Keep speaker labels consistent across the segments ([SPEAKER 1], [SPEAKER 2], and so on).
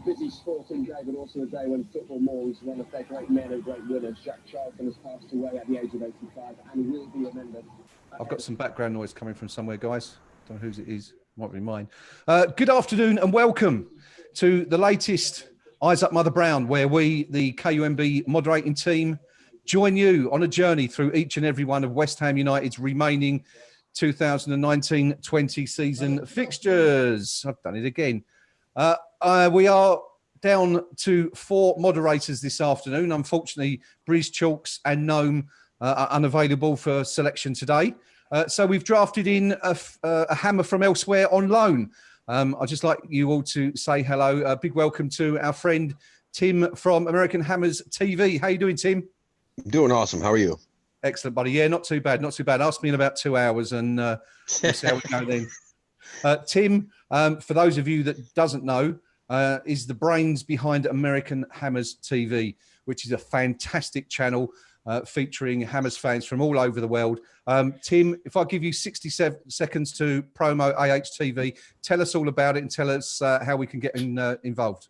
[SPEAKER 1] busy sporting day, but also a day when football mourns one of their great men and great winners. Jack Charlton has passed away at the age of 85 and will be remembered.
[SPEAKER 2] I've got some background noise coming from somewhere, guys. Don't know whose it is. Might be mine. Good afternoon and welcome to the latest Eyes Up Mother Brown, where we, the KUMB moderating team, join you on a journey through each and every one of West Ham United's remaining 2019-20 season fixtures. I've done it again. We are down to 4 moderators this afternoon. Unfortunately, Breeze Chalks and Gnome are unavailable for selection today. So we've drafted in a hammer from elsewhere on loan. I'd just like you all to say hello. A big welcome to our friend Tim from American Hammers TV. How you doing, Tim?
[SPEAKER 3] Doing awesome. How are you?
[SPEAKER 2] Excellent, buddy. Yeah, not too bad. Not too bad. Ask me in about 2 hours and we'll see how we go then. Tim, for those of you that doesn't know, is the brains behind American Hammers TV, which is a fantastic channel featuring Hammers fans from all over the world. Tim, if I give you 67 seconds to promo AHTV, tell us all about it and tell us how we can get involved.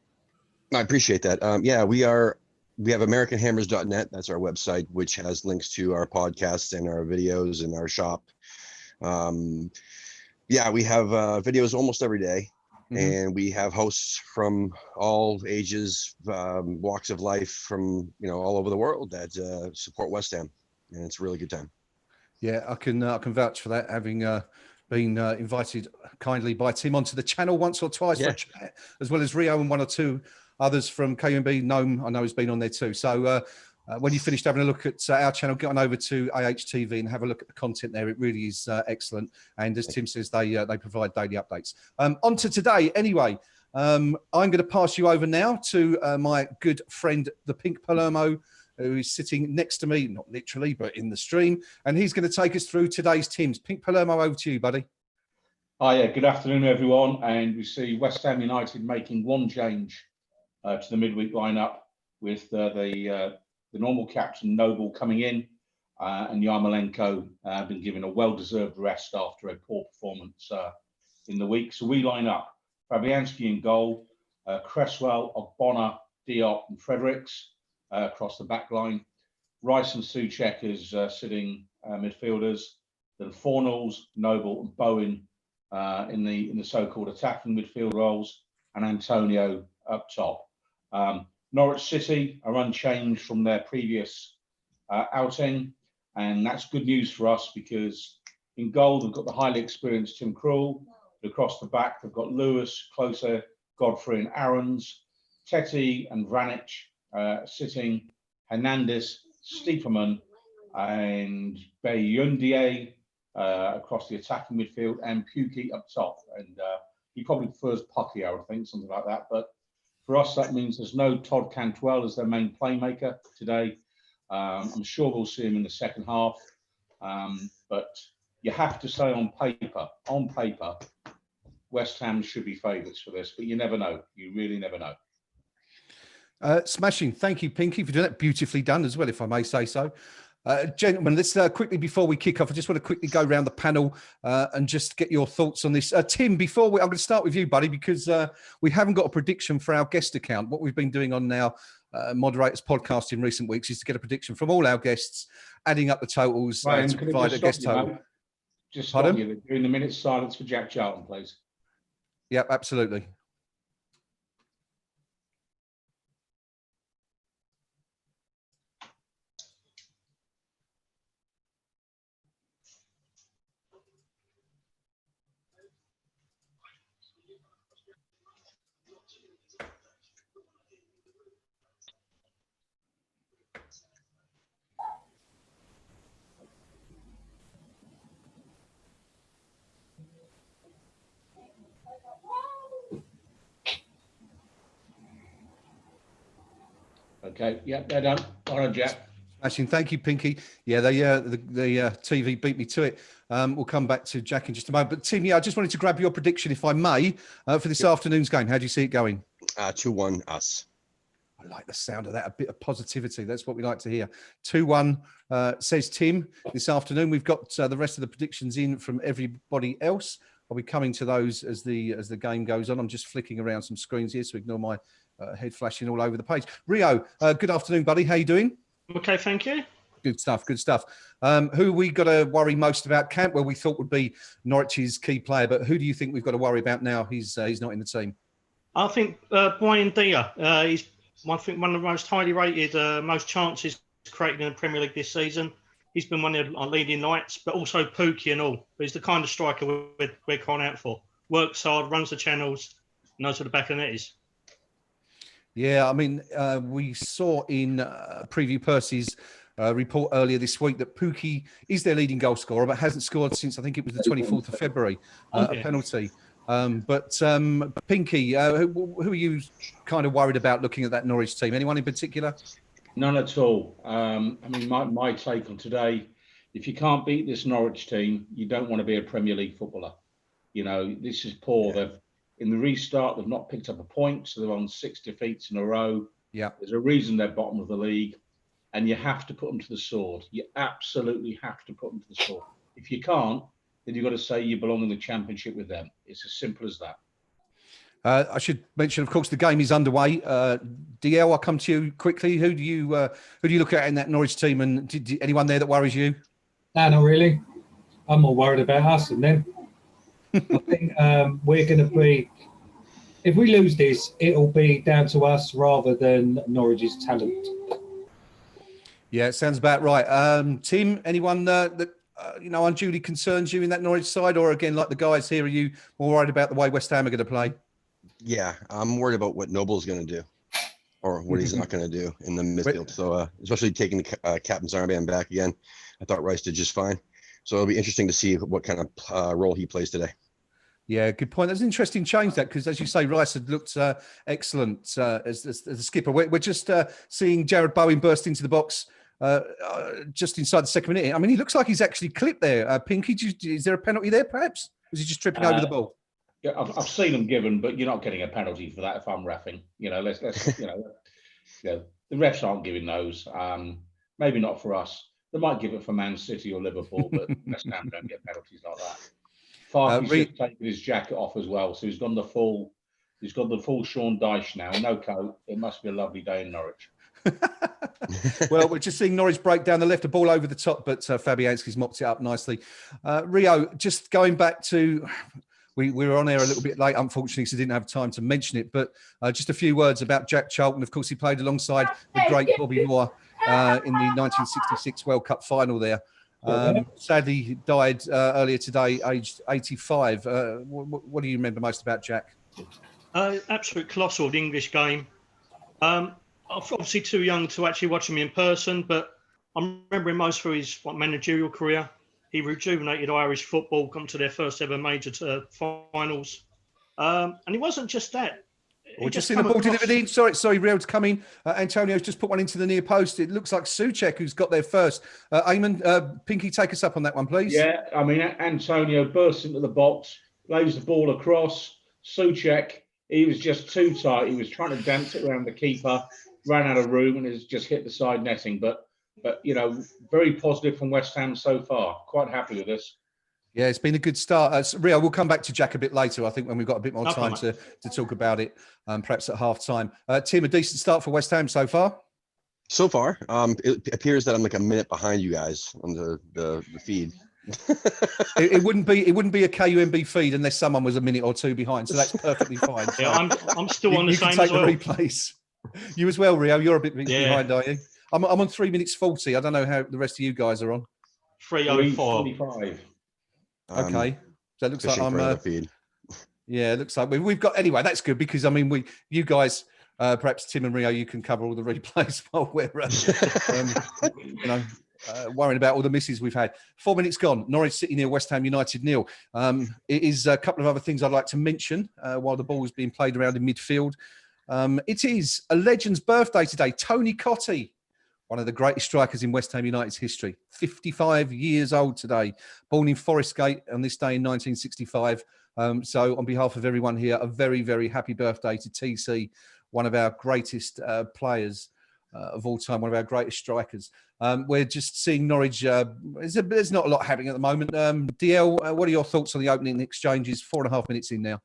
[SPEAKER 3] I appreciate that. Yeah, we have AmericanHammers.net. That's our website, which has links to our podcasts and our videos and our shop. Yeah, we have videos almost every day. And we have hosts from all ages, walks of life, from all over the world that support West Ham, and it's a really good time. Yeah,
[SPEAKER 2] I can vouch for that, having been invited kindly by Tim onto the channel once or twice for a chat, as well as Rio and 1 or 2 others from KUMB. Gnome, I know, has been on there too. So when you finished having a look at our channel, get on over to AHTV and have a look at the content there. It really is excellent. And as Tim says, they provide daily updates. On to today, anyway. I'm going to pass you over now to my good friend, the Pink Palermo, who is sitting next to me, not literally, but in the stream. And he's going to take us through today's teams. Pink Palermo, over to you, buddy.
[SPEAKER 4] Hi, yeah, good afternoon, everyone. And we see West Ham United making one change to the midweek lineup, with the normal captain Noble coming in, and Yarmolenko been given a well-deserved rest after a poor performance in the week. So we line up Fabianski in goal, Cresswell, Ogbonna, Diop and Fredericks across the back line, Rice and Souček as sitting midfielders, then Fornals, Noble and Bowen in the so-called attacking midfield roles, and Antonio up top. Norwich City are unchanged from their previous outing, and that's good news for us because in goal they've got the highly experienced Tim Krul. Across the back they've got Lewis, Klose, Godfrey and Aarons, Teti and Vranic sitting, Hernandez, Stiepermann and Bayundier across the attacking midfield, and Pukki up top. And he probably prefers Pucky, I would think, something like that. But for us, that means there's no Todd Cantwell as their main playmaker today. I'm sure we'll see him in the second half. But you have to say on paper, West Ham should be favourites for this, but you never know. You really never know.
[SPEAKER 2] Smashing. Thank you, Pinky, for doing that. Beautifully done as well, if I may say so. Gentlemen, let's quickly, before we kick off, I just want to quickly go around the panel and just get your thoughts on this. Tim, I'm going to start with you, buddy, because we haven't got a prediction for our guest account. What we've been doing on our Moderators podcast in recent weeks is to get a prediction from all our guests, adding up the totals to provide a guest total.
[SPEAKER 4] Just stop you. Doing the minute's silence for Jack Charlton, please.
[SPEAKER 2] Yep, absolutely.
[SPEAKER 4] Okay, yeah, they're done. All right, Jack.
[SPEAKER 2] Smashing. Thank you, Pinky. Yeah, the TV beat me to it. We'll come back to Jack in just a moment. But Tim, yeah, I just wanted to grab your prediction, if I may, for this afternoon's game. How do you see it going?
[SPEAKER 3] 2-1 us.
[SPEAKER 2] I like the sound of that. A bit of positivity. That's what we like to hear. 2-1, says Tim. This afternoon, we've got the rest of the predictions in from everybody else. I'll be coming to those as the game goes on. I'm just flicking around some screens here, so ignore my head flashing all over the page. Rio, good afternoon, buddy. How you doing?
[SPEAKER 5] Okay, thank you.
[SPEAKER 2] Good stuff, good stuff. Who we got to worry most about? Cantwell, we thought would be Norwich's key player, but who do you think we've got to worry about now? He's not in the team.
[SPEAKER 5] I think Brian Deer. He's one of the most highly rated, most chances created in the Premier League this season. He's been one of our leading lights, but also Pookie and all. But he's the kind of striker we're crying out for. Works hard, runs the channels, knows where the back of the net is.
[SPEAKER 2] Yeah, I mean, we saw in Preview Percy's report earlier this week that Pookie is their leading goal scorer, but hasn't scored since, I think it was the 24th of February, a penalty. But Pinky, who are you kind of worried about looking at that Norwich team? Anyone in particular?
[SPEAKER 4] None at all. I mean, my take on today, if you can't beat this Norwich team, you don't want to be a Premier League footballer. You know, this is poor.
[SPEAKER 2] Yeah.
[SPEAKER 4] In the restart, they've not picked up a point, so they're on 6 defeats in a row.
[SPEAKER 2] Yeah.
[SPEAKER 4] There's a reason they're bottom of the league, and you have to put them to the sword. You absolutely have to put them to the sword. If you can't, then you've got to say you belong in the Championship with them. It's as simple as that.
[SPEAKER 2] I should mention, of course, the game is underway. DL, I'll come to you quickly. Who do you look at in that Norwich team, and anyone there that worries you?
[SPEAKER 6] No, not really. I'm more worried about us than them. I think we're going to be, if we lose this, it'll be down to us rather than Norwich's talent.
[SPEAKER 2] Yeah, it sounds about right. Tim, anyone that unduly concerns you in that Norwich side, or again, like the guys here, are you more worried about the way West Ham are going to play?
[SPEAKER 3] Yeah, I'm worried about what Noble's going to do, or what he's not going to do in the midfield. So, especially taking the captain's armband back again, I thought Rice did just fine. So it'll be interesting to see what kind of role he plays today.
[SPEAKER 2] Yeah, good point. That's an interesting change, that, because as you say, Rice had looked excellent as the skipper. We're just seeing Jared Bowen burst into the box just inside the second minute. I mean, he looks like he's actually clipped there. Pinky, is there a penalty there, perhaps? Was he just tripping over the ball?
[SPEAKER 4] Yeah, I've seen them given, but you're not getting a penalty for that if I'm reffing. Let's the refs aren't giving those. Maybe not for us. They might give it for Man City or Liverpool, but West Ham don't get penalties like that. Farke's just taken his jacket off as well, so he's got the full Sean Dyche now. No coat. It must be a lovely day in Norwich.
[SPEAKER 2] Well, we're just seeing Norwich break down the left, a ball over the top, but Fabianski's mopped it up nicely. Rio, just going back to, we were on air a little bit late, unfortunately, so didn't have time to mention it, but just a few words about Jack Charlton. Of course, he played alongside the great Bobby Moore in the 1966 World Cup final there. Sadly, he died earlier today, aged 85. What do you remember most about Jack?
[SPEAKER 5] Absolute colossal, the English game. I'm obviously too young to actually watch him in person, but I'm remembering most through his managerial career. He rejuvenated Irish football, come to their first ever major finals. And it wasn't just that.
[SPEAKER 2] We're just seeing the ball delivered in. Sorry, Rio, to come in. Antonio's just put one into the near post. It looks like Souček who's got there first. Eamon, Pinky, take us up on that one, please.
[SPEAKER 4] Yeah, I mean, Antonio bursts into the box, lays the ball across. Souček, he was just too tight. He was trying to dance it around the keeper, ran out of room, and has just hit the side netting. But very positive from West Ham so far. Quite happy with this.
[SPEAKER 2] Yeah, it's been a good start. Rio, we'll come back to Jack a bit later, I think, when we've got a bit more time to talk about it, perhaps at half time. Tim, a decent start for West Ham so far?
[SPEAKER 3] So far, it appears that I'm like a minute behind you guys on the feed.
[SPEAKER 2] it wouldn't be a KUMB feed unless someone was a minute or two behind, so that's perfectly fine. So
[SPEAKER 5] yeah, I'm still on the same
[SPEAKER 2] as well. You
[SPEAKER 5] can take
[SPEAKER 2] the replays. You as well, Rio. You're a bit behind, are you? I'm on 3 minutes 40. I don't know how the rest of you guys are on.
[SPEAKER 5] 3:04.
[SPEAKER 2] Okay, so it looks like I'm.
[SPEAKER 3] Feed.
[SPEAKER 2] Yeah, it looks like we've got. Anyway, that's good because I mean, you guys, perhaps Tim and Rio, you can cover all the replays while we're, worrying about all the misses we've had. 4 minutes gone. Norwich City 0, West Ham United 0. It is a couple of other things I'd like to mention while the ball is being played around in midfield. It is a legend's birthday today. Tony Cottee, one of the greatest strikers in West Ham United's history. 55 years old today. Born in Forest Gate on this day in 1965. So on behalf of everyone here, a very, very happy birthday to TC, one of our greatest players of all time, one of our greatest strikers. We're just seeing Norwich. There's not a lot happening at the moment. DL, what are your thoughts on the opening exchanges? 4.5 minutes in now.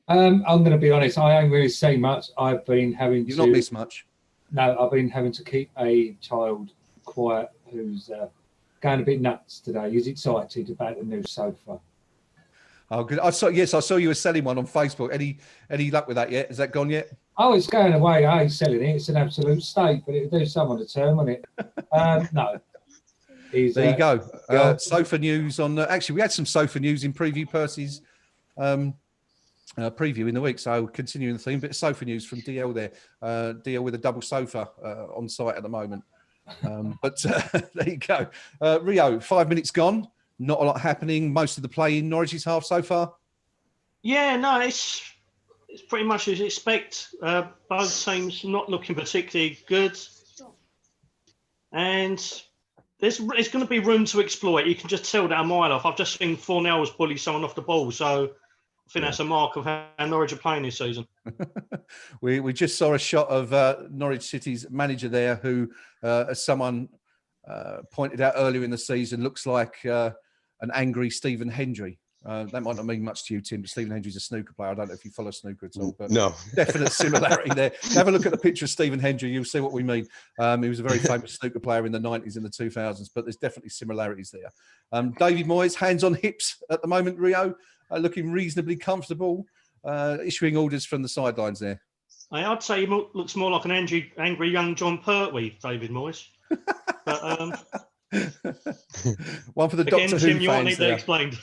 [SPEAKER 6] I'm going to be honest. I ain't really seen much. I've been having
[SPEAKER 2] You've not missed much.
[SPEAKER 6] No, I've been having to keep a child quiet who's going a bit nuts today. He's excited about the new sofa.
[SPEAKER 2] Oh, good. I saw you were selling one on Facebook. Any luck with that yet? Has that gone yet?
[SPEAKER 6] Oh, it's going away. I ain't selling it. It's an absolute state, but it'll do someone to turn, won't it? No.
[SPEAKER 2] There you go. Sofa news on. Actually, we had some sofa news in preview Percy's preview in the week. So continuing the theme, bit of sofa news from DL there. DL with a double sofa on site at the moment. But there you go. Rio, 5 minutes gone. Not a lot happening. Most of the play in Norwich's half so far. Yeah,
[SPEAKER 5] no, it's pretty much as you expect. Both teams not looking particularly good, and there's going to be room to exploit. You can just tell that a mile off. I've just seen Fornells bully someone off the ball, so I think that's a mark of how Norwich are playing this season.
[SPEAKER 2] we just saw a shot of Norwich City's manager there, who, as someone pointed out earlier in the season, looks like an angry Stephen Hendry. That might not mean much to you, Tim, but Stephen Hendry's a snooker player. I don't know if you follow snooker at all, but
[SPEAKER 3] no.
[SPEAKER 2] Definite similarity there. Have a look at the picture of Stephen Hendry. You'll see what we mean. He was a very famous snooker player in the 90s and the 2000s, but there's definitely similarities there. David Moyes, hands on hips at the moment, Rio, looking reasonably comfortable, issuing orders from the sidelines there.
[SPEAKER 5] I'd say he looks more like an angry young John Pertwee, David Moyes. But,
[SPEAKER 2] one for the Doctor Who
[SPEAKER 5] Tim, you
[SPEAKER 2] fans
[SPEAKER 5] need that explained.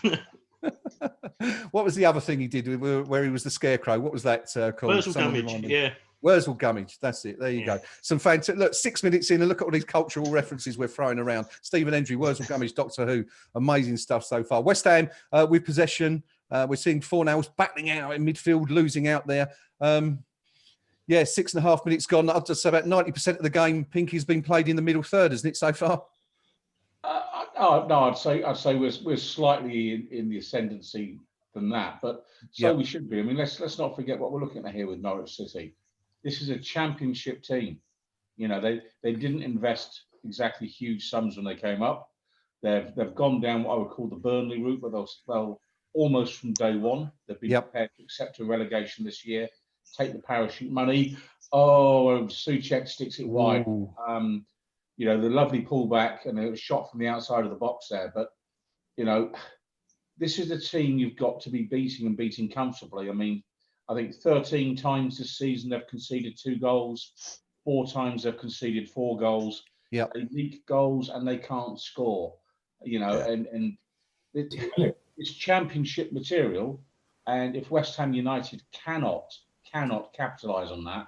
[SPEAKER 2] What was the other thing he did where he was the Scarecrow? What was that called?
[SPEAKER 5] Wurzel Gummidge, yeah.
[SPEAKER 2] Wurzel Gummidge, that's it. There you go. Some fantastic. Look, 6 minutes in, and look at all these cultural references we're throwing around. Stephen Hendry, Wurzel Gummidge, Doctor Who, amazing stuff so far. West Ham with possession. We're seeing Fornells battling out in midfield, losing out there. 6.5 minutes gone. I'd just say about 90% of the game, Pinky's been played in the middle third, hasn't it, so far?
[SPEAKER 4] No, I'd say we're slightly in the ascendancy than that, but we should be. I mean, let's not forget what we're looking at here with Norwich City. This is a championship team. You know, they didn't invest exactly huge sums when they came up. They've gone down what I would call the Burnley route, but they'll almost from day one. They've been prepared to accept a relegation this year, take the parachute money. Oh, Souček sticks it wide. You know, the lovely pullback and a shot from the outside of the box there. But, you know, this is the team you've got to be beating and beating comfortably. I mean, I think 13 times this season they've conceded 2 goals. 4 times they've conceded 4 goals.
[SPEAKER 2] Yeah,
[SPEAKER 4] they leak goals and they can't score. You know, and it's championship material. And if West Ham United cannot capitalise on that,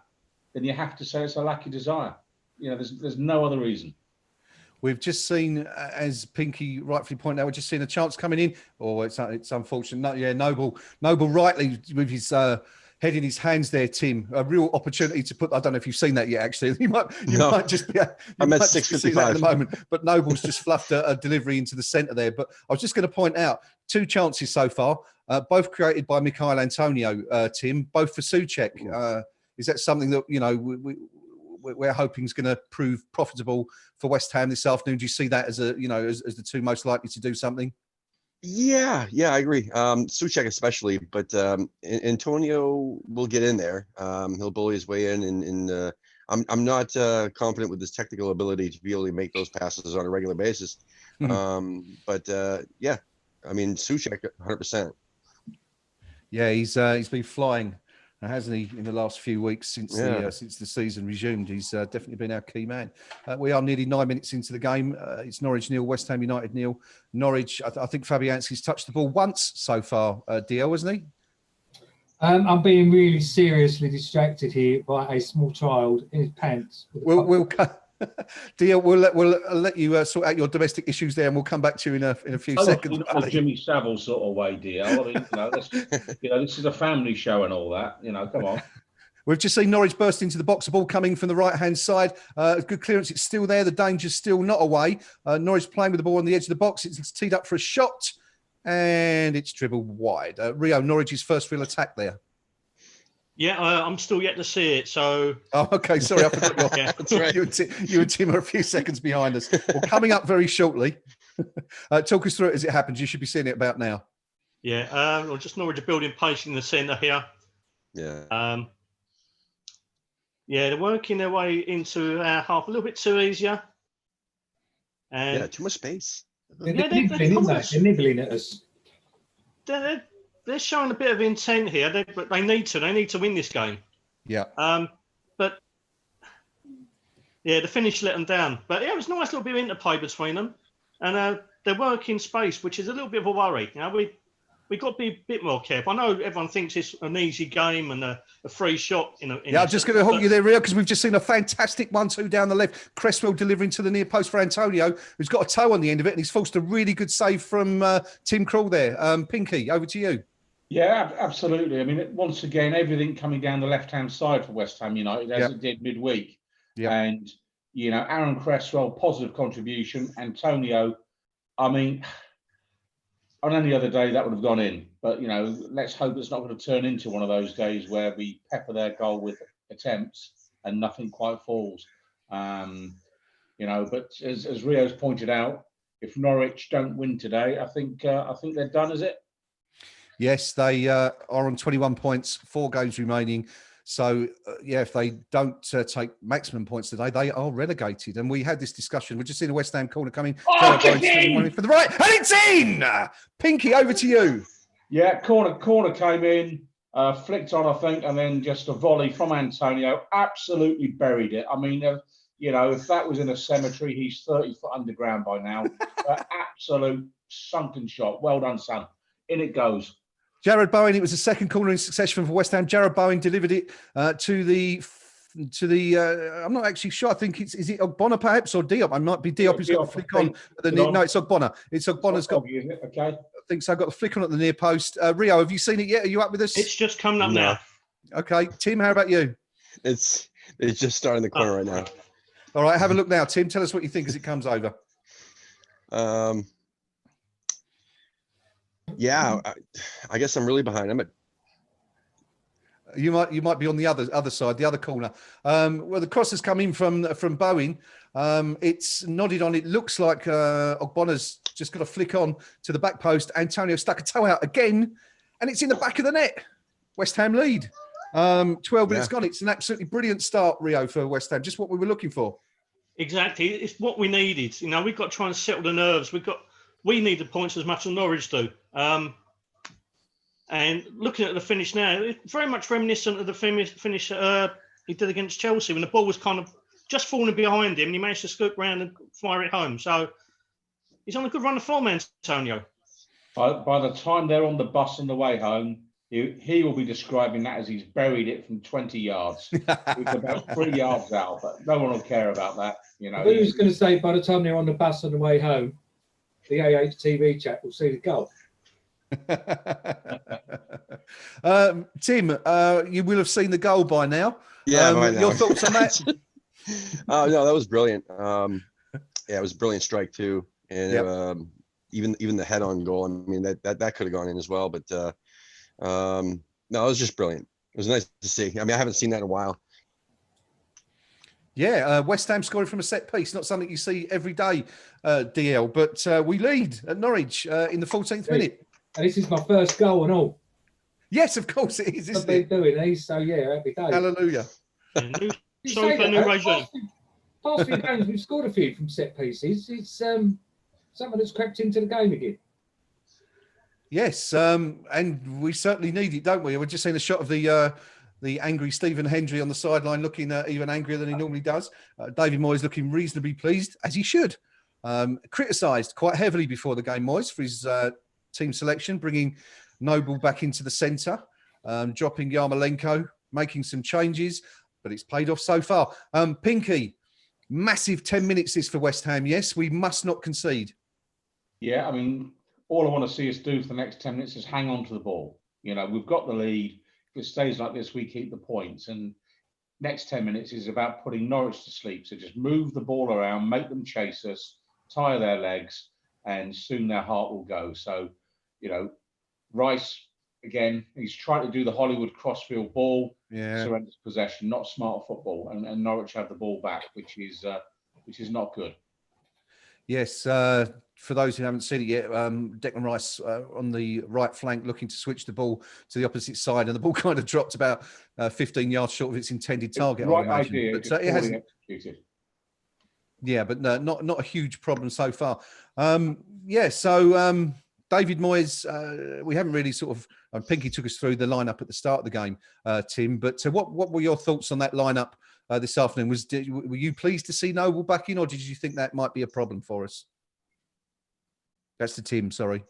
[SPEAKER 4] then you have to say it's a lack of desire. You know, there's no other reason.
[SPEAKER 2] We've just seen, as Pinky rightfully pointed out, we've just seen a chance coming in. Oh, it's unfortunate. Noble rightly with his head in his hands there, Tim. A real opportunity to put. I don't know if you've seen that yet. Actually, you might just be. I'm at 6:55 at the moment, but Noble's just fluffed a delivery into the centre there. But I was just going to point out 2 chances so far, both created by Michail Antonio. Tim, both for Souček. Is that something that we're hoping is going to prove profitable for West Ham this afternoon? Do you see that as as the 2 most likely to do something?
[SPEAKER 3] Yeah, I agree. Souček especially, but Antonio will get in there. He'll bully his way in, and I'm not confident with his technical ability to be able to make those passes on a regular basis. But I mean, Souček 100%.
[SPEAKER 2] Yeah, he's been flying, hasn't he, in the last few weeks since the season resumed. He's definitely been our key man. We are nearly 9 minutes into the game. It's Norwich 0, West Ham United 0. Norwich, I think Fabianski's touched the ball once so far, Dio, hasn't he?
[SPEAKER 6] I'm being really seriously distracted here by a small child in his pants.
[SPEAKER 2] Dio, we'll let you sort out your domestic issues there, and we'll come back to you in a few seconds.
[SPEAKER 4] Not a Jimmy Savile sort of way, Dio. I mean, this is a family show and all that. You know, come on.
[SPEAKER 2] We've just seen Norwich burst into the box. A ball coming from the right-hand side. Good clearance. It's still there. The danger's still not away. Norwich playing with the ball on the edge of the box. It's teed up for a shot, and it's dribbled wide. Rio, Norwich's first real attack there.
[SPEAKER 5] Yeah, I'm still yet to see it. So.
[SPEAKER 2] Oh, okay. Sorry, I forgot.
[SPEAKER 5] Yeah.
[SPEAKER 3] That's right.
[SPEAKER 2] You and Tim are a few seconds behind us. Well, coming up very shortly. Talk us through it as it happens. You should be seeing it about now.
[SPEAKER 5] Yeah. Well, just Norwich building pace in the centre here.
[SPEAKER 3] Yeah.
[SPEAKER 5] Yeah, they're working their way into our half a little bit too easier. And
[SPEAKER 3] Yeah, too much space.
[SPEAKER 6] They're
[SPEAKER 5] Yeah,
[SPEAKER 6] nibbling, isn't they? They're nibbling at us.
[SPEAKER 5] they're showing a bit of intent here, but they need to win this game.
[SPEAKER 2] Yeah.
[SPEAKER 5] But yeah, the finish let them down. But yeah, it was a nice little bit of interplay between them, and they're working space, which is a little bit of a worry. You know, we got to be a bit more careful. I know everyone thinks it's an easy game and a free shot. I'm
[SPEAKER 2] just going to hold you there, Rio, because we've just seen a fantastic 1-2 down the left. Cresswell delivering to the near post for Antonio, who's got a toe on the end of it, and he's forced a really good save from Tim Krul there. Pinky, over to you.
[SPEAKER 4] Yeah, absolutely. I mean, once again, everything coming down the left-hand side for West Ham United, as it did midweek.
[SPEAKER 2] Yeah.
[SPEAKER 4] And, you know, Aaron Cresswell, positive contribution. Antonio, I mean, on any other day that would have gone in. But, you know, let's hope it's not going to turn into one of those days where we pepper their goal with attempts and nothing quite falls. You know, but as Rio's pointed out, if Norwich don't win today, I think they're done, is it?
[SPEAKER 2] Yes, they are on 21 points, 4 games remaining. So, yeah, if they don't take maximum points today, they are relegated. And we had this discussion. We're just seeing the West Ham corner coming.
[SPEAKER 4] Oh,
[SPEAKER 2] for the right. And it's in! Pinky, over to you.
[SPEAKER 4] Yeah, corner came in, flicked on, I think, and then just a volley from Antonio. Absolutely buried it. I mean, you know, if that was in a cemetery, he's 30 foot underground by now. Absolute sunken shot. Well done, son. In it goes.
[SPEAKER 2] Jared Bowen, it was the second corner in succession for West Ham. Jared Bowen delivered it to the I'm not actually sure. I think is it Ogbonna perhaps or Diop? I might be Diop who's got the flick on. No, it's Ogbonna. It's Ogbona's got.
[SPEAKER 4] Okay.
[SPEAKER 2] I think so. Got the flick on at the near post. Rio, have you seen it yet? Are you up with us?
[SPEAKER 5] It's just coming up now.
[SPEAKER 2] Okay, Tim, how about you?
[SPEAKER 3] It's just starting the corner right now.
[SPEAKER 2] All right, have a look now, Tim. Tell us what you think as it comes over.
[SPEAKER 3] Yeah, I guess I'm really behind.
[SPEAKER 2] You might be on the other side, the other corner. Well, the cross has come in from Bowen. It's nodded on. It looks like Ogbonna's just got a flick on to the back post. Antonio stuck a toe out again, and it's in the back of the net. West Ham lead. 12 minutes gone. It's an absolutely brilliant start, Rio, for West Ham. Just what we were looking for.
[SPEAKER 5] Exactly. It's what we needed. You know, we've got to try and settle the nerves. We need the points as much as Norwich do. And looking at the finish now, it's very much reminiscent of the finish he did against Chelsea when the ball was kind of just falling behind him and he managed to scoop round and fire it home. So he's on a good run of form, Antonio.
[SPEAKER 4] By the time they're on the bus on the way home, he will be describing that as he's buried it from 20 yards. It's about 3 yards out, but no one will care about that. You know,
[SPEAKER 6] Who's going to say by the time they're on the bus on the way home, the AHTV chat will see the goal?
[SPEAKER 2] Tim, you will have seen the goal by now.
[SPEAKER 3] Yeah, by now.
[SPEAKER 2] Your thoughts on that?
[SPEAKER 3] Oh no, that was brilliant. Yeah, it was a brilliant strike too, and even the head-on goal. I mean, that could have gone in as well, but no, it was just brilliant. It was nice to see. I mean, I haven't seen that in a while.
[SPEAKER 2] Yeah, West Ham scoring from a set piece, not something you see every day, DL. But we lead at Norwich in the 14th minute.
[SPEAKER 6] And this is my first goal and all.
[SPEAKER 2] Yes, of course it is.
[SPEAKER 6] I've been doing these, so yeah, happy day.
[SPEAKER 2] Hallelujah.
[SPEAKER 6] Past few games, we've scored a few from set pieces. It's something that's crept into the game again.
[SPEAKER 2] Yes, and we certainly need it, don't we? We're just seeing a shot of the angry Stephen Hendry on the sideline, looking even angrier than he normally does. David Moyes looking reasonably pleased, as he should. Criticised quite heavily before the game, Moyes, for his team selection, bringing Noble back into the centre, dropping Yarmolenko, making some changes, but it's paid off so far. Pinky, massive 10 minutes this for West Ham. Yes, we must not concede.
[SPEAKER 4] Yeah, I mean, all I want to see us do for the next 10 minutes is hang on to the ball. You know, we've got the lead. If it stays like this, we keep the points. And next 10 minutes is about putting Norwich to sleep. So just move the ball around, make them chase us, tire their legs, and soon their heart will go. So, you know, Rice again, he's trying to do the Hollywood crossfield ball,
[SPEAKER 2] Yeah.
[SPEAKER 4] surrenders possession, not smart football, and Norwich have the ball back, which is not good.
[SPEAKER 2] Yes, for those who haven't seen it yet, Declan Rice on the right flank looking to switch the ball to the opposite side, and the ball kind of dropped about 15 yards short of its intended target.
[SPEAKER 4] Right
[SPEAKER 2] I imagine.
[SPEAKER 4] idea,
[SPEAKER 2] But
[SPEAKER 4] just
[SPEAKER 2] it hasn't.
[SPEAKER 4] executed.
[SPEAKER 2] Yeah, but no, not a huge problem so far. Yeah, so David Moyes, we haven't really sort of. Pinky took us through the lineup at the start of the game, Tim. But what were your thoughts on that lineup this afternoon? Were you pleased to see Noble back in, or did you think that might be a problem for us? That's the Tim. Sorry.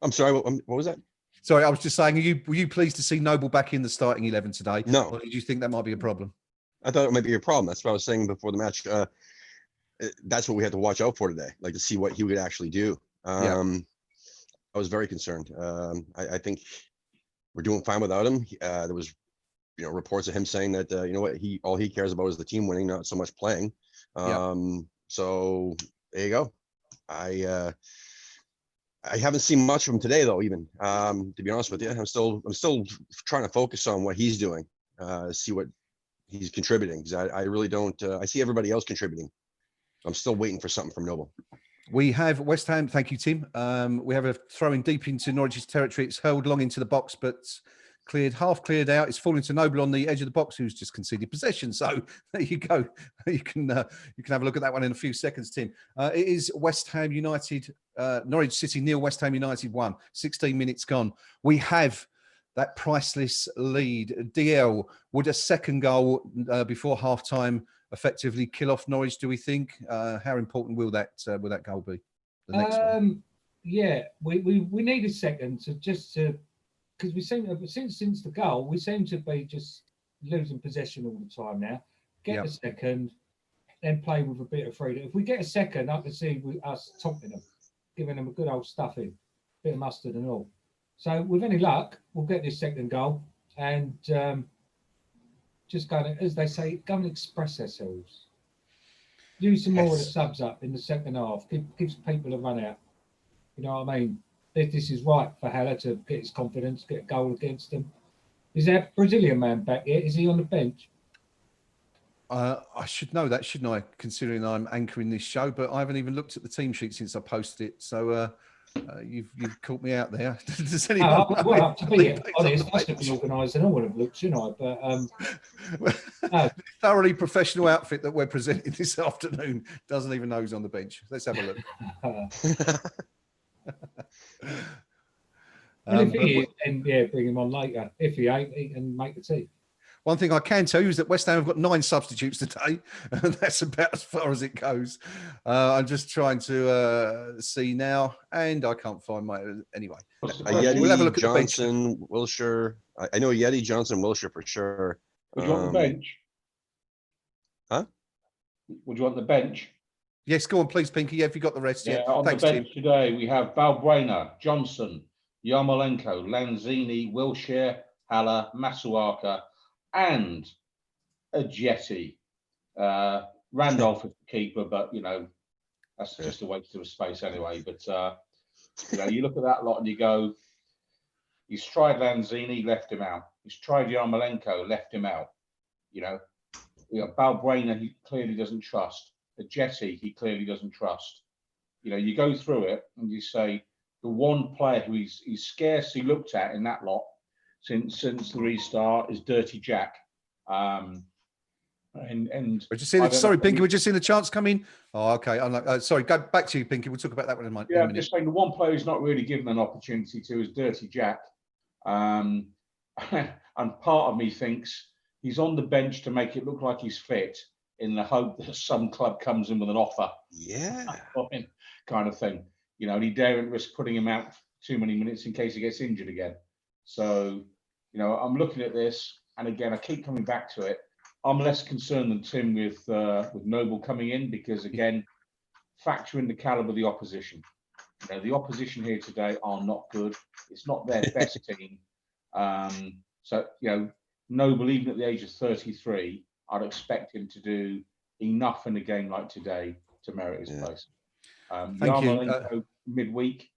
[SPEAKER 3] I'm sorry. What was that?
[SPEAKER 2] Sorry, I was just saying. Were you pleased to see Noble back in the starting 11 today?
[SPEAKER 3] No.
[SPEAKER 2] Or did you think that might be a problem?
[SPEAKER 3] I thought it might be a problem. That's what I was saying before the match. That's what we had to watch out for today, like to see what he would actually do. I was very concerned. I think we're doing fine without him. There was, reports of him saying that all he cares about is the team winning, not so much playing. So there you go. I haven't seen much of him today, though. Even to be honest with you, I'm still trying to focus on what he's doing, see what he's contributing, because I really don't. I see everybody else contributing. I'm still waiting for something from Noble.
[SPEAKER 2] We have West Ham. Thank you, Tim. We have a throw in deep into Norwich's territory. It's hurled long into the box, but half cleared out. It's falling to Noble on the edge of the box, who's just conceded possession. So there you go. You can have a look at that one in a few seconds, Tim. It is West Ham United, Norwich City 0, West Ham United 1. 16 minutes gone. We have that priceless lead. DL, would a second goal before half time effectively kill off Norwich, do we think? How important will that goal be? The next one?
[SPEAKER 6] Yeah, we need a second because we seem to, since the goal, we seem to be just losing possession all the time now. Get a second, then play with a bit of freedom. If we get a second, I can see us topping them, giving them a good old stuffing, bit of mustard and all. So with any luck, we'll get this second goal and just go, as they say, go and express ourselves. Use some more of the subs up in the second half. Gives people a run out. You know what I mean? This is right for Haller to get his confidence, get a goal against them. Is that Brazilian man back yet? Is he on the bench?
[SPEAKER 2] I should know that, shouldn't I? Considering I'm anchoring this show, but I haven't even looked at the team sheet since I posted it. So you've caught me out there. Does anyone
[SPEAKER 6] well, to be honest, I should be organised and I would have looked, shouldn't I? But
[SPEAKER 2] no. Thoroughly professional outfit that we're presenting this afternoon doesn't even know who's on the bench. Let's have a look.
[SPEAKER 6] Well, if he is, then bring him on later. If he ain't, he can make the team.
[SPEAKER 2] One thing I can tell you is that West Ham have got 9 substitutes today, and that's about as far as it goes. I'm just trying to see now, and I can't find my anyway.
[SPEAKER 3] Yeti,
[SPEAKER 2] we'll have a look at
[SPEAKER 3] Johnson,
[SPEAKER 2] the bench.
[SPEAKER 3] Wilshire. I know Yeti, Johnson, Wilshire for sure.
[SPEAKER 4] Would you want the bench?
[SPEAKER 3] Huh?
[SPEAKER 4] Would you want the bench?
[SPEAKER 2] Yes, go on, please, Pinky. Yeah, if you got the rest,
[SPEAKER 4] On
[SPEAKER 2] thanks,
[SPEAKER 4] the bench
[SPEAKER 2] Tim.
[SPEAKER 4] today, we have Balbuena, Johnson, Yarmolenko, Lanzini, Wilshire, Haller, Masuaka, and a Jetty. Randolph is the keeper, but that's just a waste of space anyway. But you look at that lot and you go, he's tried Lanzini, left him out. He's tried Yarmolenko, left him out. Balbuena, he clearly doesn't trust. A Jetty, he clearly doesn't trust. You go through it and you say the one player who he's scarcely looked at in that lot since the restart is Dirty Jack.
[SPEAKER 2] And we're just seeing sorry, Pinky, we're just seeing the chance come in. Oh, okay. I'm like, sorry, go back to you, Pinky. We'll talk about that one in a minute.
[SPEAKER 4] Yeah, I'm just saying the one player who's not really given an opportunity to is Dirty Jack. And part of me thinks he's on the bench to make it look like he's fit, in the hope that some club comes in with an offer.
[SPEAKER 3] Yeah.
[SPEAKER 4] Kind of thing. And he daren't risk putting him out too many minutes in case he gets injured again. So, I'm looking at this, and again, I keep coming back to it. I'm less concerned than Tim with Noble coming in, because again, factor in the calibre of the opposition. The opposition here today are not good. It's not their best team. So, Noble, even at the age of 33, I'd expect him to do enough in a game like today to merit his place.
[SPEAKER 2] Thank you.
[SPEAKER 4] Midweek,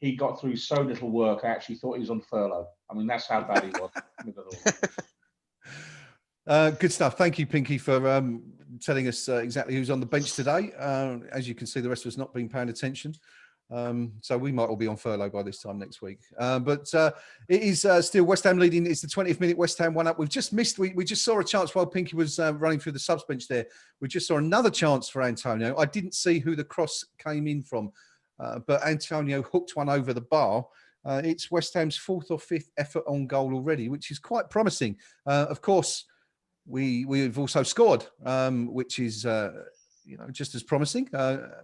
[SPEAKER 4] he got through so little work, I actually thought he was on furlough. I mean, that's how bad he was.
[SPEAKER 2] Good stuff. Thank you, Pinky, for telling us exactly who's on the bench today. As you can see, the rest of us not been paying attention. So we might all be on furlough by this time next week. But it is still West Ham leading. It's the 20th minute. West Ham 1-up. We've just missed. We just saw a chance while Pinky was running through the subs bench there. We just saw another chance for Antonio. I didn't see who the cross came in from, but Antonio hooked one over the bar. It's West Ham's 4th or 5th effort on goal already, which is quite promising. Of course, we've also scored, which is just as promising.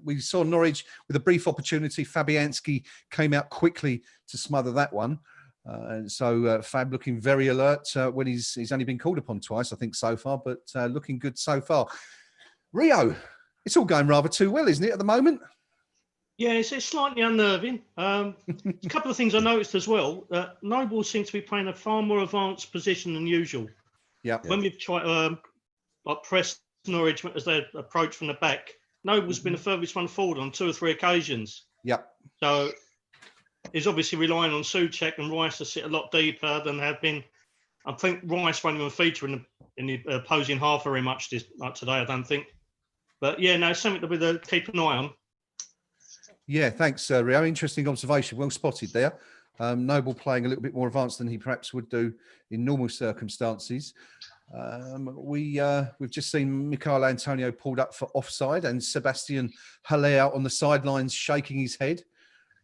[SPEAKER 2] We saw Norwich with a brief opportunity. Fabianski came out quickly to smother that one. And so Fab looking very alert when he's only been called upon twice, I think, so far, but looking good so far. Rio, it's all going rather too well, isn't it, at the moment?
[SPEAKER 5] Yeah, it's slightly unnerving. A couple of things I noticed as well. Noble seems to be playing a far more advanced position than usual.
[SPEAKER 2] Yeah.
[SPEAKER 5] When we've tried press Norwich as they approach from the back, Noble's been the furthest one forward on 2 or 3 occasions.
[SPEAKER 2] Yeah.
[SPEAKER 5] So he's obviously relying on Souček and Rice to sit a lot deeper than have been. I think Rice won't even feature in the opposing half very much today, I don't think. But yeah, no, it's something to keep an eye on. Yeah,
[SPEAKER 2] thanks, Rio. Interesting observation. Well spotted there. Noble playing a little bit more advanced than he perhaps would do in normal circumstances. We've just seen Michael Antonio pulled up for offside and Sebastian Haller out on the sidelines shaking his head.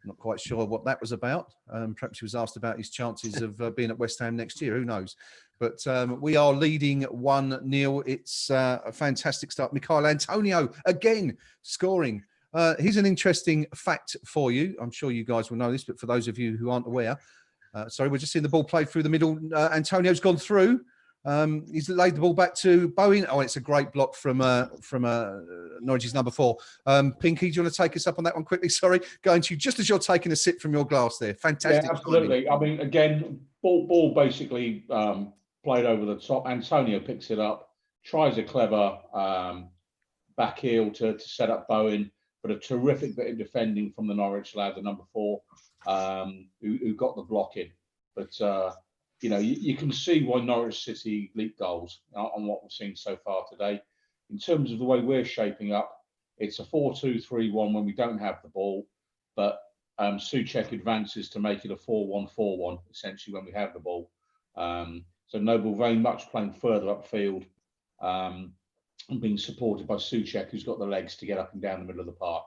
[SPEAKER 2] Not quite sure what that was about. Perhaps he was asked about his chances of being at West Ham next year. Who knows? But we are leading 1-0. It's a fantastic start. Michael Antonio again scoring. Here's an interesting fact for you. I'm sure you guys will know this, but for those of you who aren't aware, we're just seeing the ball played through the middle. Antonio's gone through. He's laid the ball back to Bowen. Oh, it's a great block from Norwich's number 4. Pinky, do you want to take us up on that one quickly? Sorry, going to you just as you're taking a sip from your glass there. Fantastic.
[SPEAKER 4] Yeah, absolutely. I mean, again, ball basically played over the top. Antonio picks it up, tries a clever back heel to set up Bowen, but a terrific bit of defending from the Norwich lad, the number 4, who got the block in. But you can see why Norwich City leaked goals on what we've seen so far today. In terms of the way we're shaping up, it's a 4-2-3-1 when we don't have the ball, but Souček advances to make it a 4-1-4-1, essentially, when we have the ball. So Noble very much playing further upfield and being supported by Souček, who's got the legs to get up and down the middle of the park.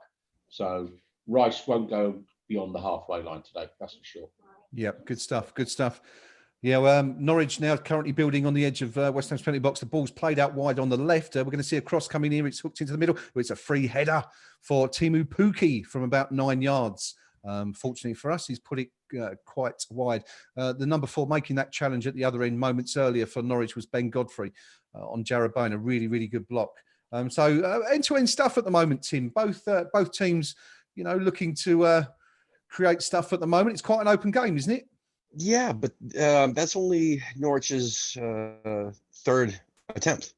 [SPEAKER 4] So Rice won't go beyond the halfway line today, that's for sure.
[SPEAKER 2] Yeah, good stuff, good stuff. Yeah, Norwich now currently building on the edge of West Ham's penalty box. The ball's played out wide on the left. We're going to see a cross coming here. It's hooked into the middle. It's a free header for Timu Pukki from about 9 yards. Fortunately for us, he's put it quite wide. The number 4 making that challenge at the other end moments earlier for Norwich was Ben Godfrey on Jarrod Bowen. A really, really good block. So end-to-end stuff at the moment, Tim. Both teams, looking to create stuff at the moment. It's quite an open game, isn't it?
[SPEAKER 3] Yeah, but that's only Norwich's 3rd attempt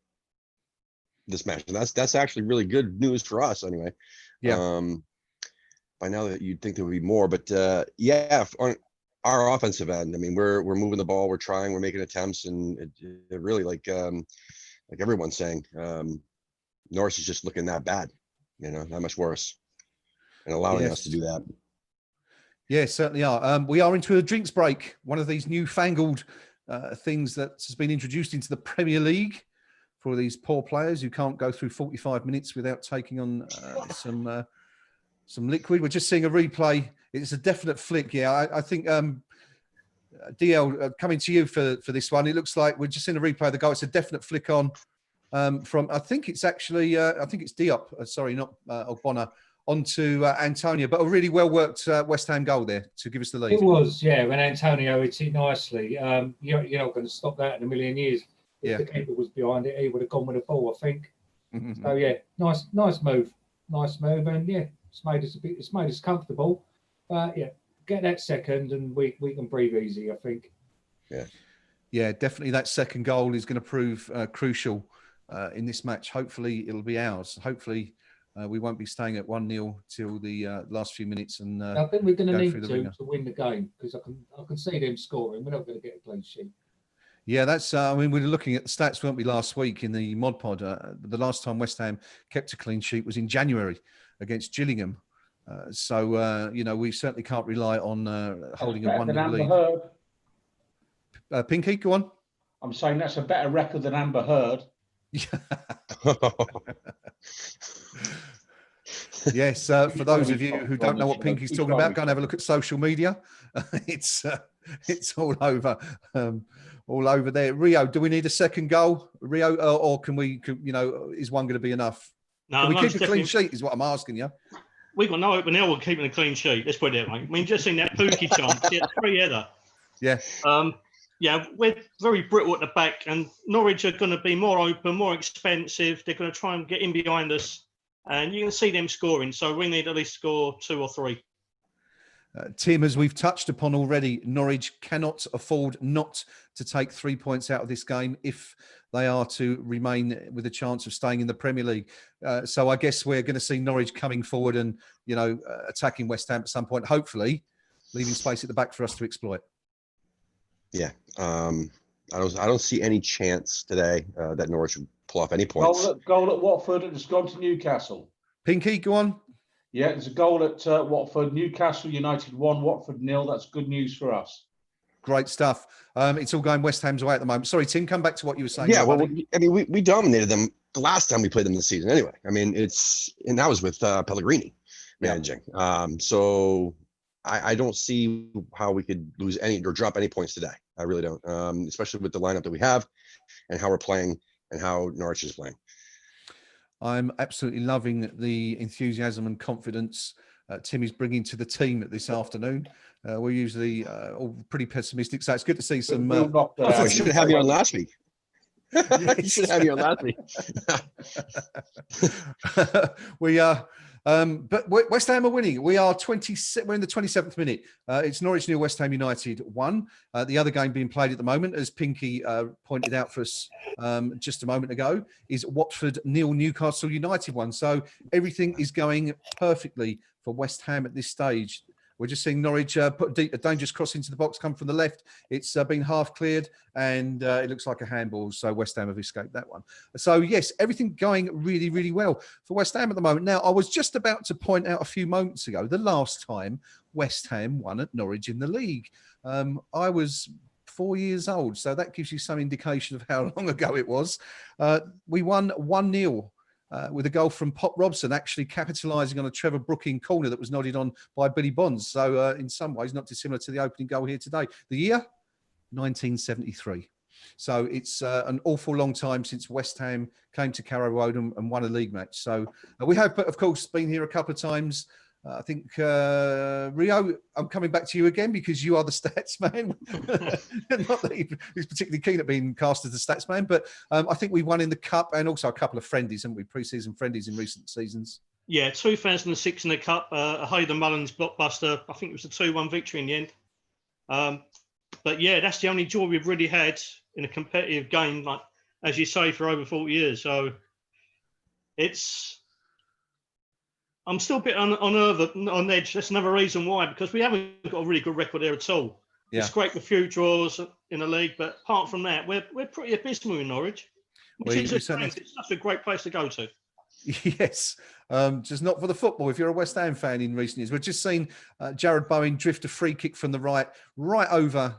[SPEAKER 3] this match, and that's actually really good news for us, anyway.
[SPEAKER 2] Yeah.
[SPEAKER 3] By now that you'd think there would be more, but yeah, on our offensive end, I mean, we're moving the ball, we're trying, we're making attempts, and it really, like everyone's saying, Norwich is just looking that bad, not much worse, and allowing us to do that.
[SPEAKER 2] Yeah, certainly are. We are into a drinks break, one of these newfangled things that has been introduced into the Premier League for these poor players who can't go through 45 minutes without taking on some liquid. We're just seeing a replay. It's a definite flick. Yeah, I think DL coming to you for this one. It looks like we're just seeing a replay of the goal. It's a definite flick on from. I think it's actually. I think it's Diop. Sorry, not Ogbonna. Onto Antonio, but a really well worked West Ham goal there to give us the lead.
[SPEAKER 6] It was, yeah. When Antonio hit it nicely, you're not going to stop that in a million years. If the keeper was behind it, he would have gone with the ball, I think. So yeah, nice move, and yeah, it's made us comfortable. Yeah, get that second, and we can breathe easy, I think.
[SPEAKER 2] Yeah, definitely. That second goal is going to prove crucial in this match. Hopefully, it'll be ours. Hopefully. we won't be staying at 1-0 till the last few minutes. And
[SPEAKER 6] I think we're going to
[SPEAKER 2] go
[SPEAKER 6] need
[SPEAKER 2] through the
[SPEAKER 6] to
[SPEAKER 2] ringer.
[SPEAKER 6] win the game, because I can see them scoring. We're not going to get a clean sheet.
[SPEAKER 2] Yeah, that's. I mean, we were looking at the stats, weren't we, last week in the Mod Pod? The last time West Ham kept a clean sheet was in January against Gillingham. So you know, we certainly can't rely on holding a 1-0 lead. Pinky, go on.
[SPEAKER 4] I'm saying that's a better record than Amber Heard.
[SPEAKER 2] Yes, for those of you who don't know what Pinky's talking about, go and have a look at social media. It's all over there. Rio, do we need a second goal, Rio, or can we? You know, is one going to be enough?
[SPEAKER 5] No,
[SPEAKER 2] can we keep a clean sheet? Is what I'm asking you.
[SPEAKER 5] We got no open now. We're keeping a clean sheet. Let's put it that way. I mean, just in that Pookie chance, he had 3 header.
[SPEAKER 2] Yeah.
[SPEAKER 5] Yeah, we're very brittle at the back, and Norwich are going to be more open, more expensive. They're going to try and get in behind us, and you can see them scoring. So we need at least score 2 or 3.
[SPEAKER 2] Tim, as we've touched upon already, Norwich cannot afford not to take 3 points out of this game if they are to remain with a chance of staying in the Premier League. So I guess we're going to see Norwich coming forward and, you know, attacking West Ham at some point, hopefully leaving space at the back for us to exploit.
[SPEAKER 3] Yeah, I don't see any chance today that Norwich would pull off any points.
[SPEAKER 4] Goal at Watford, and it's gone to Newcastle.
[SPEAKER 2] Pinky, go on.
[SPEAKER 4] Yeah, there's a goal at Watford. Newcastle United 1, Watford 0. That's good news for us.
[SPEAKER 2] Great stuff. It's all going West Ham's way at the moment. Sorry, Tim, come back to what you were saying.
[SPEAKER 3] Yeah, well, I mean, we dominated them the last time we played them this season anyway. I mean, and that was with Pellegrini managing. Yeah. So I don't see how we could lose any or drop any points today. I really don't, especially with the lineup that we have and how we're playing and how Norwich is playing. I'm
[SPEAKER 2] absolutely loving the enthusiasm and confidence Tim is bringing to the team this afternoon. We're usually all pretty pessimistic, so it's good to see some.
[SPEAKER 3] You should have had me on last week. You should have had me on last week.
[SPEAKER 2] We are. But West Ham are winning. We're in the 27th minute. It's Norwich 0, West Ham United 1. The other game being played at the moment, as Pinky pointed out for us just a moment ago, is Watford 0, Newcastle United 1. So everything is going perfectly for West Ham at this stage. We're just seeing Norwich put a dangerous cross into the box, come from the left. It's been half cleared, and it looks like a handball. So West Ham have escaped that one. So, yes, everything going really, really well for West Ham at the moment. Now, I was just about to point out a few moments ago, the last time West Ham won at Norwich in the league. I was 4 years old, so that gives you some indication of how long ago it was. We won 1-0. With a goal from Pop Robson, actually capitalising on a Trevor Brooking corner that was nodded on by Billy Bonds. So in some ways, not dissimilar to the opening goal here today. The year, 1973. So it's an awful long time since West Ham came to Carrow Road and won a league match. So we have, of course, been here a couple of times. I think, Rio, I'm coming back to you again because you are the stats man. Not that he's particularly keen at being cast as the stats man, but I think we won in the Cup and also a couple of friendlies, haven't we? Pre-season friendlies in recent seasons.
[SPEAKER 5] Yeah, 2006 in the Cup, Hayden Mullins blockbuster. I think it was a 2-1 victory in the end. But yeah, that's the only joy we've really had in a competitive game, like, as you say, for over 40 years. So I'm still a bit on edge. That's another reason why, because we haven't got a really good record there at all. Yeah. It's great with few draws in the league, but apart from that, we're pretty abysmal in Norwich, which is it's such a great place to go to.
[SPEAKER 2] Yes, just not for the football. If you're a West Ham fan in recent years, we've just seen Jared Bowen drift a free kick from the right over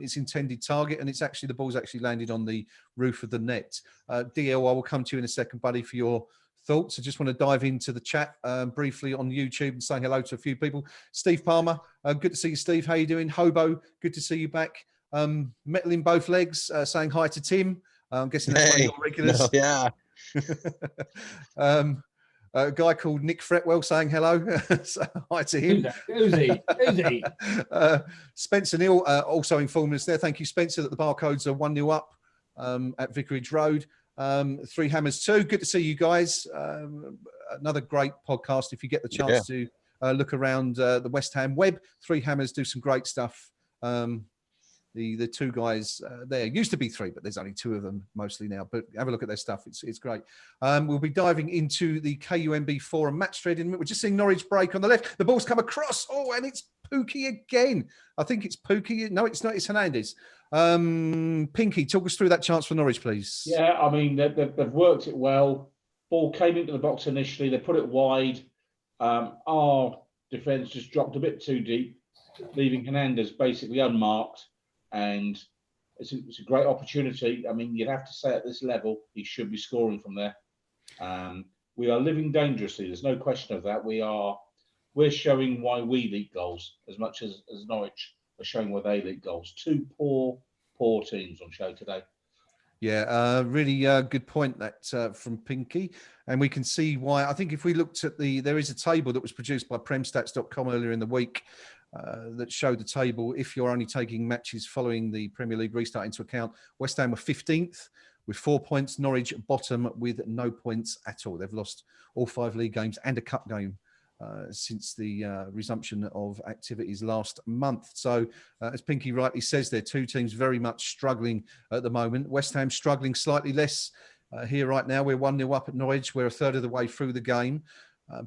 [SPEAKER 2] its intended target, and the ball's actually landed on the roof of the net. DL, I will come to you in a second, buddy, for your thoughts. I just want to dive into the chat briefly on YouTube and say hello to a few people. Steve Palmer, good to see you, Steve. How you doing? Hobo, good to see you back. Metal in both legs, saying hi to Tim. I'm guessing that's one of your regulars.
[SPEAKER 3] No, yeah.
[SPEAKER 2] A guy called Nick Fretwell saying hello. So, hi to him.
[SPEAKER 6] Who's he?
[SPEAKER 2] Spencer Neal also informed us there. Thank you, Spencer, that the barcodes are 1-0 up at Vicarage Road. 3 Hammers 2. Good to see you guys. Another great podcast if you get the chance to look around the West Ham web. 3 Hammers do some great stuff the two guys there. Used to be three, but there's only two of them mostly now. But have a look at their stuff. It's great. We'll be diving into the KUMB Forum match thread in a minute. We're just seeing Norwich break on the left. The ball's come across. Oh, and it's Pookie again. I think it's Pookie. No, it's not. It's Hernandez. Pinky, talk us through that chance for Norwich, please.
[SPEAKER 4] Yeah, I mean, they've worked it well. Ball came into the box initially. They put it wide. Our defence just dropped a bit too deep, leaving Hernandez basically unmarked. And it's a great opportunity. I mean, you'd have to say at this level, he should be scoring from there. We are living dangerously. There's no question of that. We're showing why we leak goals as much as Norwich are showing why they leak goals. Two poor teams on show today.
[SPEAKER 2] Yeah, really good point that from Pinky. And we can see why. I think if we looked at there is a table that was produced by premstats.com earlier in the week that showed the table. If you're only taking matches following the Premier League restart into account, West Ham were 15th with 4 points, Norwich bottom with no points at all. They've lost all 5 league games and a cup game since the resumption of activities last month. So as Pinky rightly says, they're two teams very much struggling at the moment. West Ham struggling slightly less here right now. We're 1-0 up at Norwich. We're a third of the way through the game.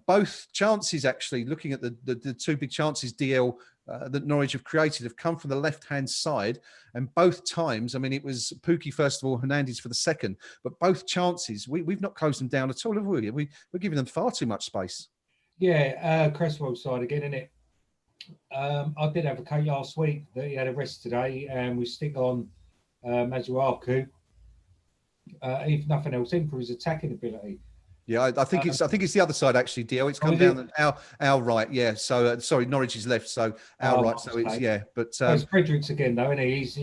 [SPEAKER 2] Both chances, actually, looking at the two big chances, DL, that Norwich have created have come from the left-hand side. And both times, I mean, it was Pookie first of all, Hernandez for the second. But both chances, we've not closed them down at all, have we? We're giving them far too much space.
[SPEAKER 6] Yeah, Cresswell's side again, isn't it? I did have a coach last week that he had a rest today, and we stick on Masuaku, if nothing else, in for his attacking ability.
[SPEAKER 2] Yeah, I think it's the other side actually, DL. It's come down our right, yeah. So sorry, Norwich is left, so our right. So it's but
[SPEAKER 6] it's Fredericks again though, isn't he? He's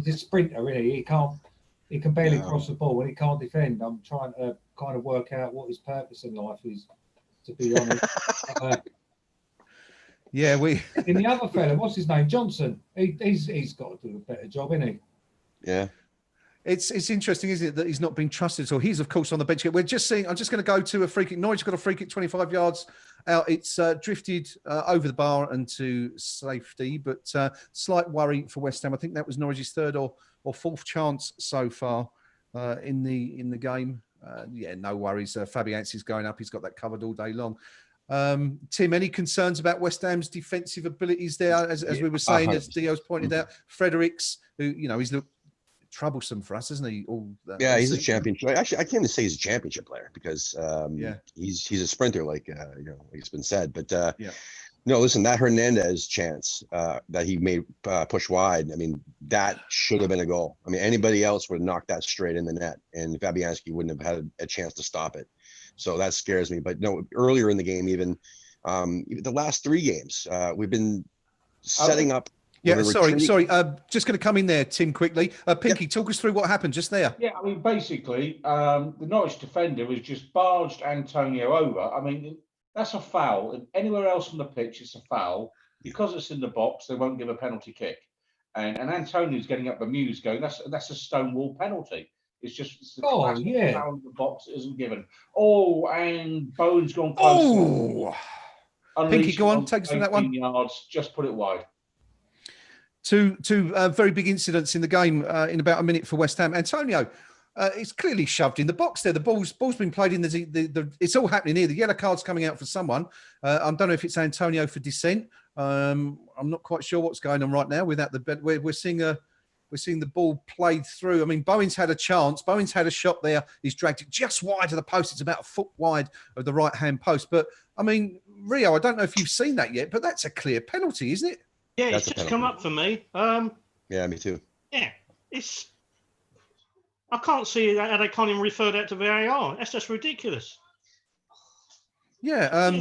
[SPEAKER 6] a sprinter, isn't he? He can barely cross the ball and he can't defend. I'm trying to kind of work out what his purpose in life is, to be honest. And the other fella, what's his name? Johnson. He's got to do a better job, isn't he?
[SPEAKER 3] Yeah.
[SPEAKER 2] It's interesting, isn't it, that he's not being trusted. So he's, of course, on the bench. We're just seeing, I'm just going to go to a free kick. Norwich got a free kick 25 yards out. It's drifted over the bar and to safety, but slight worry for West Ham. I think that was Norwich's third or fourth chance so far in the game. No worries. Fabianski's going up. He's got that covered all day long. Tim, any concerns about West Ham's defensive abilities there? As we were saying, as Dio's pointed out, Fredericks, who, he's looked troublesome for us, isn't he?
[SPEAKER 3] He's a championship. Actually, I can't even say he's a championship player because he's a sprinter, like it's been said. But no, listen, that Hernandez chance that he made push wide. I mean, that should have been a goal. I mean, anybody else would have knocked that straight in the net, and Fabianski wouldn't have had a chance to stop it. So that scares me. But no, earlier in the game, even the last 3 games, we've been setting up.
[SPEAKER 2] Yeah, sorry. Just going to come in there, Tim, quickly. Pinky, talk us through what happened just there.
[SPEAKER 4] Yeah, I mean, basically, the Norwich defender was just barged Antonio over. I mean, that's a foul. And anywhere else on the pitch, it's a foul. Because it's in the box, they won't give a penalty kick. And Antonio's getting up bemused, going, that's a stonewall penalty. It's the foul in the box that isn't given. Oh, and Bowen's gone close.
[SPEAKER 2] Oh, Pinky, go on, take us from that one.
[SPEAKER 4] Yards, just put it wide.
[SPEAKER 2] Two very big incidents in the game in about a minute for West Ham. Antonio, it's clearly shoved in the box there. The ball's been played in the it's all happening here. The yellow card's coming out for someone. I don't know if it's Antonio for dissent. I'm not quite sure what's going on right now. We're seeing the ball played through. I mean, Bowen's had a chance. Bowen's had a shot there. He's dragged it just wide of the post. It's about a foot wide of the right-hand post. But, I mean, Rio, I don't know if you've seen that yet, but that's a clear penalty, isn't it?
[SPEAKER 5] Yeah, it's just come up for me.
[SPEAKER 3] Yeah, me too.
[SPEAKER 5] Yeah, I can't see how they can't even refer that to VAR. That's just ridiculous.
[SPEAKER 2] Yeah.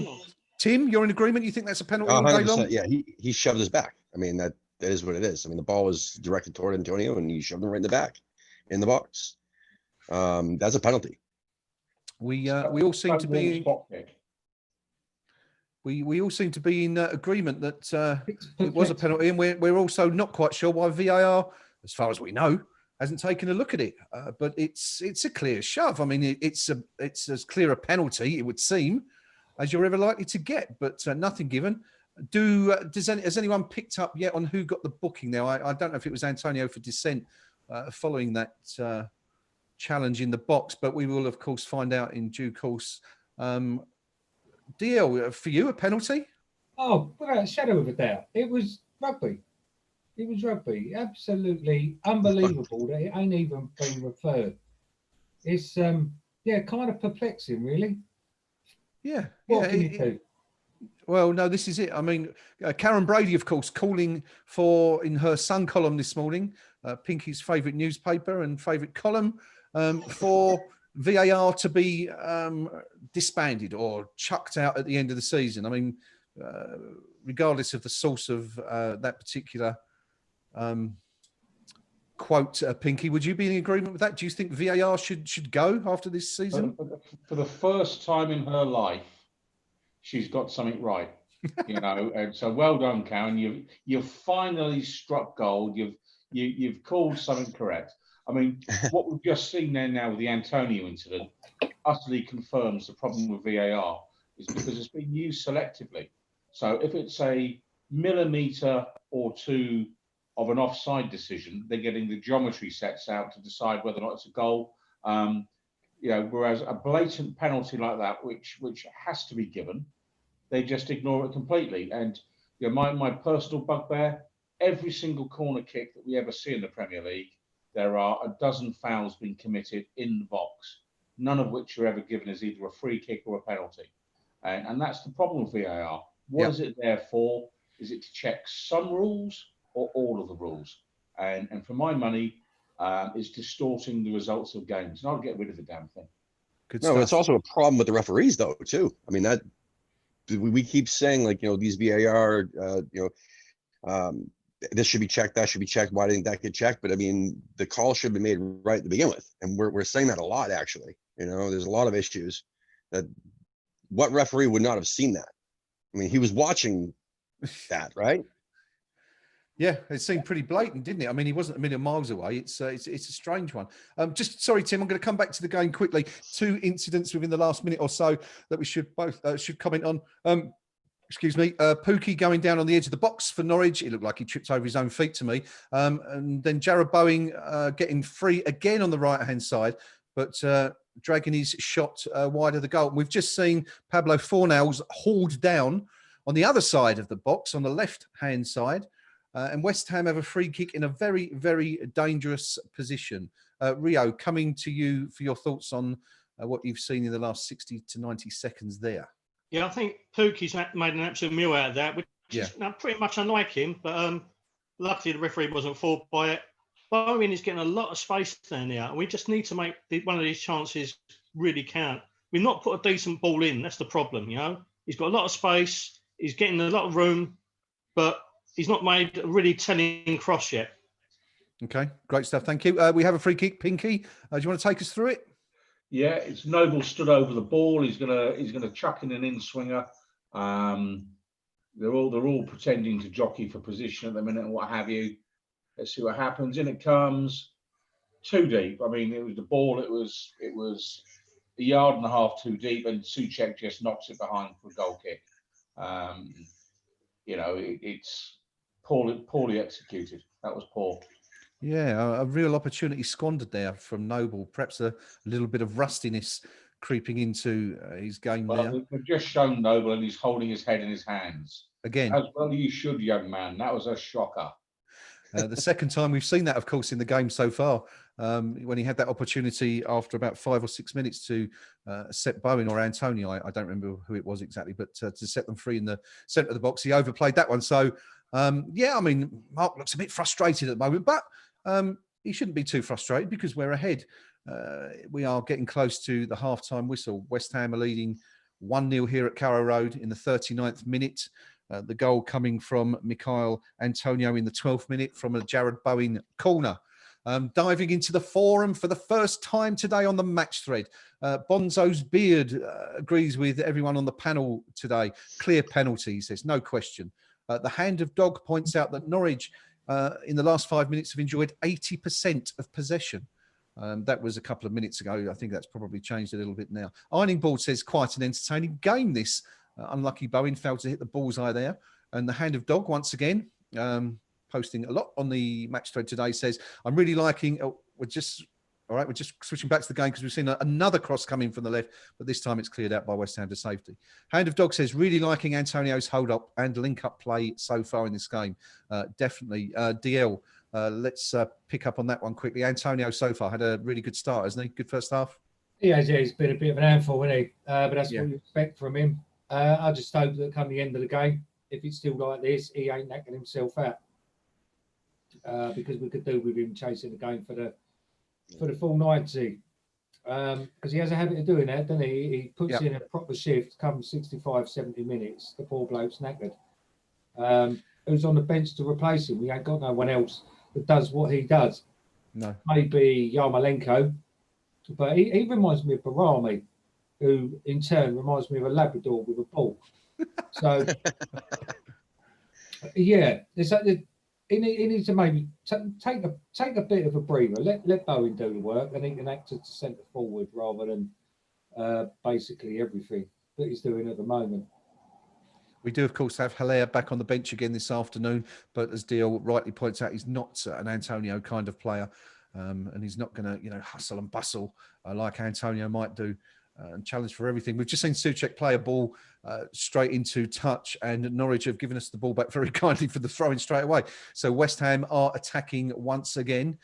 [SPEAKER 2] Tim, you're in agreement? You think that's a penalty all day long?
[SPEAKER 3] Yeah, he shoved his back. I mean, that is what it is. I mean, the ball was directed toward Antonio, and he shoved him right in the back, in the box. That's a penalty. We all seem to be.
[SPEAKER 2] We all seem to be in agreement that it was a penalty, and we're also not quite sure why VAR, as far as we know, hasn't taken a look at it. But it's a clear shove. I mean, it's as clear a penalty, it would seem, as you're ever likely to get. But nothing given. Has anyone picked up yet on who got the booking now? I don't know if it was Antonio for dissent following that challenge in the box, but we will of course find out in due course. DL, for you, a penalty?
[SPEAKER 6] Oh, without a shadow of a doubt, it was rugby. It was rugby. Absolutely unbelievable that it ain't even been referred. It's yeah, kind of perplexing, really.
[SPEAKER 2] Yeah.
[SPEAKER 6] What can you do?
[SPEAKER 2] Well, no, this is it. I mean, Karen Brady, of course, calling for, in her Sun column this morning, Pinky's favourite newspaper and favourite column, for VAR to be disbanded or chucked out at the end of the season. I mean, regardless of the source of that particular quote, Pinky, would you be in agreement with that? Do you think VAR should go after this season?
[SPEAKER 4] For the first time in her life, she's got something right, you know. And so well done, Karen. You've finally struck gold. You've called something correct. I mean, what we've just seen there now with the Antonio incident utterly confirms the problem with VAR is because it's being used selectively. So if it's a millimetre or two of an offside decision, they're getting the geometry sets out to decide whether or not it's a goal. You know, whereas a blatant penalty like that, which has to be given, they just ignore it completely. And you know, my personal bugbear, every single corner kick that we ever see in the Premier League, there are a dozen fouls being committed in the box, none of which are ever given as either a free kick or a penalty. And that's the problem with VAR. What is it there for? Is it to check some rules or all of the rules? And for my money, it's distorting the results of games. And I'll get rid of the damn thing.
[SPEAKER 2] Good
[SPEAKER 3] No,
[SPEAKER 2] stuff.
[SPEAKER 3] it's also a problem with the referees, though, too. I mean, that we keep saying, like, you know, these VAR, you know, this should be checked, that should be checked. Why didn't that get checked? But I mean, the call should be made right to begin with. And we're saying that a lot, actually. You know, there's a lot of issues that what referee would not have seen that? I mean, he was watching that, right?
[SPEAKER 2] Yeah, it seemed pretty blatant, didn't it? I mean, he wasn't a million miles away. It's a strange one. Just sorry, Tim, I'm going to come back to the game quickly. 2 incidents within the last minute or so that we should both should comment on. Excuse me, Pookie going down on the edge of the box for Norwich. It looked like he tripped over his own feet to me. And then Jared Bowen getting free again on the right-hand side, but dragging his shot wide of the goal. We've just seen Pablo Fornals hauled down on the other side of the box, on the left-hand side. And West Ham have a free kick in a very, very dangerous position. Rio, coming to you for your thoughts on what you've seen in the last 60 to 90 seconds there.
[SPEAKER 5] Yeah, I think Pookie's made an absolute meal out of that, which is pretty much unlike him. But luckily, the referee wasn't fooled by it. Bowen is getting a lot of space down there, and we just need to make one of these chances really count. We've not put a decent ball in. That's the problem, you know. He's got a lot of space. He's getting a lot of room, but he's not made a really telling cross yet. Okay, great stuff. Thank you. We have a free kick. Pinky, do you want to take us through it?
[SPEAKER 4] Yeah, it's Noble stood over the ball. He's gonna chuck in an in-swinger. They're all pretending to jockey for position at the minute and what have you. Let's see what happens. In it comes, too deep. I mean, it was the ball. It was a yard and a half too deep, and Souček just knocks it behind for a goal kick. You know, it's poorly executed. That was poor.
[SPEAKER 2] Yeah, a real opportunity squandered there from Noble. Perhaps a little bit of rustiness creeping into his game there.
[SPEAKER 4] They've just shown Noble, and he's holding his head in his hands.
[SPEAKER 2] Again.
[SPEAKER 4] As well you should, young man. That was a shocker.
[SPEAKER 2] The second time we've seen that, of course, in the game so far, when he had that opportunity after about 5 or 6 minutes to set Bowen or Antonio, I don't remember who it was exactly, but to set them free in the centre of the box, he overplayed that one. So, yeah, I mean, Mark looks a bit frustrated at the moment, but he shouldn't be too frustrated because we're ahead. We are getting close to the half-time whistle. West Ham are leading 1-0 here at Carrow Road in the 39th minute. The goal coming from Mikhail Antonio in the 12th minute from a Jared Bowen corner. Diving into the forum for the first time today on the match thread. Bonzo's beard agrees with everyone on the panel today. Clear penalties, there's no question. The Hand of Dog points out that Norwich in the last 5 minutes have enjoyed 80% of possession. That was a couple of minutes ago. I think that's probably changed a little bit now. Ironing Board says quite an entertaining game this. Unlucky Bowen failed to hit the bullseye there. And the Hand of Dog, once again, posting a lot on the match thread today, says, I'm really liking, we're just switching back to the game because we've seen another cross coming from the left, but this time it's cleared out by West Ham to safety. Hand of Dog says, really liking Antonio's hold-up and link-up play so far in this game. Definitely. DL, let's pick up on that one quickly. Antonio so far had a really good start, hasn't he? Good first half.
[SPEAKER 6] Yeah, he's been a bit of an handful, hasn't he? But that's
[SPEAKER 2] Yeah.
[SPEAKER 6] what you expect from him. I just hope that come the end of the game, if it's still like this, he ain't knacking himself out. Because we could do with him chasing the game for the full 90. Because he has a habit of doing that, doesn't he? He puts in a proper shift, comes 65, 70 minutes, the poor bloke's knackered. Who's on the bench to replace him? We ain't got no one else that does what he does.
[SPEAKER 2] No.
[SPEAKER 6] Maybe Yarmolenko, but he reminds me of Barami, who in turn reminds me of a Labrador with a ball. So, yeah, he needs to maybe take a bit of a breather. Let Bowen do the work, and he can act as centre forward rather than basically everything that he's doing at the moment.
[SPEAKER 2] We do, of course, have Haller back on the bench again this afternoon, but as Deal rightly points out, he's not an Antonio kind of player, and he's not going to, hustle and bustle like Antonio might do and challenge for everything. We've just seen Souček play a ball straight into touch, and Norwich have given us the ball back very kindly for the throw-in straight away. So West Ham are attacking once again.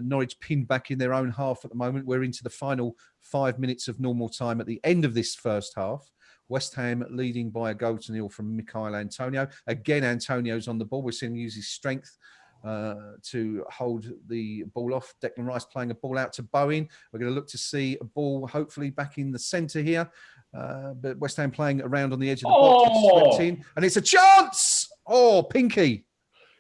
[SPEAKER 2] Norwich pinned back in their own half at the moment. We're into the final 5 minutes of normal time at the end of this first half. West Ham leading by a goal to nil from Michail Antonio. Again, Antonio's on the ball. We're seeing him use his strength to hold the ball off. Declan Rice playing a ball out to Bowen. We're going to look to see a ball hopefully back in the centre here. But West Ham playing around on the edge of the box. It's swept in, and it's a chance! Oh, Pinky.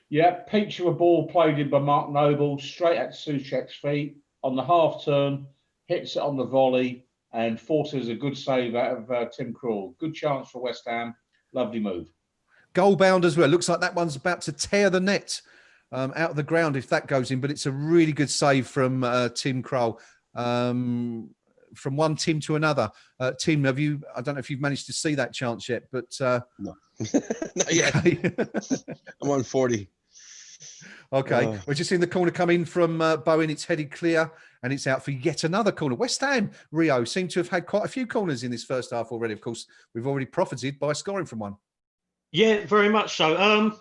[SPEAKER 4] Yeah, picture of a ball played in by Mark Noble, straight at Souček's feet, on the half turn, hits it on the volley, and forces a good save out of Tim Krul. Good chance for West Ham. Lovely move.
[SPEAKER 2] Goal bound as well. Looks like that one's about to tear the net out of the ground if that goes in, but it's a really good save from Tim Krul. From one Tim to another. Tim, I don't know if you've managed to see that chance yet, but...
[SPEAKER 3] No, not yet. I'm on 40.
[SPEAKER 2] Okay, we're just seeing the corner come in from Bowen. It's headed clear, and it's out for yet another corner. West Ham, Rio, seem to have had quite a few corners in this first half already. Of course, we've already profited by scoring from one.
[SPEAKER 5] Yeah, very much so.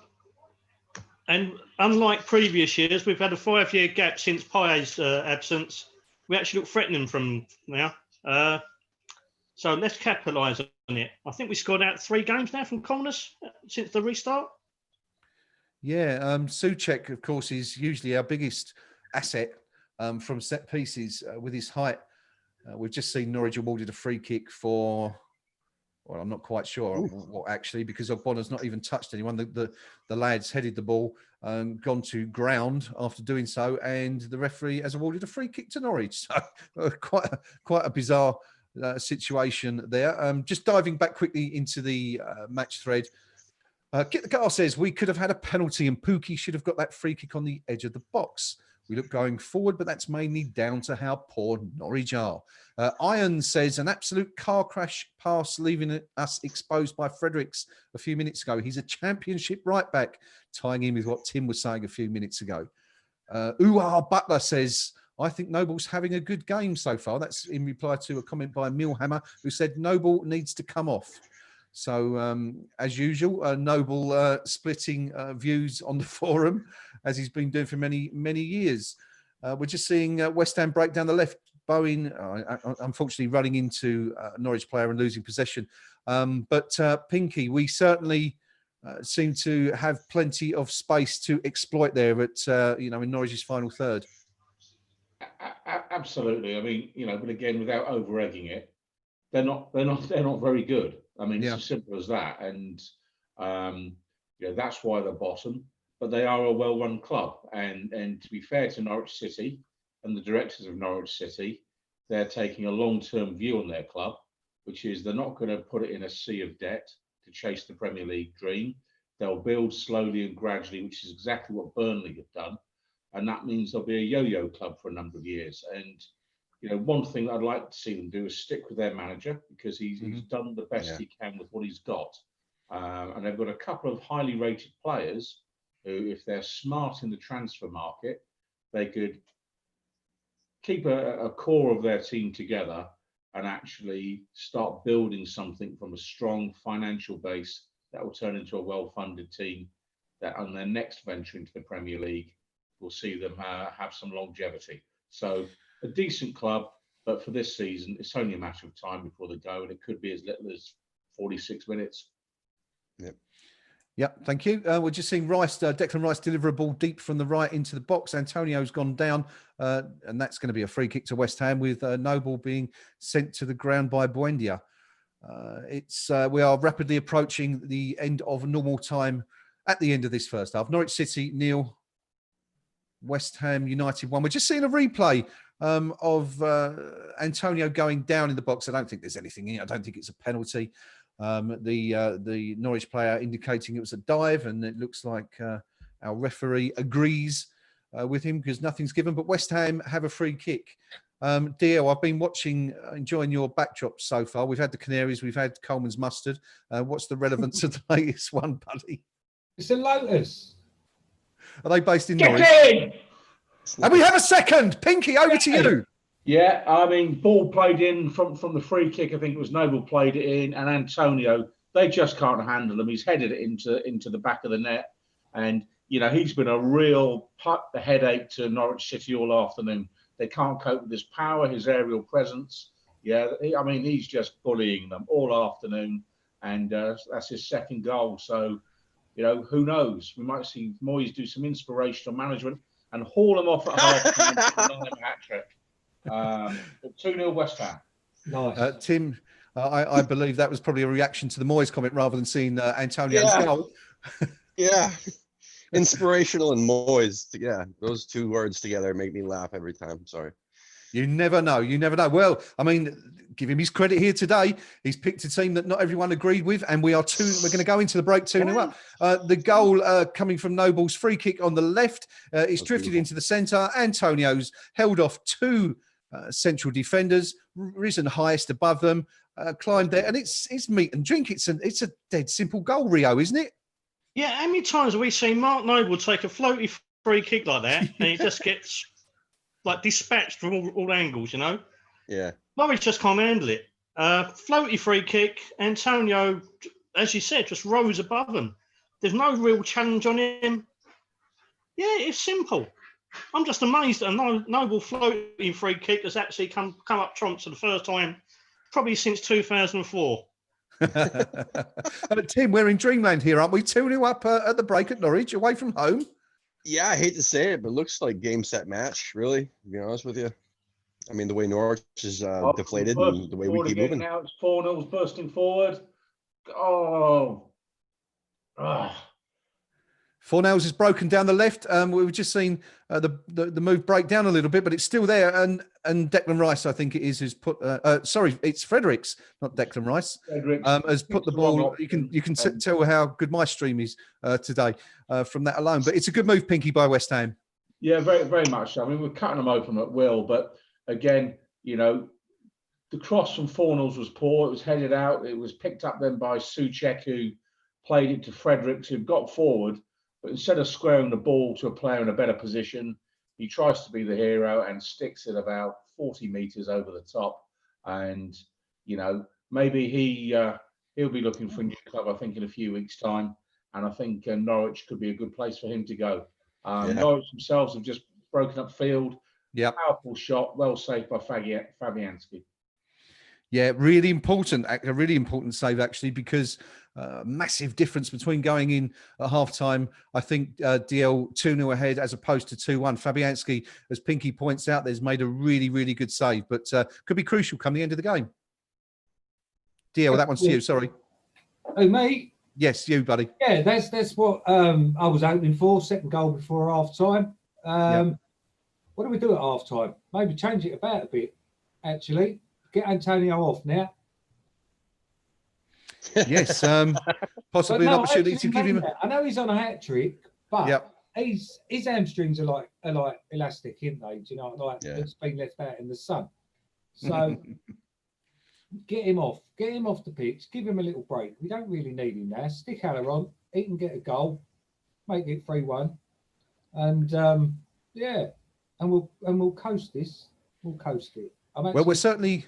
[SPEAKER 5] And unlike previous years, we've had a 5-year gap since Payet's absence. We actually look threatening from now. So let's capitalise on it. I think we scored out 3 games now from corners since the restart.
[SPEAKER 2] Yeah, Souček, of course, is usually our biggest asset from set pieces with his height. We've just seen Norwich awarded a free kick for, well, I'm not quite sure what actually, because Ogbonna's not even touched anyone. The lads headed the ball, gone to ground after doing so, and the referee has awarded a free kick to Norwich. So quite a bizarre situation there. Just diving back quickly into the match thread. Get the Gar says, we could have had a penalty and Pookie should have got that free kick on the edge of the box. We look going forward, but that's mainly down to how poor Norwich are. Iron says, an absolute car crash pass leaving us exposed by Fredericks a few minutes ago. He's a championship right back, tying in with what Tim was saying a few minutes ago. Butler says, I think Noble's having a good game so far. That's in reply to a comment by Millhammer, who said Noble needs to come off. So, as usual, Noble splitting views on the forum, as he's been doing for many, many years. We're just seeing West Ham break down the left. Bowen, unfortunately, running into a Norwich player and losing possession. But Pinky, we certainly seem to have plenty of space to exploit there at, in Norwich's final third.
[SPEAKER 4] Absolutely. I mean, but again, without over-egging it, they're not very good. I mean, it's as simple as that. And, that's why they're bottom. But they are a well-run club. And to be fair to Norwich City and the directors of Norwich City, they're taking a long-term view on their club, which is they're not going to put it in a sea of debt to chase the Premier League dream. They'll build slowly and gradually, which is exactly what Burnley have done. And that means they'll be a yo-yo club for a number of years. And one thing that I'd like to see them do is stick with their manager, because he's done the best he can with what he's got. And they've got a couple of highly rated players who, if they're smart in the transfer market, they could keep a core of their team together and actually start building something from a strong financial base that will turn into a well-funded team that on their next venture into the Premier League will see them have some longevity. So a decent club, but for this season, it's only a matter of time before they go, and it could be as little as 46 minutes.
[SPEAKER 3] Yep.
[SPEAKER 2] Yep, thank you. We're just seeing Rice, Declan Rice deliver a ball deep from the right into the box. Antonio's gone down, and that's going to be a free kick to West Ham, with Noble being sent to the ground by Buendia. We are rapidly approaching the end of normal time at the end of this first half. Norwich City 0, West Ham United 1. We're just seeing a replay of Antonio going down in the box. I don't think there's anything in it. I don't think it's a penalty. The Norwich player indicating it was a dive, and it looks like our referee agrees with him because nothing's given. But West Ham have a free kick. DL, I've been watching, enjoying your backdrops so far. We've had the Canaries, we've had Coleman's Mustard. What's the relevance of the latest one, buddy?
[SPEAKER 6] It's a Lotus.
[SPEAKER 2] Are they based in
[SPEAKER 4] Get
[SPEAKER 2] Norwich?
[SPEAKER 4] in!
[SPEAKER 2] And we have a second. Pinky, over to you.
[SPEAKER 4] Yeah, I mean, ball played in from the free kick. I think it was Noble played it in, and Antonio, they just can't handle him. He's headed it into the back of the net, and you know he's been a real headache to Norwich City all afternoon. They can't cope with his power, his aerial presence. Yeah, I mean, he's just bullying them all afternoon, and that's his second goal. So, you know, who knows? We might see Moyes do some inspirational management and haul them off at half-time for another hat-trick. 2-0 West Ham.
[SPEAKER 6] Nice.
[SPEAKER 2] Tim, I believe that was probably a reaction to the Moyes comment rather than seeing Antonio's goal.
[SPEAKER 3] Yeah. Inspirational and Moyes. Yeah, those two words together make me laugh every time. Sorry.
[SPEAKER 2] You never know. You never know. Well, I mean, give him his credit here today. He's picked a team that not everyone agreed with, and we're going to go into the break 2-0 up. The goal coming from Noble's free kick on the left is drifted into the centre. Antonio's held off two central defenders, risen highest above them, climbed there, and it's meat and drink. It's a dead simple goal, Rio, isn't it?
[SPEAKER 5] Yeah, how many times have we seen Mark Noble take a floaty free kick like that and it just gets like dispatched from all angles, you know?
[SPEAKER 3] Yeah.
[SPEAKER 5] Norwich just can't handle it. Floaty free kick, Antonio, as you said, just rose above him. There's no real challenge on him. Yeah, it's simple. I'm just amazed that a Noble floating free kick has actually come up trumps for the first time probably since 2004.
[SPEAKER 2] Tim, we're in dreamland here, aren't we? 2-0 up at the break at Norwich, away from home.
[SPEAKER 3] Yeah, I hate to say it, but it looks like game, set, match, really, to be honest with you. I mean, the way Norwich is deflated and the way we keep moving.
[SPEAKER 4] Now it's 4-0 bursting forward. Oh.
[SPEAKER 2] Fornells is broken down the left. We were just seeing the move break down a little bit, but it's still there. And Declan Rice, I think it is, who's put. Sorry, it's Fredericks, not Declan Rice. Has put the ball. You can tell how good my stream is today from that alone. But it's a good move, Pinky, by West Ham.
[SPEAKER 4] Yeah, very, very much. I mean, we're cutting them open at will, but again, you know, the cross from Fornells was poor. It was headed out. It was picked up then by Souček, who played it to Fredericks, who got forward. But instead of squaring the ball to a player in a better position, he tries to be the hero and sticks it about 40 metres over the top. And, you know, maybe he'll be looking for a new club, I think, in a few weeks' time. And I think Norwich could be a good place for him to go. Norwich themselves have just broken up field.
[SPEAKER 2] Yeah.
[SPEAKER 4] Powerful shot, well saved by Fabianski.
[SPEAKER 2] Yeah, really important. A really important save, actually, because massive difference between going in at half-time. I think DL 2-0 ahead as opposed to 2-1. Fabianski, as Pinky points out, there's made a really, really good save, but could be crucial come the end of the game. DL, that one's to you, sorry.
[SPEAKER 6] Oh, me?
[SPEAKER 2] Yes, you, buddy.
[SPEAKER 6] Yeah, that's what I was hoping for. Second goal before half-time. What do we do at half-time? Maybe change it about a bit, actually. Get Antonio off now. Yes,
[SPEAKER 2] possibly an opportunity to give him.
[SPEAKER 6] I know he's on a hat trick, but his hamstrings are like elastic, aren't they? Do you know, like it's been left out in the sun. So Get him off. Get him off the pitch. Give him a little break. We don't really need him now. Stick Haller on. He can get a goal. Make it 3-1. And yeah, and we'll coast this. We'll coast it.
[SPEAKER 2] Well, we certainly.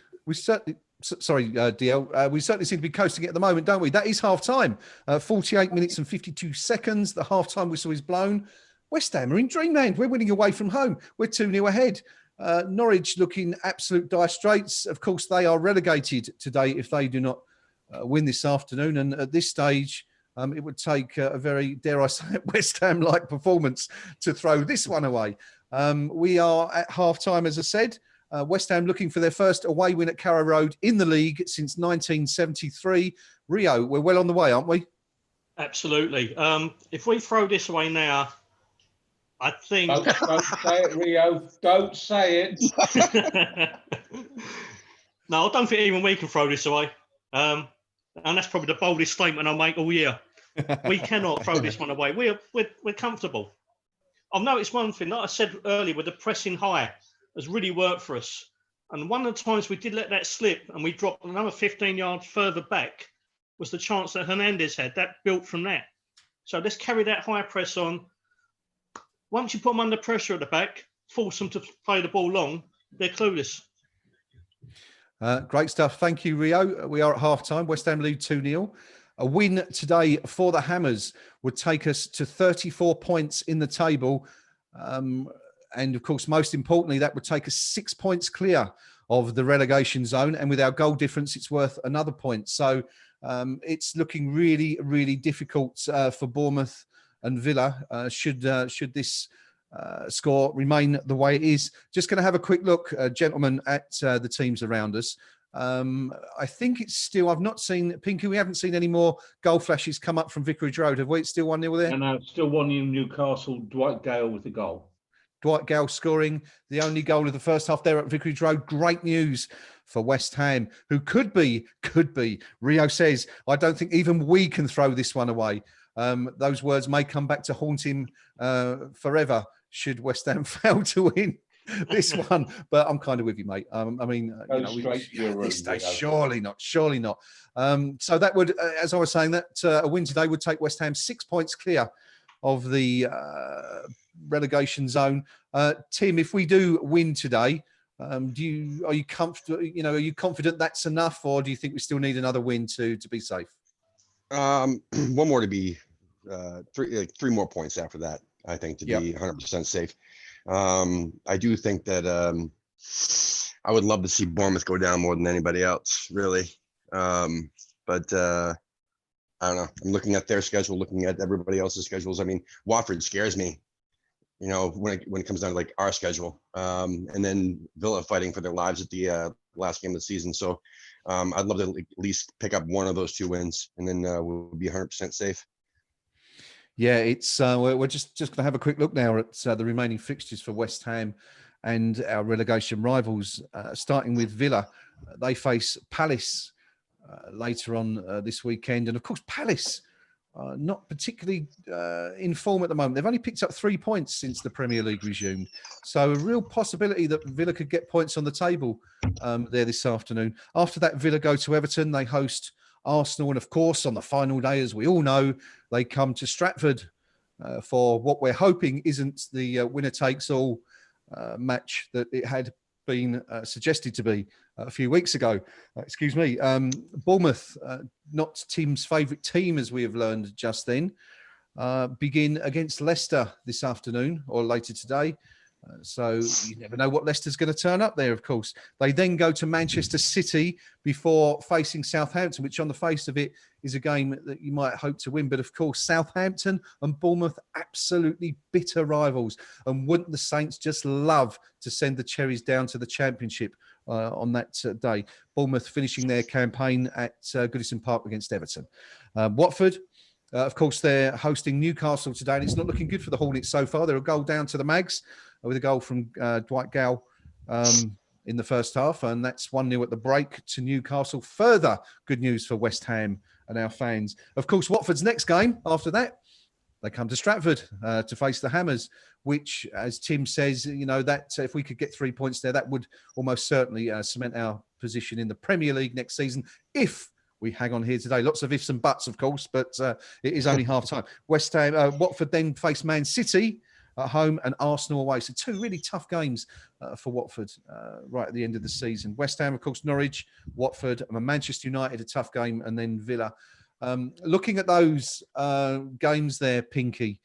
[SPEAKER 2] Sorry, DL. We certainly seem to be coasting it at the moment, don't we? That is half time. 48 minutes and 52 seconds. The half time whistle is blown. West Ham are in dreamland. We're winning away from home. We're 2-0 ahead. Norwich looking absolute dire straits. Of course, they are relegated today if they do not win this afternoon. And at this stage, it would take a very, dare I say it, West Ham-like performance to throw this one away. We are at half-time, as I said. West Ham looking for their first away win at Carrow Road in the league since 1973. Rio, we're well on the way, aren't we?
[SPEAKER 5] Absolutely. If we throw this away now, I think...
[SPEAKER 4] Don't say it, Rio. Don't say it.
[SPEAKER 5] No, I don't think even we can throw this away. And that's probably the boldest statement I'll make all year. We cannot throw this one away. We're comfortable. I've noticed one thing, like I said earlier, with the pressing high has really worked for us. And one of the times we did let that slip and we dropped another 15 yards further back was the chance that Hernandez had. That built from that. So let's carry that high press on. Once you put them under pressure at the back, force them to play the ball long, they're clueless.
[SPEAKER 2] Great stuff. Thank you, Rio. We are at half-time. West Ham lead 2-0. A win today for the Hammers would take us to 34 points in the table. And, of course, most importantly, that would take us 6 points clear of the relegation zone. And with our goal difference, it's worth another point. So it's looking really, really difficult for Bournemouth and Villa should this score remain the way it is. Just going to have a quick look, gentlemen, at the teams around us. I think it's still, I've not seen, Pinky, we haven't seen any more goal flashes come up from Vicarage Road, have we? It's still 1-0 there?
[SPEAKER 4] No, still 1-0 Newcastle, Dwight Gale with the goal.
[SPEAKER 2] Dwight Gale scoring the only goal of the first half there at Vicarage Road. Great news for West Ham, who could be, Rio says, I don't think even we can throw this one away. Those words may come back to haunt him forever should West Ham fail to win this one. But I'm kind of with you, mate. I mean, surely not. So that would, as I was saying, that a win today would take West Ham 6 points clear of the relegation zone. Tim, if we do win today, are you comfortable? Are you confident that's enough, or do you think we still need another win to be safe?
[SPEAKER 3] One more to be three more points after that, I think, to be 100% safe. I do think that I would love to see Bournemouth go down more than anybody else, really. But I don't know. I'm looking at their schedule, looking at everybody else's schedules. I mean, Watford scares me, when it comes down to like our schedule. And then Villa fighting for their lives at the last game of the season. So I'd love to at least pick up one of those two wins, and then we'll be 100% safe.
[SPEAKER 2] Yeah, it's we're just going to have a quick look now at the remaining fixtures for West Ham and our relegation rivals, starting with Villa. They face Palace later on this weekend. And, of course, Palace not particularly in form at the moment. They've only picked up 3 points since the Premier League resumed. So a real possibility that Villa could get points on the table there this afternoon. After that, Villa go to Everton. They host Arsenal. And, of course, on the final day, as we all know, they come to Stratford for what we're hoping isn't the winner-takes-all match that it had been suggested to be a few weeks ago. Bournemouth, not Tim's favourite team, as we have learned just then, begin against Leicester this afternoon or later today. So you never know what Leicester's going to turn up there, of course. They then go to Manchester City before facing Southampton, which on the face of it is a game that you might hope to win. But of course, Southampton and Bournemouth, absolutely bitter rivals. And wouldn't the Saints just love to send the Cherries down to the Championship on that day? Bournemouth finishing their campaign at Goodison Park against Everton. Watford, of course, they're hosting Newcastle today, and it's not looking good for the Hornets so far. They're a goal down to the Mags with a goal from Dwight Gale in the first half, and that's 1-0 at the break to Newcastle. Further good news for West Ham and our fans. Of course, Watford's next game after that they come to Stratford to face the Hammers, which, as Tim says, you know, that if we could get 3 points there, that would almost certainly cement our position in the Premier League next season, if we hang on here today. Lots of ifs and buts, of course, but it is only half time. West Ham, Watford then face Man City at home and Arsenal away. So 2 really tough games for Watford right at the end of the season. West Ham, of course, Norwich, Watford, and Manchester United, a tough game, and then Villa. Looking at those games there, Pinky,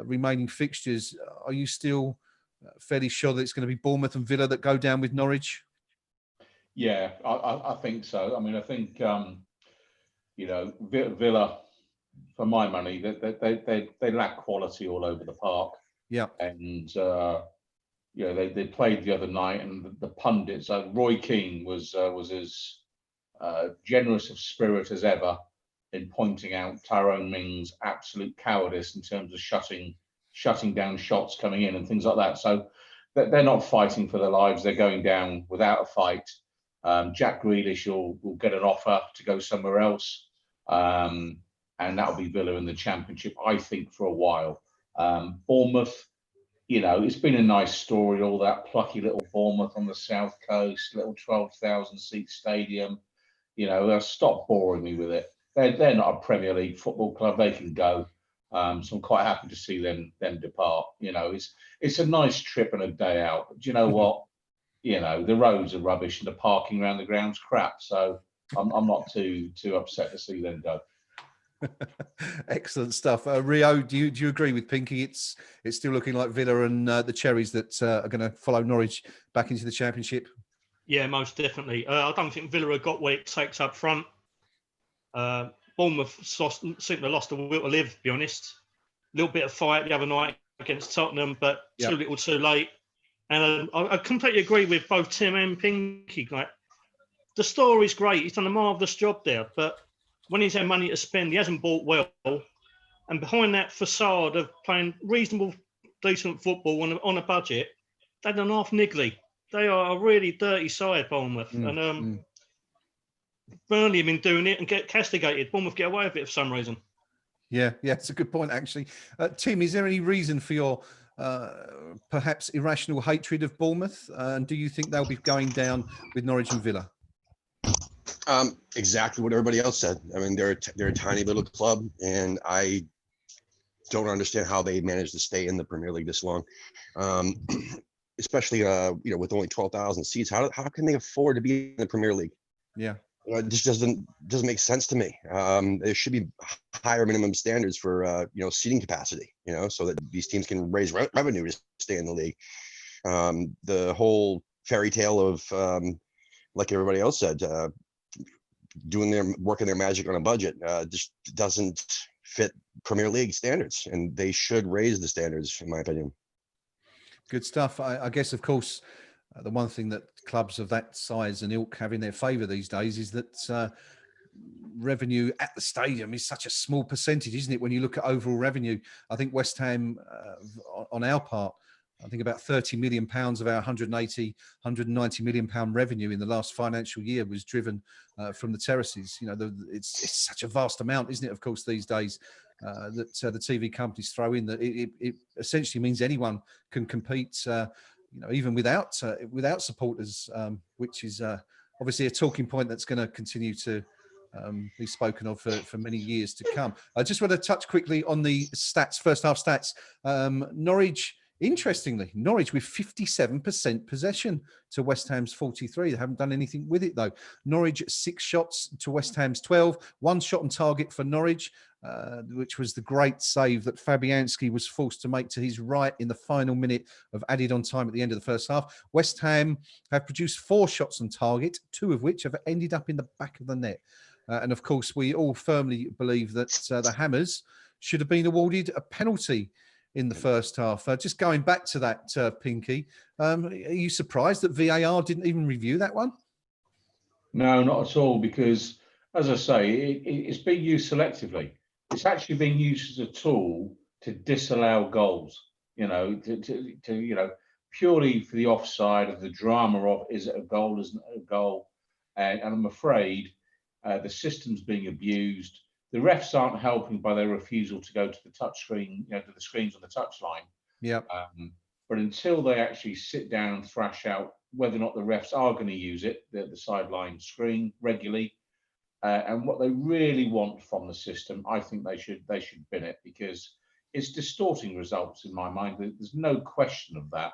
[SPEAKER 2] remaining fixtures, are you still fairly sure that it's going to be Bournemouth and Villa that go down with Norwich?
[SPEAKER 4] Yeah, I think so. I mean, I think, you know, Villa, for my money, they lack quality all over the park.
[SPEAKER 2] Yeah.
[SPEAKER 4] And, you know, they played the other night, and the pundits, Roy Keane was as generous of spirit as ever in pointing out Tyrone Mings' absolute cowardice in terms of shutting down shots coming in and things like that. So they're not fighting for their lives. They're going down without a fight. Jack Grealish will get an offer to go somewhere else. And that'll be Villa in the Championship, I think, for a while. Bournemouth, you know, it's been a nice story, all that plucky little Bournemouth on the south coast, little 12,000 seat stadium. You know, stop boring me with it. They're not a Premier League football club. They can go. So I'm quite happy to see them depart. You know, it's a nice trip and a day out. But do you know what? You know, the roads are rubbish and the parking around the ground's crap. So I'm not too upset to see them go.
[SPEAKER 2] Excellent stuff. Rio, do you agree with Pinky? It's still looking like Villa and the Cherries that are going to follow Norwich back into the Championship.
[SPEAKER 5] Yeah, most definitely. I don't think Villa have got what it takes up front. Bournemouth seem to have lost the will to live, to be honest. A little bit of fight the other night against Tottenham, but too little too late. And I completely agree with both Tim and Pinky. Like, the story's great. He's done a marvellous job there, but when he's had money to spend, he hasn't bought well. And behind that facade of playing reasonable, decent football on a budget, they've done half niggly. They are a really dirty side, Bournemouth. Burnley have been doing it and get castigated. Bournemouth get away with it for some reason.
[SPEAKER 2] Yeah, it's a good point, actually. Tim, is there any reason for your perhaps irrational hatred of Bournemouth? And do you think they'll be going down with Norwich and Villa?
[SPEAKER 3] Exactly what everybody else said. I mean, they're a tiny little club, and I don't understand how they managed to stay in the Premier League this long. Especially, you know, with only 12,000 seats. How can they afford to be in the Premier League?
[SPEAKER 2] Yeah.
[SPEAKER 3] It just doesn't make sense to me. There should be higher minimum standards for you know, seating capacity, you know, so that these teams can raise revenue to stay in the league. The whole fairy tale of like everybody else said, working their magic on a budget just doesn't fit Premier League standards, and they should raise the standards, in my opinion. Good
[SPEAKER 2] stuff. I guess, of course, the one thing that clubs of that size and ilk have in their favour these days is that revenue at the stadium is such a small percentage, isn't it? When you look at overall revenue, I think West Ham, on our part, I think about £30 million of our £190 million revenue in the last financial year was driven from the terraces. You know, it's such a vast amount, isn't it? Of course, these days that the TV companies throw in, that it essentially means anyone can compete. You know, even without supporters, which is obviously a talking point that's going to continue to be spoken of for many years to come. I just want to touch quickly on the stats, first half stats. Norwich. Interestingly, Norwich with 57% possession to West Ham's 43. They haven't done anything with it, though. Norwich 6 shots to West Ham's 12. 1 shot on target for Norwich, which was the great save that Fabianski was forced to make to his right in the final minute of added on time at the end of the first half. West Ham have produced 4 shots on target, 2 of which have ended up in the back of the net. And of course, we all firmly believe that the Hammers should have been awarded a penalty in the first half. Just going back to that, Pinky, are you surprised that VAR didn't even review that one?
[SPEAKER 4] No, not at all, because, as I say, it's being used selectively. It's actually being used as a tool to disallow goals, you know, to you know, purely for the offside of the drama of, is it a goal, isn't it a goal? And I'm afraid the system's being abused. the refs aren't helping by their refusal to go to the touch screen, to the screens on the touchline.
[SPEAKER 2] Yeah.
[SPEAKER 4] But until they actually sit down and thrash out whether or not the refs are going to use it, the sideline screen regularly, and what they really want from the system, I think they should bin it, because it's distorting results in my mind. There's no question of that.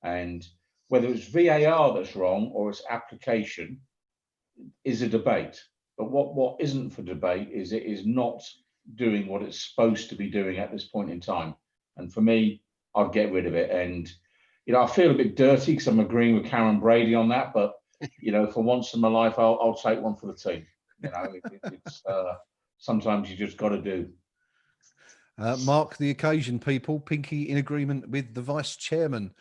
[SPEAKER 4] And whether it's VAR that's wrong or its application is a debate. But what isn't for debate is it is not doing what it's supposed to be doing at this point in time. And for me, I'd get rid of it. And I feel a bit dirty because I'm agreeing with Karen Brady on that. But for once in my life, I'll take one for the team. It's sometimes you just got to do.
[SPEAKER 2] Mark the occasion, people. Pinky in agreement with the vice chairman,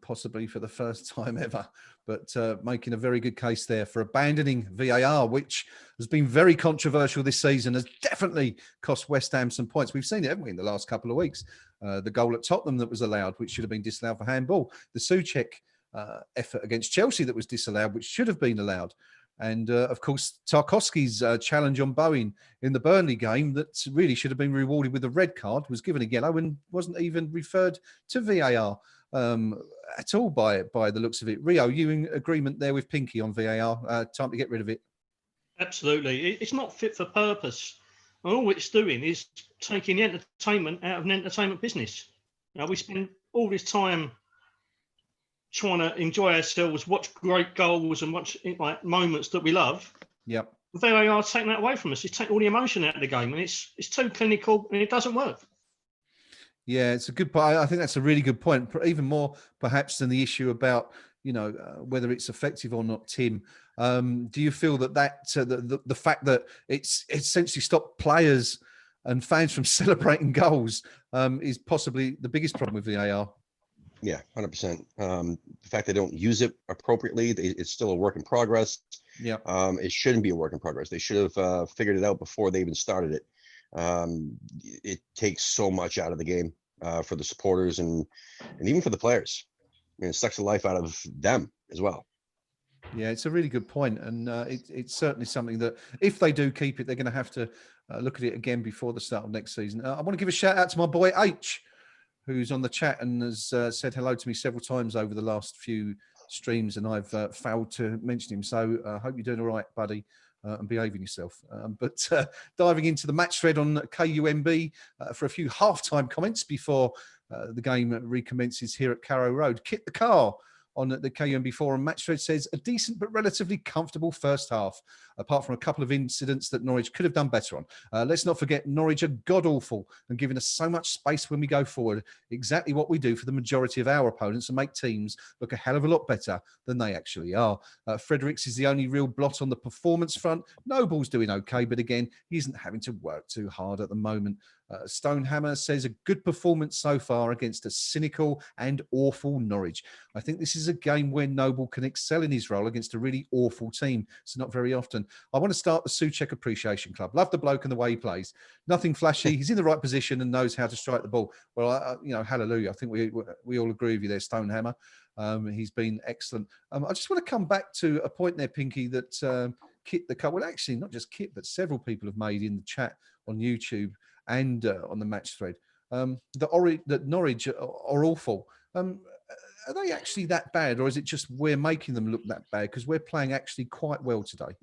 [SPEAKER 2] possibly for the first time ever, but making a very good case there for abandoning VAR, which has been very controversial this season, has definitely cost West Ham some points. We've seen it, haven't we, in the last couple of weeks? The goal at Tottenham that was allowed, which should have been disallowed for handball. The Souček effort against Chelsea that was disallowed, which should have been allowed. And, of course, Tarkowski's challenge on Bowen in the Burnley game that really should have been rewarded with a red card was given a yellow and wasn't even referred to VAR at all by the looks of it. Rio, you in agreement there with Pinky on VAR? Time to get rid of it.
[SPEAKER 5] Absolutely. It's not fit for purpose. And all it's doing is taking the entertainment out of an entertainment business. We spend all this time trying to enjoy ourselves, watch great goals and watch moments that we love.
[SPEAKER 2] Yep.
[SPEAKER 5] VAR taking that away from us. It's taking all the emotion out of the game, and it's too clinical and it doesn't work.
[SPEAKER 2] Yeah, it's a good point. I think that's a really good point, even more perhaps than the issue about, whether it's effective or not, Tim. Do you feel that the fact that it's essentially stopped players and fans from celebrating goals is possibly the biggest problem with VAR?
[SPEAKER 3] Yeah, 100%. The fact they don't use it appropriately, it's still a work in progress.
[SPEAKER 2] Yeah.
[SPEAKER 3] It shouldn't be a work in progress. They should have figured it out before they even started it. It takes so much out of the game for the supporters and even for the players. It sucks the life out of them as well.
[SPEAKER 2] Yeah, it's a really good point. And it's certainly something that if they do keep it, they're going to have to look at it again before the start of next season. I want to give a shout out to my boy H, who's on the chat and has said hello to me several times over the last few streams, and I've failed to mention him. So I hope you're doing all right, buddy, and behaving yourself. But diving into the match thread on KUMB for a few halftime comments before the game recommences here at Carrow Road. Kit the Car on the KUMB Forum match thread says a decent but relatively comfortable first half, apart from a couple of incidents that Norwich could have done better on. Let's not forget Norwich are god-awful and giving us so much space when we go forward, exactly what we do for the majority of our opponents, and make teams look a hell of a lot better than they actually are. Fredericks is the only real blot on the performance front. Noble's doing okay, but again, he isn't having to work too hard at the moment. Stonehammer says a good performance so far against a cynical and awful Norwich. I think this is a game where Noble can excel in his role against a really awful team. So not very often. I want to start the Souček Appreciation Club. Love the bloke and the way he plays. Nothing flashy. He's in the right position and knows how to strike the ball. Well, hallelujah. I think we all agree with you there, Stonehammer. He's been excellent. I just want to come back to a point there, Pinky, that Kit the Car, well, actually, not just Kit, but several people have made in the chat on YouTube and on the match thread, that Norwich are awful. Are they actually that bad, or is it just we're making them look that bad because we're playing actually quite well today?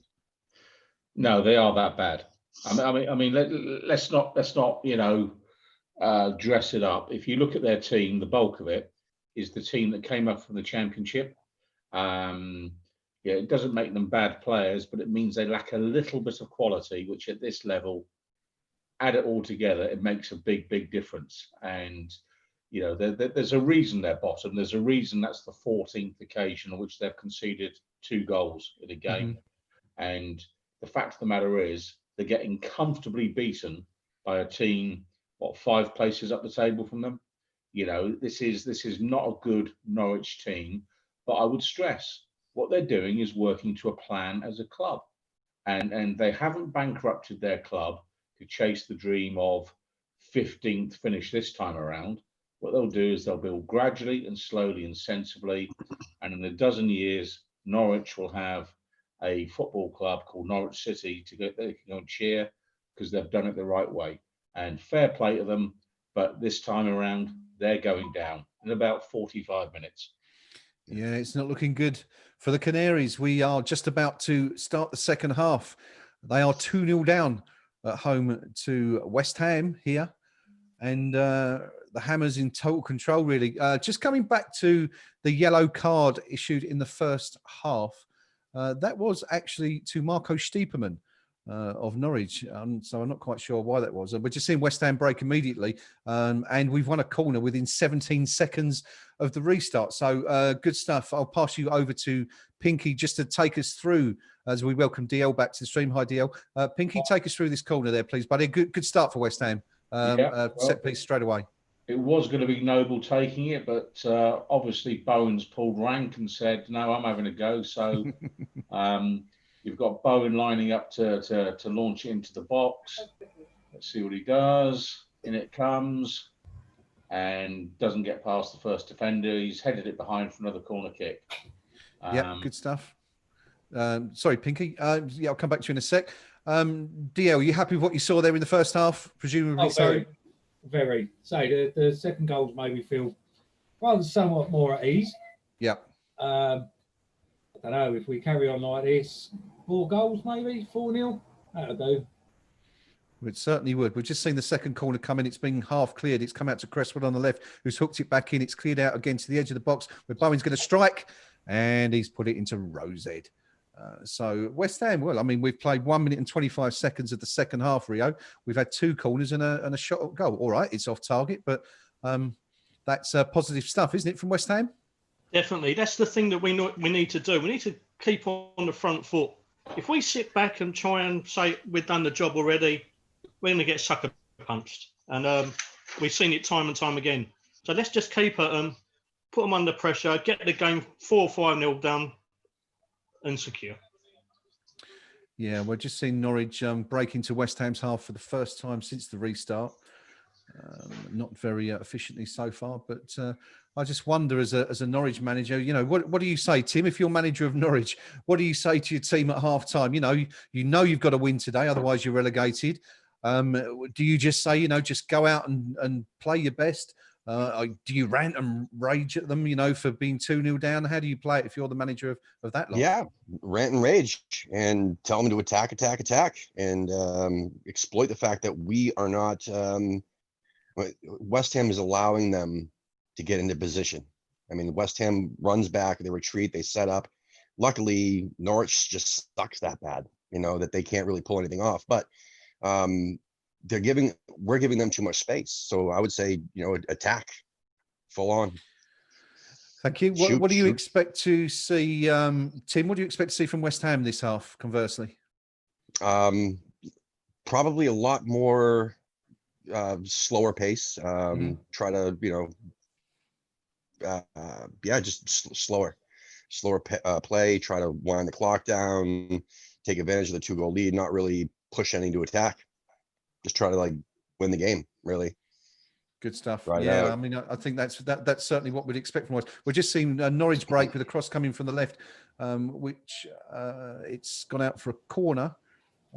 [SPEAKER 4] No, they are that bad. I mean, let's not dress it up. If you look at their team, the bulk of it is the team that came up from the Championship. It doesn't make them bad players, but it means they lack a little bit of quality, which at this level, add it all together, it makes a big difference. And there's a reason they're bottom. There's a reason that's the 14th occasion on which they've conceded 2 goals in a game. Mm-hmm. And the fact of the matter is they're getting comfortably beaten by a team 5 places up the table from them. This is not a good Norwich team, but I would stress what they're doing is working to a plan as a club, and they haven't bankrupted their club to chase the dream of 15th finish this time around. What they'll do is they'll build gradually and slowly and sensibly, and in a dozen years, Norwich will have a football club called Norwich City they can go and cheer, because they've done it the right way. And fair play to them, but this time around, they're going down in about 45 minutes.
[SPEAKER 2] Yeah, it's not looking good for the Canaries. We are just about to start the second half. They are 2-0 down at home to West Ham here. And the Hammers in total control, really. Just coming back to the yellow card issued in the first half, that was actually to Marco Stiepermann of Norwich. So I'm not quite sure why that was. We're just seeing West Ham break immediately. And we've won a corner within 17 seconds of the restart. So good stuff. I'll pass you over to Pinky just to take us through as we welcome DL back to the stream. Hi, DL. Pinky, take us through this corner there, please, buddy. Good start for West Ham. Set piece straight away.
[SPEAKER 4] It was going to be Noble taking it, but obviously Bowen's pulled rank and said, no, I'm having a go. So you've got Bowen lining up to launch it into the box. Let's see what he does. In it comes and doesn't get past the first defender. He's headed it behind for another corner kick.
[SPEAKER 2] Yeah, good stuff. Sorry, Pinky. Yeah, I'll come back to you in a sec. DL, are you happy with what you saw there in the first half? Presumably so.
[SPEAKER 6] Very. So the second goals made me feel rather somewhat more at ease.
[SPEAKER 2] Yeah.
[SPEAKER 6] I don't know if we carry on like this, 4 goals maybe, 4-0. That'll do.
[SPEAKER 2] It certainly would. We've just seen the second corner come in. It's been half cleared. It's come out to Cresswell on the left, who's hooked it back in. It's cleared out again to the edge of the box where Bowen's going to strike, and he's put it into Rosehead. So West Ham, well, I mean, we've played 1 minute and 25 seconds of the second half, Rio. We've had 2 corners and a shot at goal. All right, it's off target, but that's positive stuff, isn't it, from West Ham?
[SPEAKER 5] Definitely. That's the thing that we need to do. We need to keep on the front foot. If we sit back and try and say we've done the job already, we're going to get sucker punched. And we've seen it time and time again. So let's just keep it, put them under pressure, get the game 4 or 5-0 done and secure.
[SPEAKER 2] Yeah, we're just seeing Norwich break into West Ham's half for the first time since the restart. Not very efficiently so far, but I just wonder, as a Norwich manager, you know, what do you say, Tim? If you're manager of Norwich, what do you say to your team at half time? You know you've got to win today, otherwise you're relegated. Do you just say, just go out and play your best? Do you rant and rage at them, for being 2-0 down? How do you play it if you're the manager of that lot?
[SPEAKER 3] Yeah, rant and rage and tell them to attack, and exploit the fact that we are not. West Ham is allowing them to get into position. I mean, West Ham runs back, they retreat, they set up. Luckily, Norwich just sucks that bad, that they can't really pull anything off. But we're giving them too much space. So I would say, attack full on.
[SPEAKER 2] Thank you. What do you expect to see, Tim? What do you expect to see from West Ham this half, conversely?
[SPEAKER 3] Probably a lot more slower pace. Try to, just slower play, try to wind the clock down, take advantage of the 2-goal lead, not really push anything to attack. Just try to win the game, really.
[SPEAKER 2] Good stuff.
[SPEAKER 3] Right
[SPEAKER 2] yeah,
[SPEAKER 3] out.
[SPEAKER 2] I mean, I think that's certainly what we'd expect from us. We're just seeing Norwich break with a cross coming from the left, which it's gone out for a corner.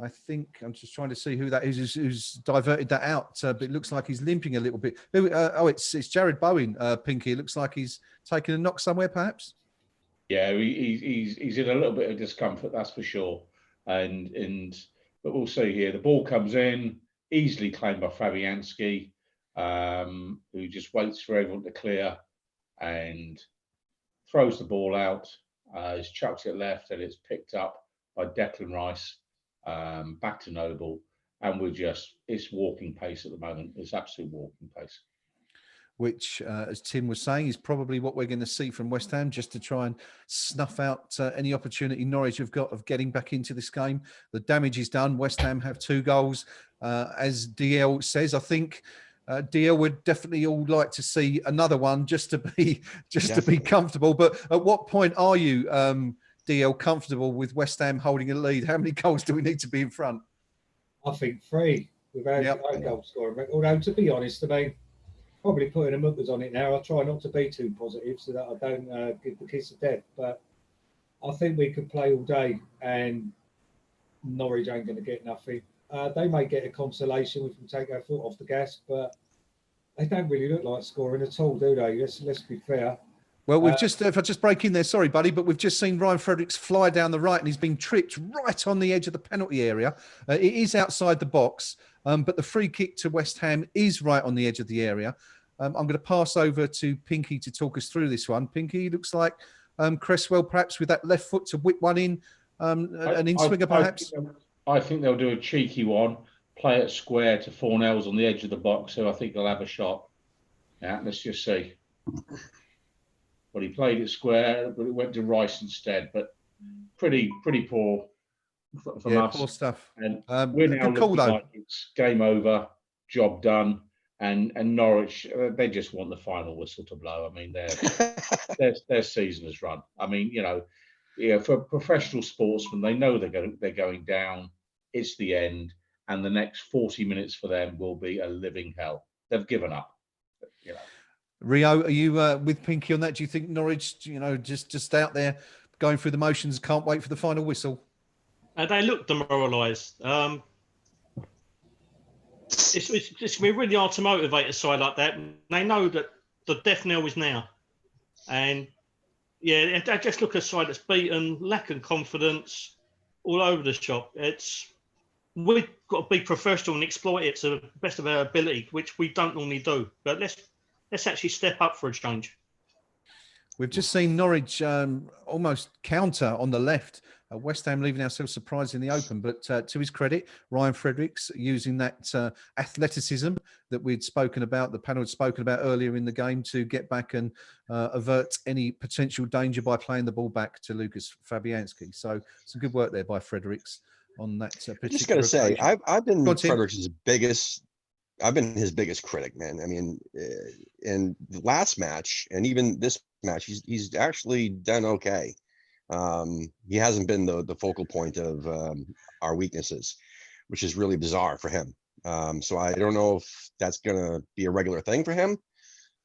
[SPEAKER 2] I think I'm just trying to see who that is who's diverted that out, but it looks like he's limping a little bit. It's Jared Bowen, Pinky. It looks like he's taken a knock somewhere, perhaps.
[SPEAKER 4] Yeah, he's in a little bit of discomfort, that's for sure. But we'll see here. The ball comes in, easily claimed by Fabianski, who just waits for everyone to clear and throws the ball out. He's chucked it left and it's picked up by Declan Rice, back to Noble. And it's walking pace at the moment. It's absolute walking pace.
[SPEAKER 2] Which, as Tim was saying, is probably what we're going to see from West Ham, just to try and snuff out any opportunity Norwich have got of getting back into this game. The damage is done. West Ham have 2 goals. As DL says, I think DL would definitely all like to see another one just to be comfortable. But at what point are you, DL, comfortable with West Ham holding a lead? How many goals do we need to be in front?
[SPEAKER 6] I think 3. We've had no goal scoring record. Although, to be honest, probably putting the muckers on it now. I try not to be too positive so that I don't give the kiss of death. But I think we could play all day and Norwich ain't going to get nothing. They may get a consolation if we take our foot off the gas, but they don't really look like scoring at all, do they? Let's be fair.
[SPEAKER 2] Well, we've just, if I just break in there, sorry, buddy, but we've just seen Ryan Fredericks fly down the right and he's been tripped right on the edge of the penalty area. It is outside the box, but the free kick to West Ham is right on the edge of the area. I'm going to pass over to Pinky to talk us through this one. Pinky, looks like Cresswell perhaps with that left foot to whip one in, an in-swinger perhaps?
[SPEAKER 4] I think they'll do a cheeky one, play it square to Fornells on the edge of the box, so I think they'll have a shot. Yeah, let's just see. Well, he played it square, but it went to Rice instead. But pretty poor from us.
[SPEAKER 2] Poor stuff.
[SPEAKER 4] And we're now looking like it's game over, job done. And Norwich, they just want the final whistle to blow. I mean, their season is run. I mean, for professional sportsmen, they know they're going down. It's the end, and the next 40 minutes for them will be a living hell. They've given up.
[SPEAKER 2] Rio, are you with Pinky on that? Do you think Norwich, just out there going through the motions, can't wait for the final whistle?
[SPEAKER 5] They look demoralised. It's going to be really hard to motivate a side like that. They know that the death knell is now. And, they just look a side that's beaten, lacking confidence, all over the shop. We've got to be professional and exploit it to the best of our ability, which we don't normally do. But let's actually step up for a change.
[SPEAKER 2] We've just seen Norwich almost counter on the left. West Ham leaving ourselves surprised in the open, but to his credit, Ryan Fredericks using that athleticism that we'd spoken about, the panel had spoken about earlier in the game, to get back and avert any potential danger by playing the ball back to Lucas Fabianski. So some good work there by Fredericks on that particular
[SPEAKER 3] I just got to say, I've been Fredericks' I've been his biggest critic, man. I mean, in the last match and even this match, he's actually done okay. He hasn't been the focal point of our weaknesses, which is really bizarre for him. So I don't know if that's going to be a regular thing for him.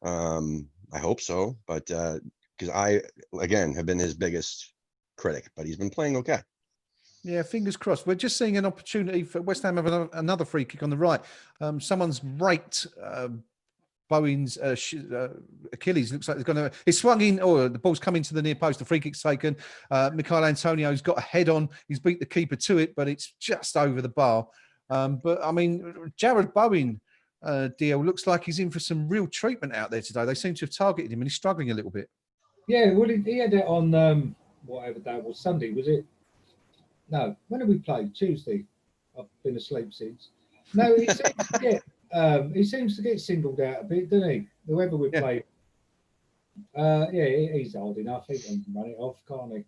[SPEAKER 3] I hope so, but because I, again, have been his biggest critic, but he's been playing okay.
[SPEAKER 2] Yeah, fingers crossed. We're just seeing an opportunity for West Ham have another free kick on the right. Someone's raked Bowen's Achilles. Looks like he's going to. He's swung in, or the ball's coming to the near post. The free kick's taken. Michail Antonio's got a head on. He's beat the keeper to it, but it's just over the bar. But I mean, Jared Bowen, DL, looks like he's in for some real treatment out there today. They seem to have targeted him, and he's struggling a little bit.
[SPEAKER 6] Yeah, well, he had it on whatever day it was, Sunday, was it? No, when did we play? Tuesday. I've been asleep since. No, he seems to get singled out a bit, doesn't he? Whoever we play. He's old enough. He can run it off, can't he?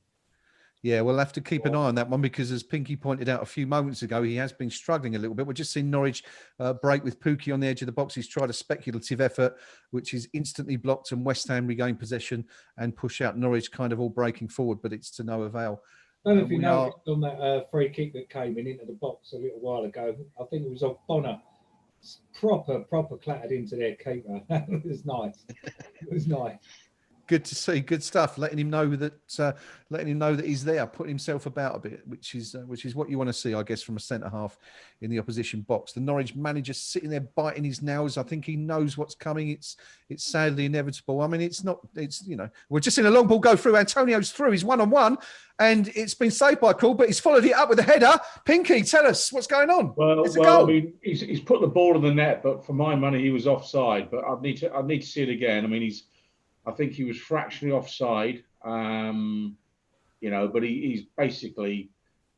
[SPEAKER 2] Yeah, we'll have to keep an eye on that one because, as Pinky pointed out a few moments ago, he has been struggling a little bit. We've just seen Norwich break with Pookie on the edge of the box. He's tried a speculative effort, which is instantly blocked, and West Ham regain possession and push out. Norwich kind of all breaking forward, but it's to no avail.
[SPEAKER 6] I don't know if you noticed on that free kick that came into the box a little while ago. I think it was off Bonner. It's proper clattered into their keeper. It was nice. It was nice.
[SPEAKER 2] Good to see. Good stuff. Letting him know that he's there, putting himself about a bit, which is what you want to see, I guess, from a centre half in the opposition box. The Norwich manager sitting there biting his nails. I think he knows what's coming. It's sadly inevitable. I mean, we're just seeing a long ball go through. Antonio's through. He's 1-on-1, and it's been saved by Krul, but he's followed it up with a header. Pinky, tell us what's going on.
[SPEAKER 4] Well, I mean, he's put the ball in the net, but for my money, he was offside. But I'd need to see it again. I mean, I think he was fractionally offside, but he's basically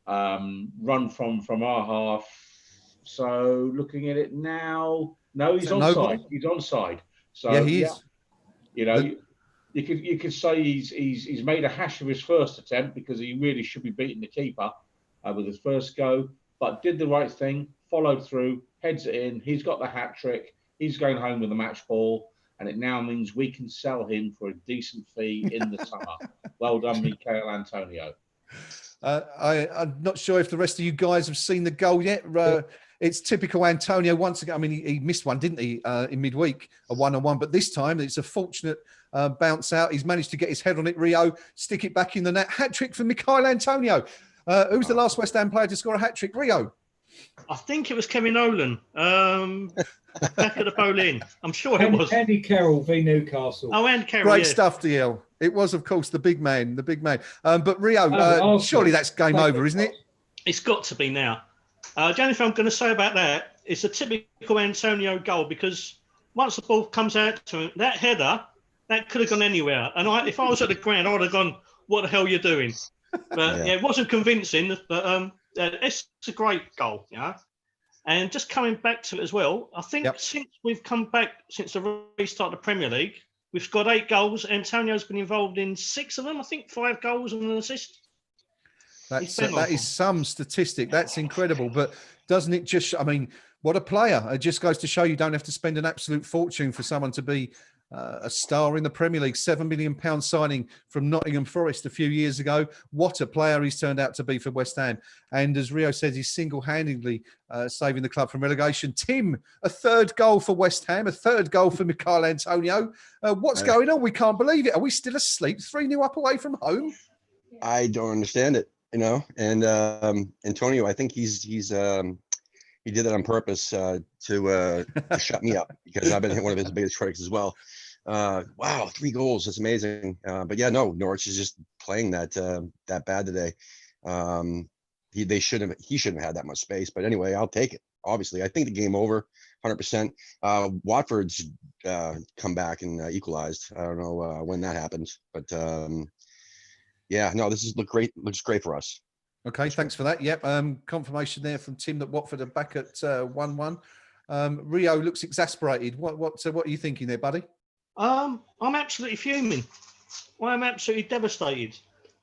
[SPEAKER 4] run from our half. So looking at it now, no, he's onside. He's onside. So
[SPEAKER 2] yeah, he is.
[SPEAKER 4] You could say he's made a hash of his first attempt because he really should be beating the keeper with his first go, but did the right thing, followed through, heads it in. He's got the hat trick. He's going home with the match ball. And it now means we can sell him for a decent fee in the summer. Well done, Michail Antonio.
[SPEAKER 2] I'm not sure if the rest of you guys have seen the goal yet. It's typical Antonio once again. I mean, he missed one, didn't he, in midweek, a 1-on-1. But this time, it's a fortunate bounce out. He's managed to get his head on it, Rio, stick it back in the net. Hat-trick for Michail Antonio. Who's the last West Ham player to score a hat-trick? Rio?
[SPEAKER 5] I think it was Kevin Nolan. Back at the Boleyn. I'm sure it was.
[SPEAKER 6] Andy Carroll v Newcastle.
[SPEAKER 5] Oh, and Carroll.
[SPEAKER 2] Great
[SPEAKER 5] yeah.
[SPEAKER 2] stuff, DL. It was, of course, the big man, the big man. But Rio,
[SPEAKER 6] Arsenal.
[SPEAKER 2] surely that's game over, isn't it?
[SPEAKER 5] It's got to be now. The only thing I'm going to say about that is a typical Antonio goal, because once the ball comes out to him, that header, that could have gone anywhere. And if I was at the ground, I would have gone, what the hell are you doing? But yeah, it wasn't convincing, but it's a great goal, yeah. And just coming back to it as well, I think since we've come back, since the restart of the Premier League, we've got 8 goals. Antonio's been involved in 6 of them, I think 5 goals and an assist.
[SPEAKER 2] That is some statistic. That's incredible. But doesn't it just, I mean, what a player. It just goes to show you don't have to spend an absolute fortune for someone to be a star in the Premier League. £7 million signing from Nottingham Forest a few years ago. What a player he's turned out to be for West Ham. And as Rio says, he's single-handedly saving the club from relegation. Tim, a 3rd goal for West Ham, a 3rd goal for Michail Antonio. What's going on? We can't believe it. Are we still asleep? 3-0 up away from home?
[SPEAKER 3] I don't understand it, you know. And Antonio, I think he did that on purpose to shut me up, because I've been one of his biggest critics as well. Wow, 3 goals, that's amazing. But yeah, no, Norwich is just playing that bad today. He shouldn't have had that much space, but anyway, I'll take it. Obviously, I think the game over 100%. Watford's come back and equalized. I don't know when that happens, but yeah, no, looks great for us.
[SPEAKER 2] Okay, thanks for that. Yep, confirmation there from Tim that Watford are back at 1-1. Rio looks exasperated. What are you thinking there, buddy?
[SPEAKER 5] I'm absolutely fuming. I'm absolutely devastated.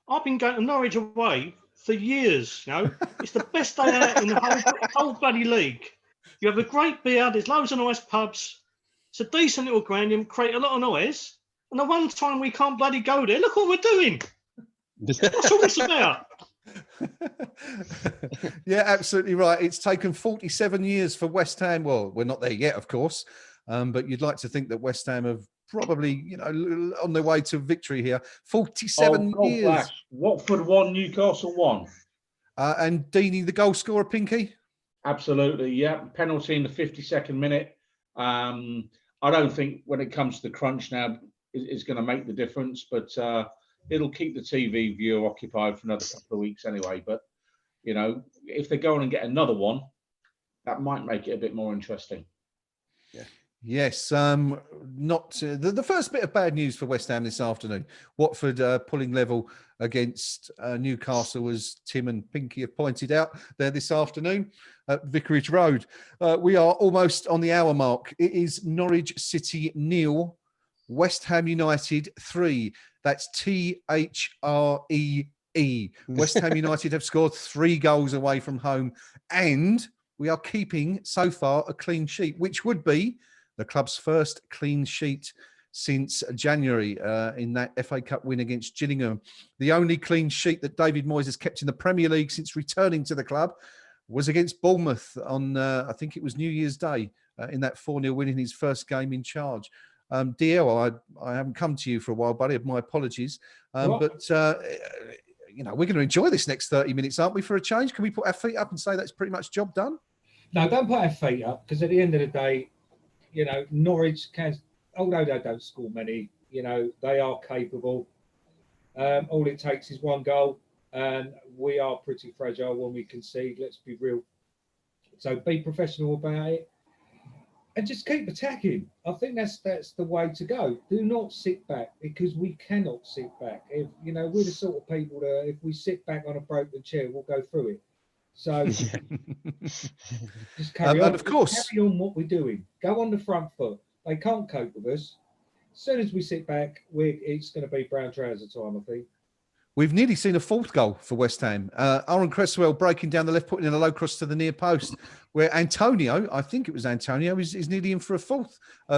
[SPEAKER 5] I've been going to Norwich away for years. You know, it's the best day out in the whole bloody league. You have a great beer. There's loads of nice pubs. It's a decent little ground. You create a lot of noise. And the one time we can't bloody go there, look what we're doing. What's all this about?
[SPEAKER 2] Yeah, absolutely right. It's taken 47 years for West Ham. Well, we're not there yet, of course, but you'd like to think that West Ham have probably, you know, on their way to victory here. 47 years.
[SPEAKER 4] Flash. Watford won, Newcastle won.
[SPEAKER 2] And Deeney, the goal scorer, Pinky?
[SPEAKER 4] Absolutely, yeah. Penalty in the 52nd minute. I don't think when it comes to the crunch now, it's going to make the difference, but it'll keep the TV viewer occupied for another couple of weeks anyway. But, you know, if they go on and get another one, that might make it a bit more interesting.
[SPEAKER 2] Yeah. Yes. The first bit of bad news for West Ham this afternoon. Watford pulling level against Newcastle, as Tim and Pinky have pointed out there this afternoon at Vicarage Road. We are almost on the hour mark. It is Norwich City 0, West Ham United 3. That's THREE. West Ham United have scored 3 goals away from home, and we are keeping so far a clean sheet, which would be the club's first clean sheet since January in that FA Cup win against Gillingham. The only clean sheet that David Moyes has kept in the Premier League since returning to the club was against Bournemouth on, I think it was New Year's Day, in that 4-0 win in his first game in charge. DL, I haven't come to you for a while, buddy. My apologies. But, you know, we're going to enjoy this next 30 minutes, aren't we, for a change? Can we put our feet up and say that's pretty much job done?
[SPEAKER 6] No, don't put our feet up, because at the end of the day, you know, Norwich can, although they don't score many, you know, they are capable. All it takes is 1 goal, and we are pretty fragile when we concede, let's be real. So be professional about it and just keep attacking. I think that's the way to go. Do not sit back, because we cannot sit back. If, you know, we're the sort of people that if we sit back on a broken chair, we'll go through it. So just carry on.
[SPEAKER 2] And of course,
[SPEAKER 6] carry on what we're doing. Go on the front foot. They can't cope with us. As soon as we sit back, it's going to be brown trouser time, I think.
[SPEAKER 2] We've nearly seen a 4th goal for West Ham. Aaron Cresswell breaking down the left, putting in a low cross to the near post, where Antonio, I think it was Antonio, is nearly in for a 4th.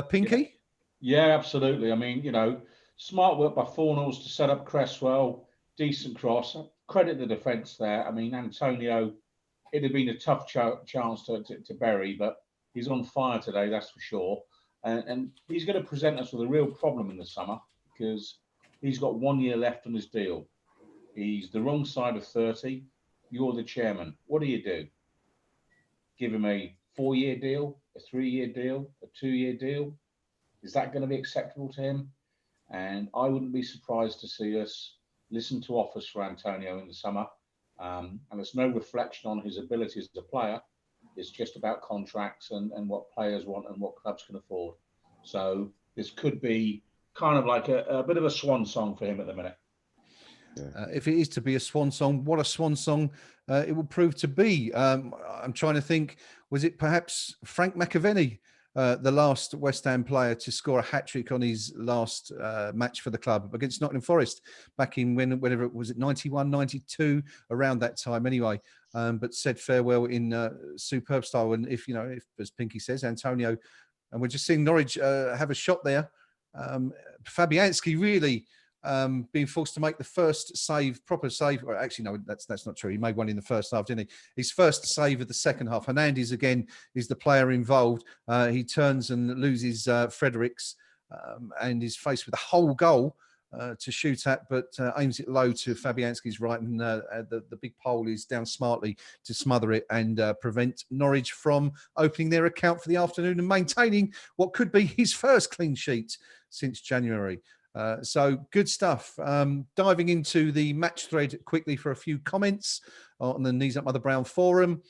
[SPEAKER 2] Pinky?
[SPEAKER 4] Yeah, absolutely. I mean, you know, smart work by Fornals to set up Cresswell, decent cross. Credit the defence there. I mean, Antonio, it'd have been a tough chance to bury, but he's on fire today, that's for sure. And he's going to present us with a real problem in the summer, because he's got 1 year left on his deal. He's the wrong side of 30. You're the chairman. What do you do? give him a 4-year deal, a 3-year deal, a 2-year deal? Is that going to be acceptable to him? And I wouldn't be surprised to see us listen to offers for Antonio in the summer. And there's no reflection on his ability as a player. It's just about contracts and what players want and what clubs can afford. So this could be kind of like a bit of a swan song for him at the minute.
[SPEAKER 2] If it is to be a swan song, what a swan song it will prove to be. I'm trying to think, was it perhaps Frank McAvenny, the last West Ham player to score a hat-trick on his last match for the club against Nottingham Forest back in whenever it was, 91, 92, around that time anyway. But said farewell in superb style. And if, as Pinky says, Antonio, and we're just seeing Norwich have a shot there. Fabianski really being forced to make the first save, proper save. Or actually, no, that's not true. He made one in the first half, didn't he? His first save of the second half. Hernandez again is the player involved. He turns and loses Fredericks and is faced with a whole goal to shoot at, but aims it low to Fabianski's right, and the big pole is down smartly to smother it and prevent Norwich from opening their account for the afternoon and maintaining what could be his first clean sheet since January. So good stuff. Diving into the match thread quickly for a few comments on the Knees Up Mother Brown forum.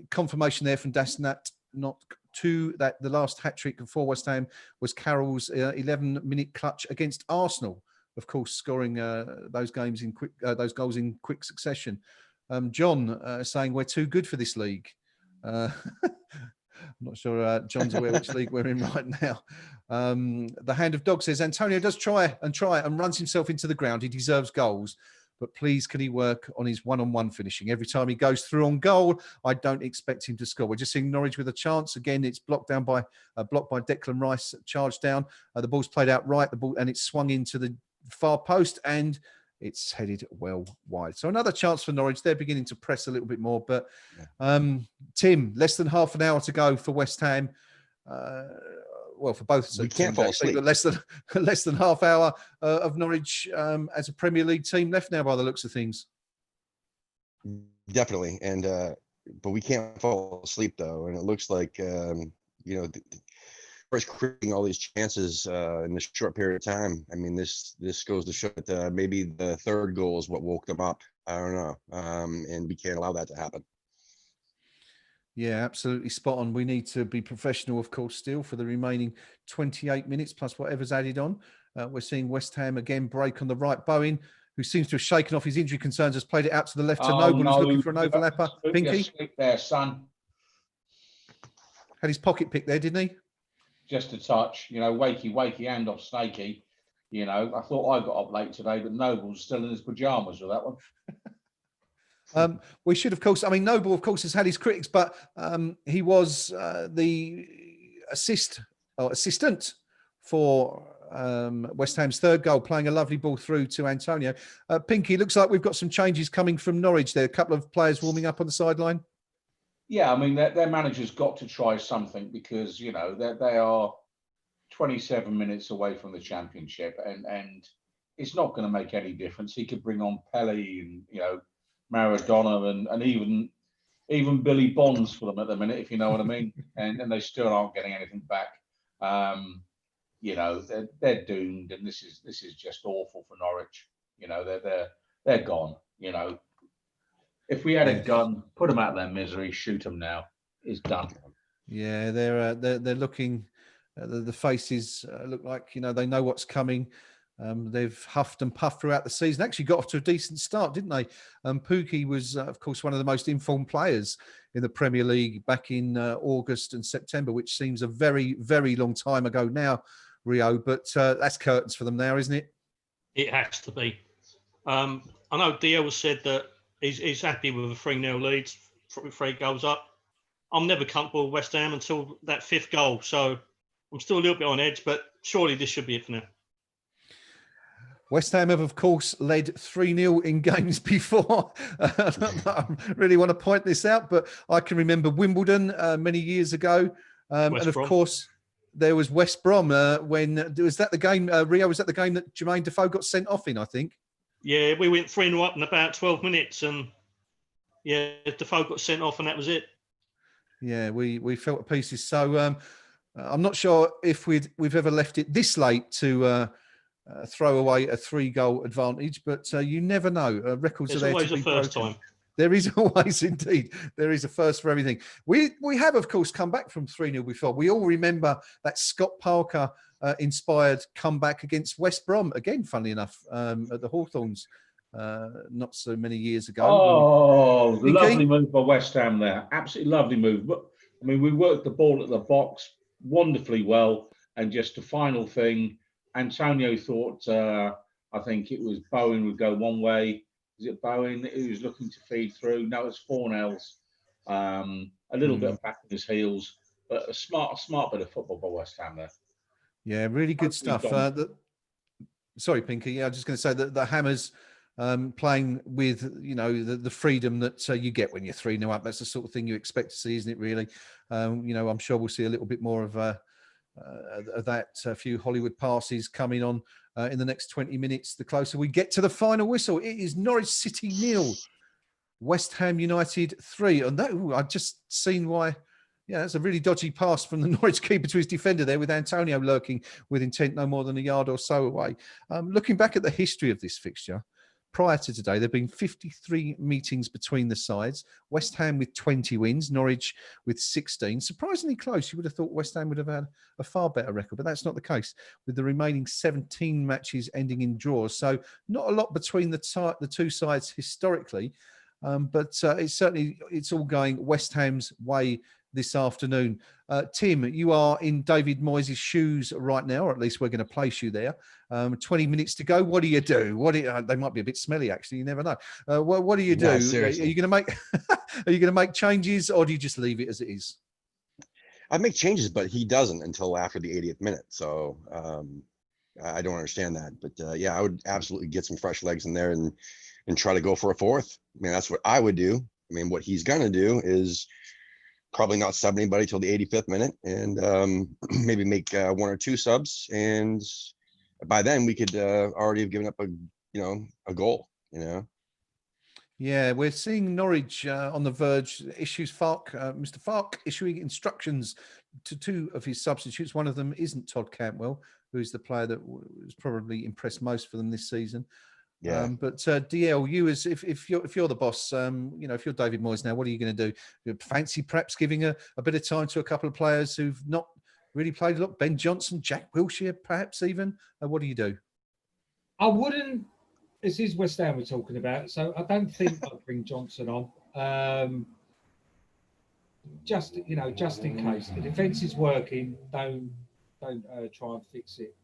[SPEAKER 2] Confirmation there from Dasnat, not two, that the last hat-trick for West Ham was Carroll's 11-minute clutch against Arsenal, of course, scoring those goals in quick succession. John saying we're too good for this league. I'm not sure John's aware which league we're in right now. The Hand of Dog says Antonio does try and runs himself into the ground. He deserves goals, but please can he work on his one-on-one finishing? Every time he goes through on goal, I don't expect him to score. We're just seeing Norwich with a chance. Again, it's blocked by Declan Rice, charged down. The ball's played out right, and it's swung into the far post, and it's headed well wide. So another chance for Norwich. They're beginning to press a little bit more. But Tim, less than half an hour to go for West Ham. Well, for both
[SPEAKER 3] we can't fall asleep.
[SPEAKER 2] But less than half hour of Norwich as a Premier League team left now, by the looks of things.
[SPEAKER 3] Definitely, and but we can't fall asleep though, and it looks like first creating all these chances in a short period of time. I mean, this goes to show that maybe the third goal is what woke them up. I don't know, and we can't allow that to happen.
[SPEAKER 2] Yeah, absolutely spot on. We need to be professional, of course, still for the remaining 28 minutes plus whatever's added on. We're seeing West Ham again break on the right. Bowen, who seems to have shaken off his injury concerns, has played it out to the left to Noble, who's looking for an overlapper. Pinky?
[SPEAKER 4] Sleep there, son.
[SPEAKER 2] Had his pocket picked there, didn't he?
[SPEAKER 4] Just a touch, wakey hand off snaky. I thought I got up late today, but Noble's still in his pajamas with that one.
[SPEAKER 2] We should, of course, Noble, of course, has had his critics, but he was the assistant for West Ham's third goal, playing a lovely ball through to Antonio. Pinky, looks like we've got some changes coming from Norwich there. A couple of players warming up on the sideline.
[SPEAKER 4] Yeah, their manager's got to try something because, they are 27 minutes away from the championship and it's not going to make any difference. He could bring on Pelé and, Maradona and even Billy Bonds for them at the minute, if you know what I mean. and they still aren't getting anything back. They're doomed, and this is just awful for Norwich. They're gone. If we had a gun, put them out of their misery, shoot them now. It's done.
[SPEAKER 2] Yeah, they're looking. The faces look like they know what's coming. They've huffed and puffed throughout the season. Actually got off to a decent start, didn't they? Pookie was, of course, one of the most informed players in the Premier League back in August and September, which seems a very, very long time ago now, Rio. But that's curtains for them now, isn't it?
[SPEAKER 5] It has to be. I know DL said that he's happy with a 3-0 lead, 3 goals up. I'm never comfortable with West Ham until that 5th goal. So I'm still a little bit on edge, but surely this should be it for now.
[SPEAKER 2] West Ham have, of course, led 3-0 in games before. I really want to point this out, but I can remember Wimbledon many years ago. And, of course, there was West Brom was that the game, Rio, was that the game that Jermaine Defoe got sent off in, I think?
[SPEAKER 5] Yeah, we went 3-0 up in about 12 minutes and, yeah, Defoe got sent off and that was it.
[SPEAKER 2] Yeah, we felt the pieces. So I'm not sure if we've ever left it this late to throw away a 3-goal advantage, but you never know. Records
[SPEAKER 5] There's
[SPEAKER 2] are there
[SPEAKER 5] always
[SPEAKER 2] to
[SPEAKER 5] a
[SPEAKER 2] be
[SPEAKER 5] first
[SPEAKER 2] broken.
[SPEAKER 5] time.
[SPEAKER 2] There is always, indeed. There is a first for everything. We have, of course, come back from 3-0 before. We all remember that Scott Parker inspired comeback against West Brom. Again, funnily enough, at the Hawthorns not so many years ago.
[SPEAKER 4] Oh, lovely move by West Ham there. Absolutely lovely move. But I mean, we worked the ball at the box wonderfully well. And just the final thing, Antonio thought, I think it was Bowen would go one way. Is it Bowen who was looking to feed through? No, it's Fornells. A little bit of back on his heels, but a smart bit of football by West Ham there.
[SPEAKER 2] Yeah, really good stuff. Sorry, Pinky. Yeah, I was just going to say that the Hammers playing with, the freedom that you get when you're 3-0 up. That's the sort of thing you expect to see, isn't it, really? I'm sure we'll see a little bit more of that. A few Hollywood passes coming on in the next 20 minutes. The closer we get to the final whistle, it is Norwich City 0, West Ham United 3. And that, I've just seen why. Yeah, that's a really dodgy pass from the Norwich keeper to his defender there, with Antonio lurking with intent no more than a yard or so away. Looking back at the history of this fixture, prior to today, there have been 53 meetings between the sides. West Ham with 20 wins, Norwich with 16. Surprisingly close. You would have thought West Ham would have had a far better record, but that's not the case, with the remaining 17 matches ending in draws. So not a lot between the two sides historically, but it's all going West Ham's way this afternoon. Tim, you are in David Moyes' shoes right now, or at least we're going to place you there. 20 minutes to go. What do you do? They might be a bit smelly, actually. You never know. What do you do?
[SPEAKER 3] Yeah,
[SPEAKER 2] are
[SPEAKER 3] seriously.
[SPEAKER 2] you going to make? Are you going to make changes, or do you just leave it as it is?
[SPEAKER 3] I make changes, but he doesn't until after the 80th minute. So I don't understand that. But yeah, I would absolutely get some fresh legs in there and try to go for a fourth. I mean, that's what I would do. I mean, what he's going to do is probably not sub anybody till the 85th minute, and maybe make 1 or 2 subs. And by then we could already have given up a goal,
[SPEAKER 2] Yeah, we're seeing Norwich on the verge. Mr. Fark issuing instructions to 2 of his substitutes. One of them isn't Todd Cantwell, who is the player that was probably impressed most for them this season.
[SPEAKER 3] Yeah.
[SPEAKER 2] But DL, you if you're the boss, if you're David Moyes now, what are you going to do? You fancy perhaps giving a bit of time to a couple of players who've not really played a lot? Ben Johnson, Jack Wilshere, perhaps even. What do you do?
[SPEAKER 6] I wouldn't. This is West Ham we're talking about, so I don't think I'd bring Johnson on. Just in case the defence is working, don't try and fix it.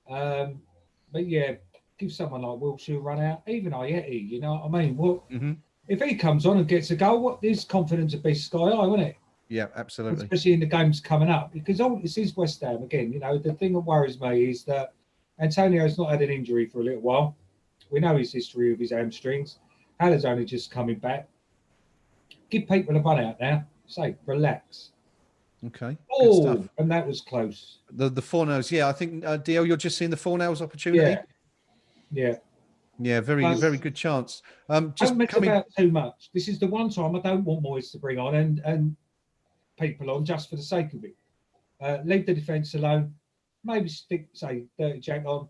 [SPEAKER 6] But yeah, give someone like Wilshere a run out, even Ayeti. You know what I mean? If he comes on and gets a goal, what his confidence would be sky high, wouldn't it?
[SPEAKER 2] Yeah, absolutely.
[SPEAKER 6] Especially in the games coming up, because this is West Ham again. The thing that worries me is that Antonio's not had an injury for a little while. We know his history of his hamstrings. Haller's only just coming back. Give people a run out now. Say, relax.
[SPEAKER 2] Okay.
[SPEAKER 6] Oh,
[SPEAKER 2] good stuff.
[SPEAKER 6] And that was close.
[SPEAKER 2] The Fornells, yeah. I think DL, you're just seeing the Fornells opportunity.
[SPEAKER 6] Yeah.
[SPEAKER 2] Yeah, very good chance.
[SPEAKER 6] Just don't mess about too much. This is the one time I don't want Moyes to bring on and people on just for the sake of it. Leave the defence alone. Maybe stick, say, Dirty Jack on.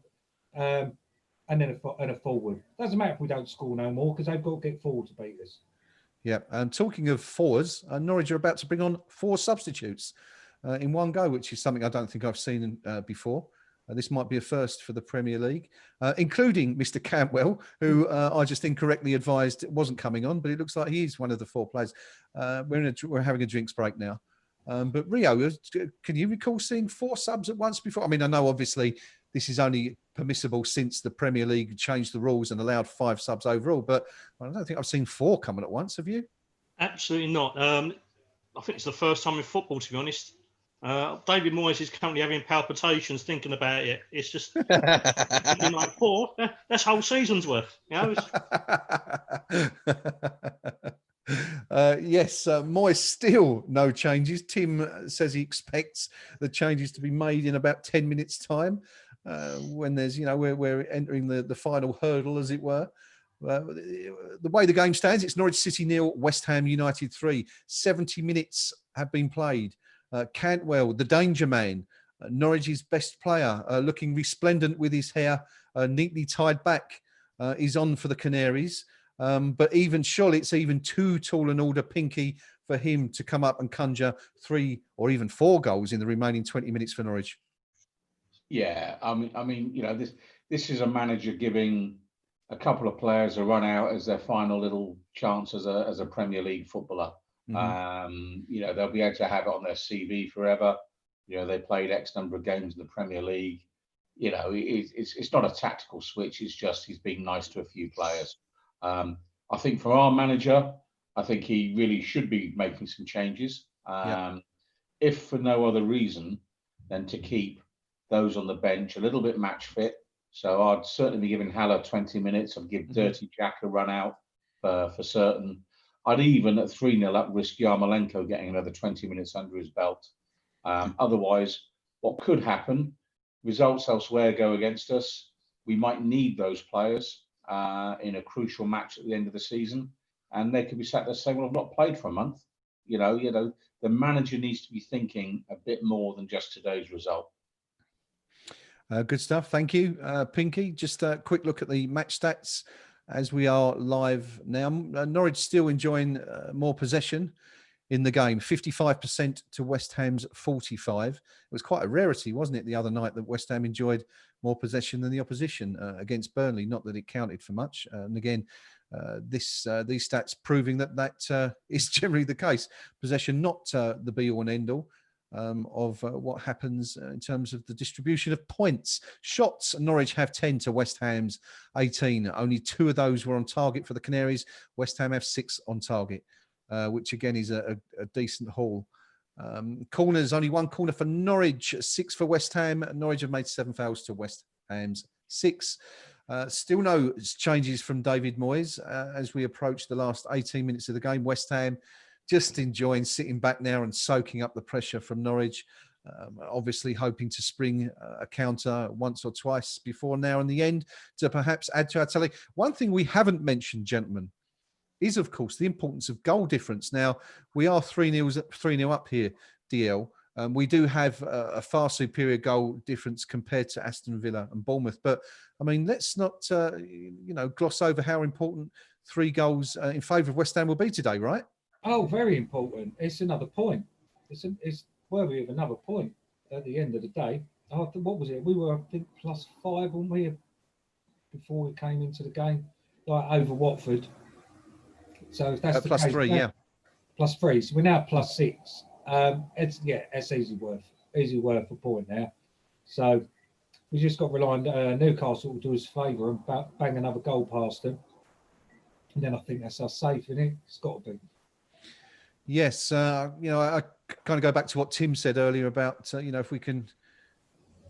[SPEAKER 6] And then a forward. Doesn't matter if we don't score no more, because they've got to get forward to beat us.
[SPEAKER 2] Yeah, and talking of forwards, Norwich are about to bring on 4 substitutes in one go, which is something I don't think I've seen before. This might be a first for the Premier League, including Mr. Cantwell, who I just incorrectly advised wasn't coming on, but it looks like he's one of the 4 players. We're having a drinks break now. But Rio, can you recall seeing 4 subs at once before? I mean, I know obviously this is only permissible since the Premier League changed the rules and allowed 5 subs overall, but I don't think I've seen 4 coming at once. Have you?
[SPEAKER 5] Absolutely not. I think it's the first time in football, to be honest. David Moyes is currently having palpitations thinking about it. It's just like 4. That's whole season's worth.
[SPEAKER 2] Yes, Moyes still no changes. Tim says he expects the changes to be made in about 10 minutes' time. When there's, we're entering the final hurdle, as it were. The way the game stands, it's Norwich City 0, West Ham United 3. 70 minutes have been played. Cantwell, the danger man, Norwich's best player, looking resplendent with his hair neatly tied back, is on for the Canaries. But surely it's even too tall an order, Pinky, for him to come up and conjure 3 or even 4 goals in the remaining 20 minutes for Norwich.
[SPEAKER 4] Yeah, I mean, this is a manager giving a couple of players a run out as their final little chance as a Premier League footballer.
[SPEAKER 2] Mm-hmm.
[SPEAKER 4] They'll be able to have it on their CV forever. They played X number of games in the Premier League. It's not a tactical switch. It's just he's being nice to a few players. I think for our manager, I think he really should be making some changes. If for no other reason than to keep those on the bench a little bit match fit. So I'd certainly be giving Haller 20 minutes. I'd give Dirty Jack a run out for certain. I'd even at 3-0 up risk Yarmolenko getting another 20 minutes under his belt. Otherwise, what could happen, results elsewhere go against us. We might need those players in a crucial match at the end of the season. And they could be sat there saying, well, I've not played for a month. The manager needs to be thinking a bit more than just today's result.
[SPEAKER 2] Good stuff. Thank you, Pinky. Just a quick look at the match stats as we are live now. Norwich still enjoying more possession in the game, 55% to West Ham's 45. It was quite a rarity, wasn't it, the other night that West Ham enjoyed more possession than the opposition against Burnley. Not that it counted for much. And again, these stats proving that is generally the case. Possession not the be-all and end-all of what happens in terms of the distribution of points. Shots, Norwich have 10 to West Ham's 18. Only 2 of those were on target for the Canaries. West Ham have 6 on target, which again is a decent haul. Corners, only 1 corner for Norwich, 6 for West Ham. Norwich have made 7 fouls to West Ham's 6. Still no changes from David Moyes as we approach the last 18 minutes of the game. West Ham just enjoying sitting back now and soaking up the pressure from Norwich. Obviously hoping to spring a counter once or twice before now in the end to perhaps add to our tally. One thing we haven't mentioned, gentlemen, is of course the importance of goal difference. Now we are 3-0 up here, DL. We do have a far superior goal difference compared to Aston Villa and Bournemouth. But I mean, let's not gloss over how important 3 goals in favour of West Ham will be today, right?
[SPEAKER 6] Oh, very important. It's another point. It's worthy of another point at the end of the day. What was it? We were, I think, +5, weren't we, before we came into the game, like over Watford. So if that's the
[SPEAKER 2] +3,
[SPEAKER 6] case,
[SPEAKER 2] yeah.
[SPEAKER 6] +3. So we're now +6. It's easy worth a point now. So we just got to rely on Newcastle to do us a favour and bang another goal past them. And then I think that's us safe, isn't it? It's got to be.
[SPEAKER 2] Yes, I kind of go back to what Tim said earlier about, if we can,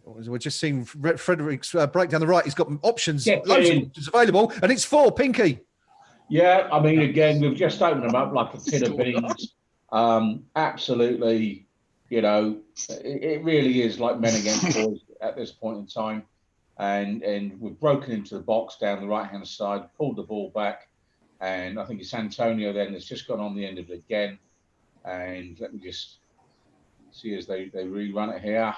[SPEAKER 2] we're just seeing Frederick's break down the right. He's got options, loads of options available, and it's 4, Pinky.
[SPEAKER 4] Yeah, I mean, again, we've just opened them up like a tin of beans. Absolutely, it really is like men against boys at this point in time. And we've broken into the box down the right-hand side, pulled the ball back, and I think it's Antonio then that's just gone on the end of it again. And let me just see as they rerun it here.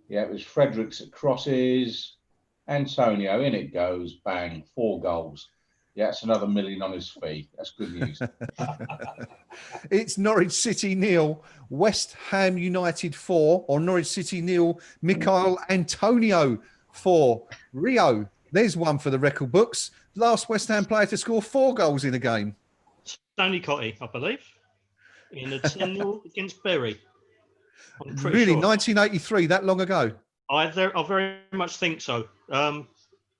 [SPEAKER 4] Yeah, it was Fredericks at crosses. Antonio, in it goes, bang, 4 goals. Yeah, it's another million on his fee. That's good news.
[SPEAKER 2] It's Norwich City 0, West Ham United 4, or Norwich City 0, Michael Antonio 4. Rio, there's one for the record books. Last West Ham player to score 4 goals in a game.
[SPEAKER 5] Stanley Cotty, I believe, in a 10-0 against Bury.
[SPEAKER 2] Really, sure. 1983, that long ago?
[SPEAKER 5] I very much think so.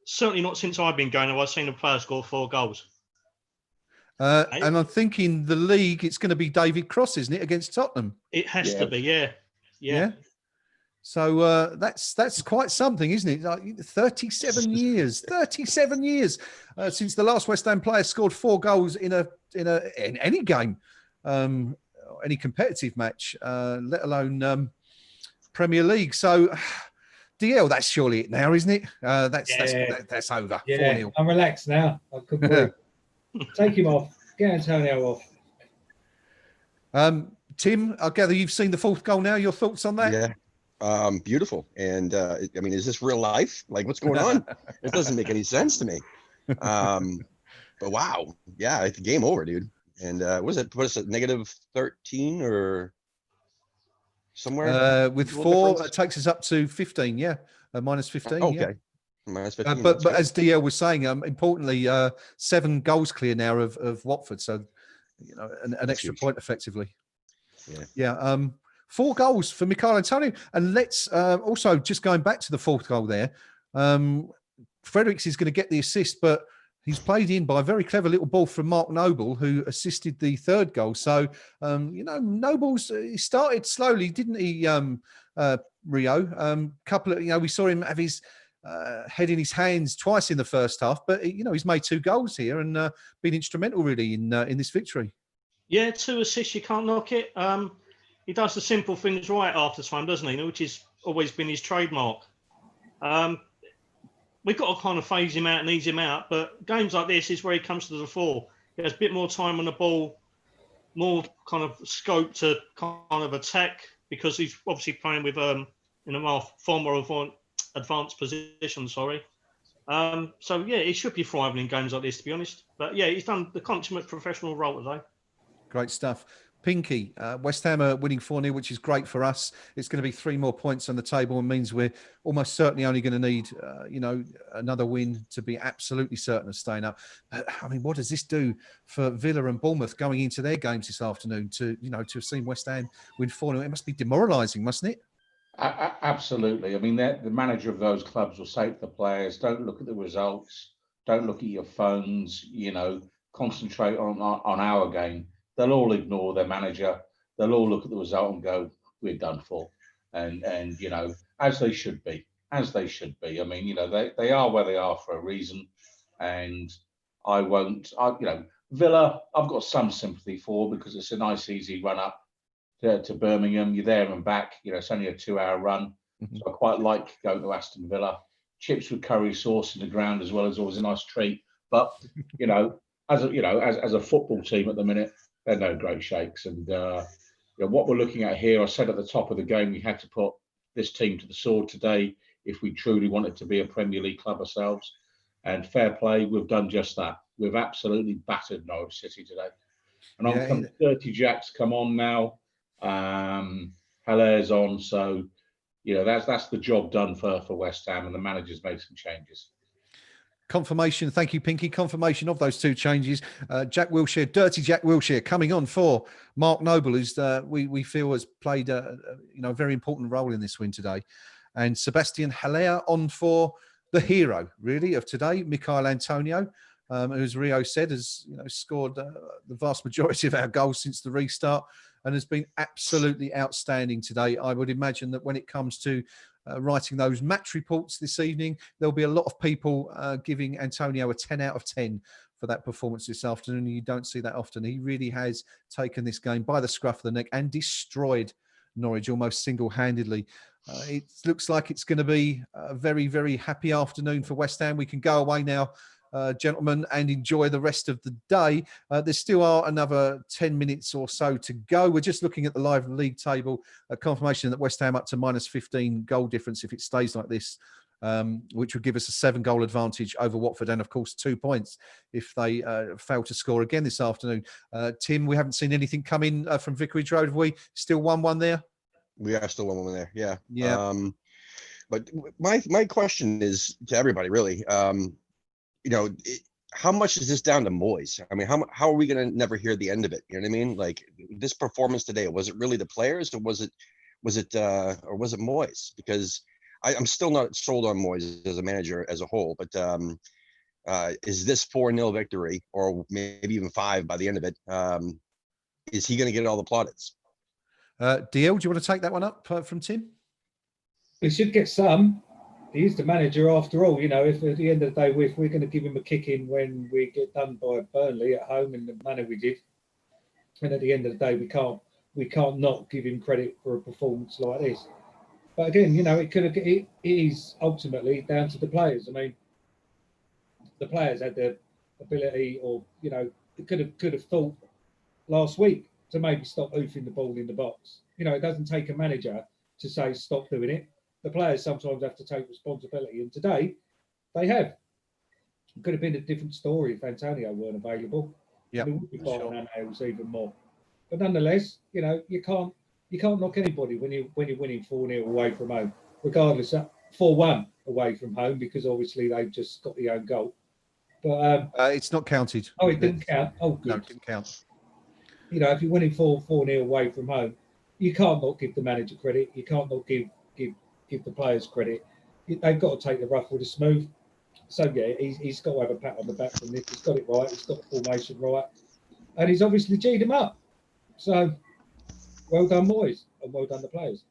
[SPEAKER 5] Certainly not since I've been going. I've seen a player score 4 goals.
[SPEAKER 2] And I'm thinking the league, it's going to be David Cross, isn't it, against Tottenham?
[SPEAKER 5] It has to be, yeah.
[SPEAKER 2] So that's quite something, isn't it? Like 37 years since the last West Ham player scored 4 goals in any game, any competitive match, let alone Premier League. So, DL, that's surely it now, isn't it? That's over.
[SPEAKER 6] Yeah,
[SPEAKER 2] 4-0.
[SPEAKER 6] I'm relaxed now. I could take him off. Get Antonio off.
[SPEAKER 2] Tim, I gather you've seen the fourth goal now. Your thoughts on that?
[SPEAKER 3] Yeah, beautiful. And I mean, is this real life? Like, what's going on? It doesn't make any sense to me. But wow, yeah, it's game over, dude. And what is it, negative 13 or somewhere?
[SPEAKER 2] With
[SPEAKER 3] Goal
[SPEAKER 2] 4,
[SPEAKER 3] difference?
[SPEAKER 2] it takes us up to 15. Yeah, minus 15.
[SPEAKER 3] Okay.
[SPEAKER 2] Yeah.
[SPEAKER 3] Minus 15.
[SPEAKER 2] But as DL was saying, importantly, 7 goals clear now of Watford. So, an extra
[SPEAKER 3] huge.
[SPEAKER 2] point effectively.
[SPEAKER 3] Yeah.
[SPEAKER 2] 4 goals for Michail Antonio. And let's also, just going back to the fourth goal there, Fredericks is going to get the assist, but he's played in by a very clever little ball from Mark Noble, who assisted the third goal. So, Noble's he started slowly, didn't he, Rio? Couple of, we saw him have his head in his hands twice in the first half, but he's made 2 goals here and been instrumental really in this victory.
[SPEAKER 5] Yeah, 2 assists, you can't knock it. He does the simple things right after time, doesn't he? Which has always been his trademark. We've got to kind of phase him out and ease him out, but games like this is where he comes to the fore. He has a bit more time on the ball, more kind of scope to kind of attack, because he's obviously playing with in a far more advanced position. So yeah, he should be thriving in games like this, to be honest. But yeah, he's done the consummate professional role today.
[SPEAKER 2] Great stuff. Pinky, West Ham are winning 4-0, which is great for us. It's going to be 3 more points on the table and means we're almost certainly only going to need, another win to be absolutely certain of staying up. I mean, what does this do for Villa and Bournemouth going into their games this afternoon to have seen West Ham win 4-0? It must be demoralising, mustn't it?
[SPEAKER 4] Absolutely. I mean, the manager of those clubs will say to the players, don't look at the results, don't look at your phones, concentrate on our game. They'll all ignore their manager. They'll all look at the result and go, we're done for. And as they should be. I mean, they are where they are for a reason. And Villa, I've got some sympathy for, because it's a nice, easy run up to Birmingham. You're there and back. It's only a 2-hour run. Mm-hmm. So I quite like going to Aston Villa. Chips with curry sauce in the ground as well is always a nice treat. But, as a football team at the minute, they're no great shakes. And what we're looking at here, I said at the top of the game, we had to put this team to the sword today if we truly wanted to be a Premier League club ourselves. And fair play, we've done just that. We've absolutely battered Norwich City today. And Dirty Jacks come on now. Haller's on. So, that's the job done for West Ham, and the manager's made some changes.
[SPEAKER 2] Confirmation, thank you, Pinky. Confirmation of those 2 changes. Jack Wilshere, Dirty Jack Wilshere, coming on for Mark Noble, who's we feel has played a very important role in this win today, and Sebastian Haller on for the hero, really, of today, Michail Antonio, who, as Rio said, has scored the vast majority of our goals since the restart, and has been absolutely outstanding today. I would imagine that when it comes to writing those match reports this evening, there'll be a lot of people giving Antonio a 10 out of 10 for that performance this afternoon. You don't see that often. He really has taken this game by the scruff of the neck and destroyed Norwich almost single-handedly. It looks like it's going to be a very, very happy afternoon for West Ham. We can go away now, gentlemen, and enjoy the rest of the day. There still are another 10 minutes or so to go. We're just looking at the live league table, a confirmation that West Ham up to minus 15 goal difference if it stays like this, which would give us a 7-goal advantage over Watford, and of course 2 points if they fail to score again this afternoon. Tim, we haven't seen anything come in from Vicarage Road, have we? Still 1-1 there?
[SPEAKER 3] We are still 1-1 there, yeah.
[SPEAKER 2] Yeah.
[SPEAKER 3] But my question is to everybody, really. How much is this down to Moyes? I mean, how are we going to never hear the end of it? You know what I mean? Like, this performance today, was it really the players, or was it Moyes? Because I'm still not sold on Moyes as a manager as a whole. But is this 4-0 victory, or maybe even 5 by the end of it? Is he going to get all the plaudits?
[SPEAKER 2] DL, do you want to take that one up from Tim?
[SPEAKER 6] He should get some. He is the manager after all. If at the end of the day, if we're going to give him a kicking when we get done by Burnley at home in the manner we did, and at the end of the day, we can't not give him credit for a performance like this. But again, it is ultimately down to the players. I mean, the players had the ability, or could have thought last week to maybe stop hoofing the ball in the box. It doesn't take a manager to say stop doing it. The players sometimes have to take responsibility, and today they have. It could have been a different story if Antonio weren't available.
[SPEAKER 2] Yeah,
[SPEAKER 6] we would be
[SPEAKER 2] sure.
[SPEAKER 6] biting our nails even more. But nonetheless, you can't knock anybody when you're winning 4-0 away from home, regardless of 4-1 away from home, because obviously they've just got the own goal. But
[SPEAKER 2] it's not counted.
[SPEAKER 6] Oh, it didn't count. Oh, good.
[SPEAKER 2] No, it didn't count.
[SPEAKER 6] If you're winning 4-0 away from home, you can't not give the manager credit. You can't not give the players credit. They've got to take the rough with the smooth. So yeah, he's got to have a pat on the back from this. He's got it right. He's got the formation right, and he's obviously G'd him up. So well done, boys, and well done the players.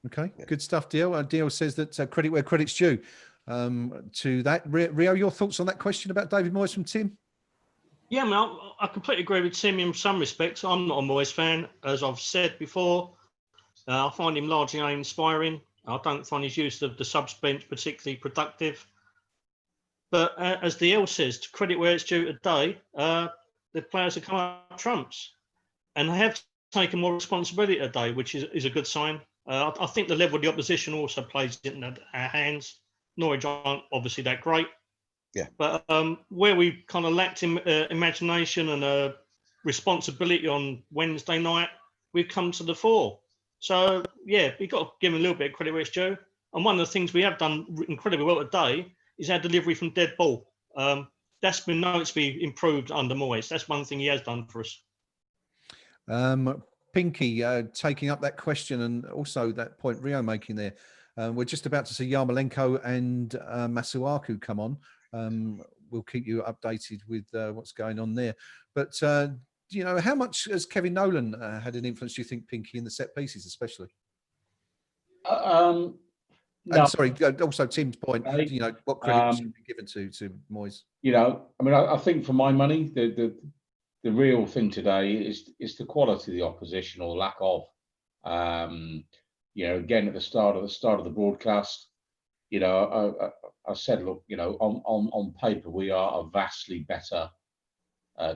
[SPEAKER 2] Okay, good stuff, Dio. Dio says that credit where credit's due. To that, Rio, your thoughts on that question about David Moyes from Tim?
[SPEAKER 5] Yeah, I mean, I completely agree with Tim in some respects. I'm not a Moyes fan, as I've said before. I find him largely uninspiring. I don't find his use of the subs bench particularly productive. But as DL says, to credit where it's due today, the players have come up trumps, and they have taken more responsibility today, which is a good sign. I think the level of the opposition also plays in our hands. Norwich aren't obviously that great.
[SPEAKER 3] Yeah.
[SPEAKER 5] But where we kind of lacked imagination and responsibility on Wednesday night, we've come to the fore. So, yeah, we've got to give him a little bit of credit where it's due. And one of the things we have done incredibly well today is our delivery from dead ball. That's been noticeably improved under Moyes. That's one thing he has done for us.
[SPEAKER 2] Pinky, taking up that question and also that point Rio making there. We're just about to see Yarmolenko and Masuaku come on. We'll keep you updated with what's going on there. But, how much has Kevin Nolan had an influence, do you think, Pinky, in the set pieces especially?
[SPEAKER 4] No.
[SPEAKER 2] And sorry, also Tim's point, what credit should be given to Moyes?
[SPEAKER 4] I think for my money, the real thing today is the quality of the opposition or lack of. Again, at the start of the broadcast, I said, look, on paper, we are a vastly better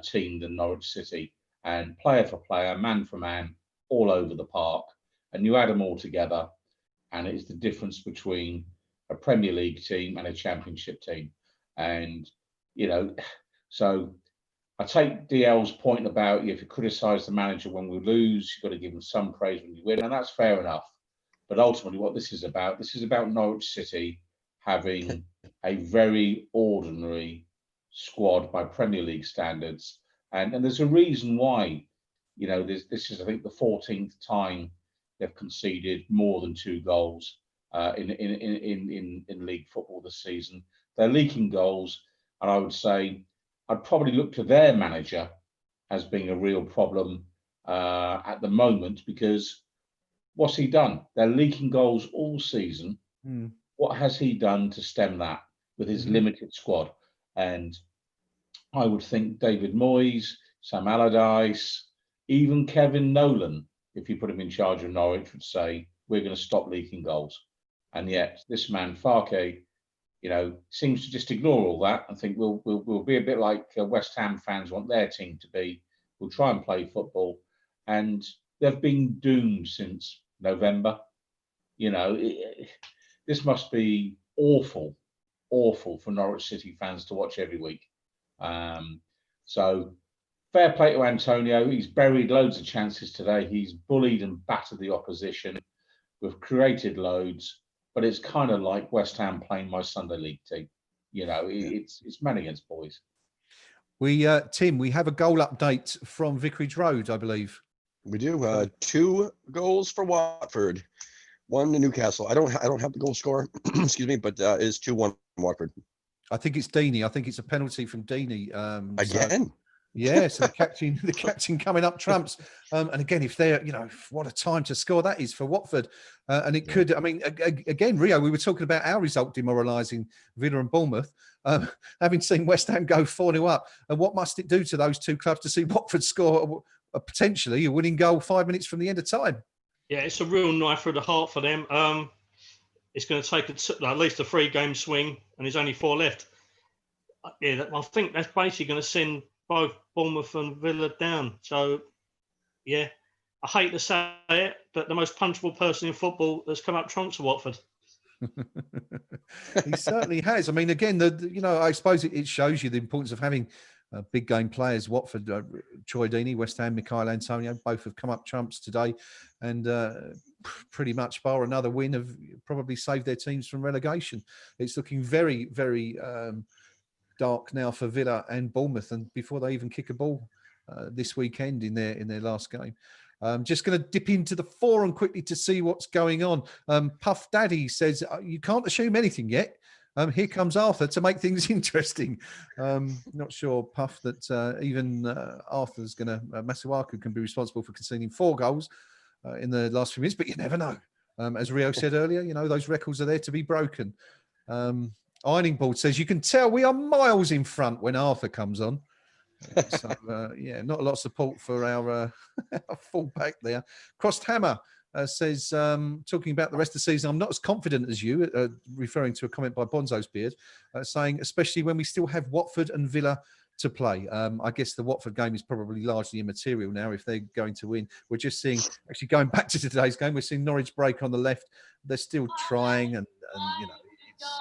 [SPEAKER 4] team than Norwich City, and player for player, man for man, all over the park. And you add them all together, and it's the difference between a Premier League team and a Championship team. And, so I take DL's point about if you criticise the manager when we lose, you've got to give him some praise when you win, and that's fair enough. But ultimately, what this is about Norwich City having a very ordinary squad by Premier League standards. And there's a reason why, this is, I think, the 14th time they've conceded more than 2 goals in league football this season. They're leaking goals, and I would say I'd probably look to their manager as being a real problem at the moment, because what's he done? They're leaking goals all season. What has he done to stem that with his limited squad? And I would think David Moyes, Sam Allardyce, even Kevin Nolan, if you put him in charge of Norwich, would say, we're going to stop leaking goals. And yet this man, Farke, seems to just ignore all that and think we'll be a bit like West Ham fans want their team to be. We'll try and play football. And they've been doomed since November. This must be awful for Norwich City fans to watch every week. So fair play to Antonio. He's buried loads of chances today. He's bullied and battered the opposition. We've created loads, but it's kind of like West Ham playing my Sunday league team. It's men against boys.
[SPEAKER 2] Tim, we have a goal update from Vicarage Road, I believe.
[SPEAKER 3] We do. 2 goals for Watford, 1 to Newcastle. I don't have the goal score, excuse me, but it's 2-1 Watford. I
[SPEAKER 2] think it's Deeney. I think it's a penalty from Deeney.
[SPEAKER 3] Again?
[SPEAKER 2] So the captain coming up trumps. And again, if they're, what a time to score that is for Watford. And it could, again, Rio, we were talking about our result demoralising Villa and Bournemouth. Having seen West Ham go 4-0 up, and what must it do to those 2 clubs to see Watford score potentially a winning goal 5 minutes from the end of time? Yeah,
[SPEAKER 5] it's a real knife through the heart for them. It's going to take at least a 3-game swing, and there's only 4 left. I think that's basically going to send both Bournemouth and Villa down. So Yeah, I hate to say it, but the most punchable person in football that's come up trumps for Watford.
[SPEAKER 2] He certainly has. I mean, again, I suppose it shows you the importance of having big game players. Watford, Troy Deeney, West Ham, Mikhail Antonio, both have come up trumps today, and pretty much bar another win have probably saved their teams from relegation. It's looking very, very dark now for Villa and Bournemouth, and before they even kick a ball this weekend in their last game. Just going to dip into the forum quickly to see what's going on. Puff Daddy says, you can't assume anything yet. Here comes Arthur to make things interesting. Not sure, Puff, that even Arthur's going to, Masuaku can be responsible for conceding 4 goals in the last few minutes, but you never know. As Rio said earlier, those records are there to be broken. Ironing Board says, you can tell we are miles in front when Arthur comes on. So, not a lot of support for our fullback there. Crossed Hammer says, talking about the rest of the season, I'm not as confident as you, referring to a comment by Bonzo's Beard, saying, especially when we still have Watford and Villa to play. I guess the Watford game is probably largely immaterial now if they're going to win. We're just seeing, actually going back to today's game, we're seeing Norwich break on the left. They're still trying, and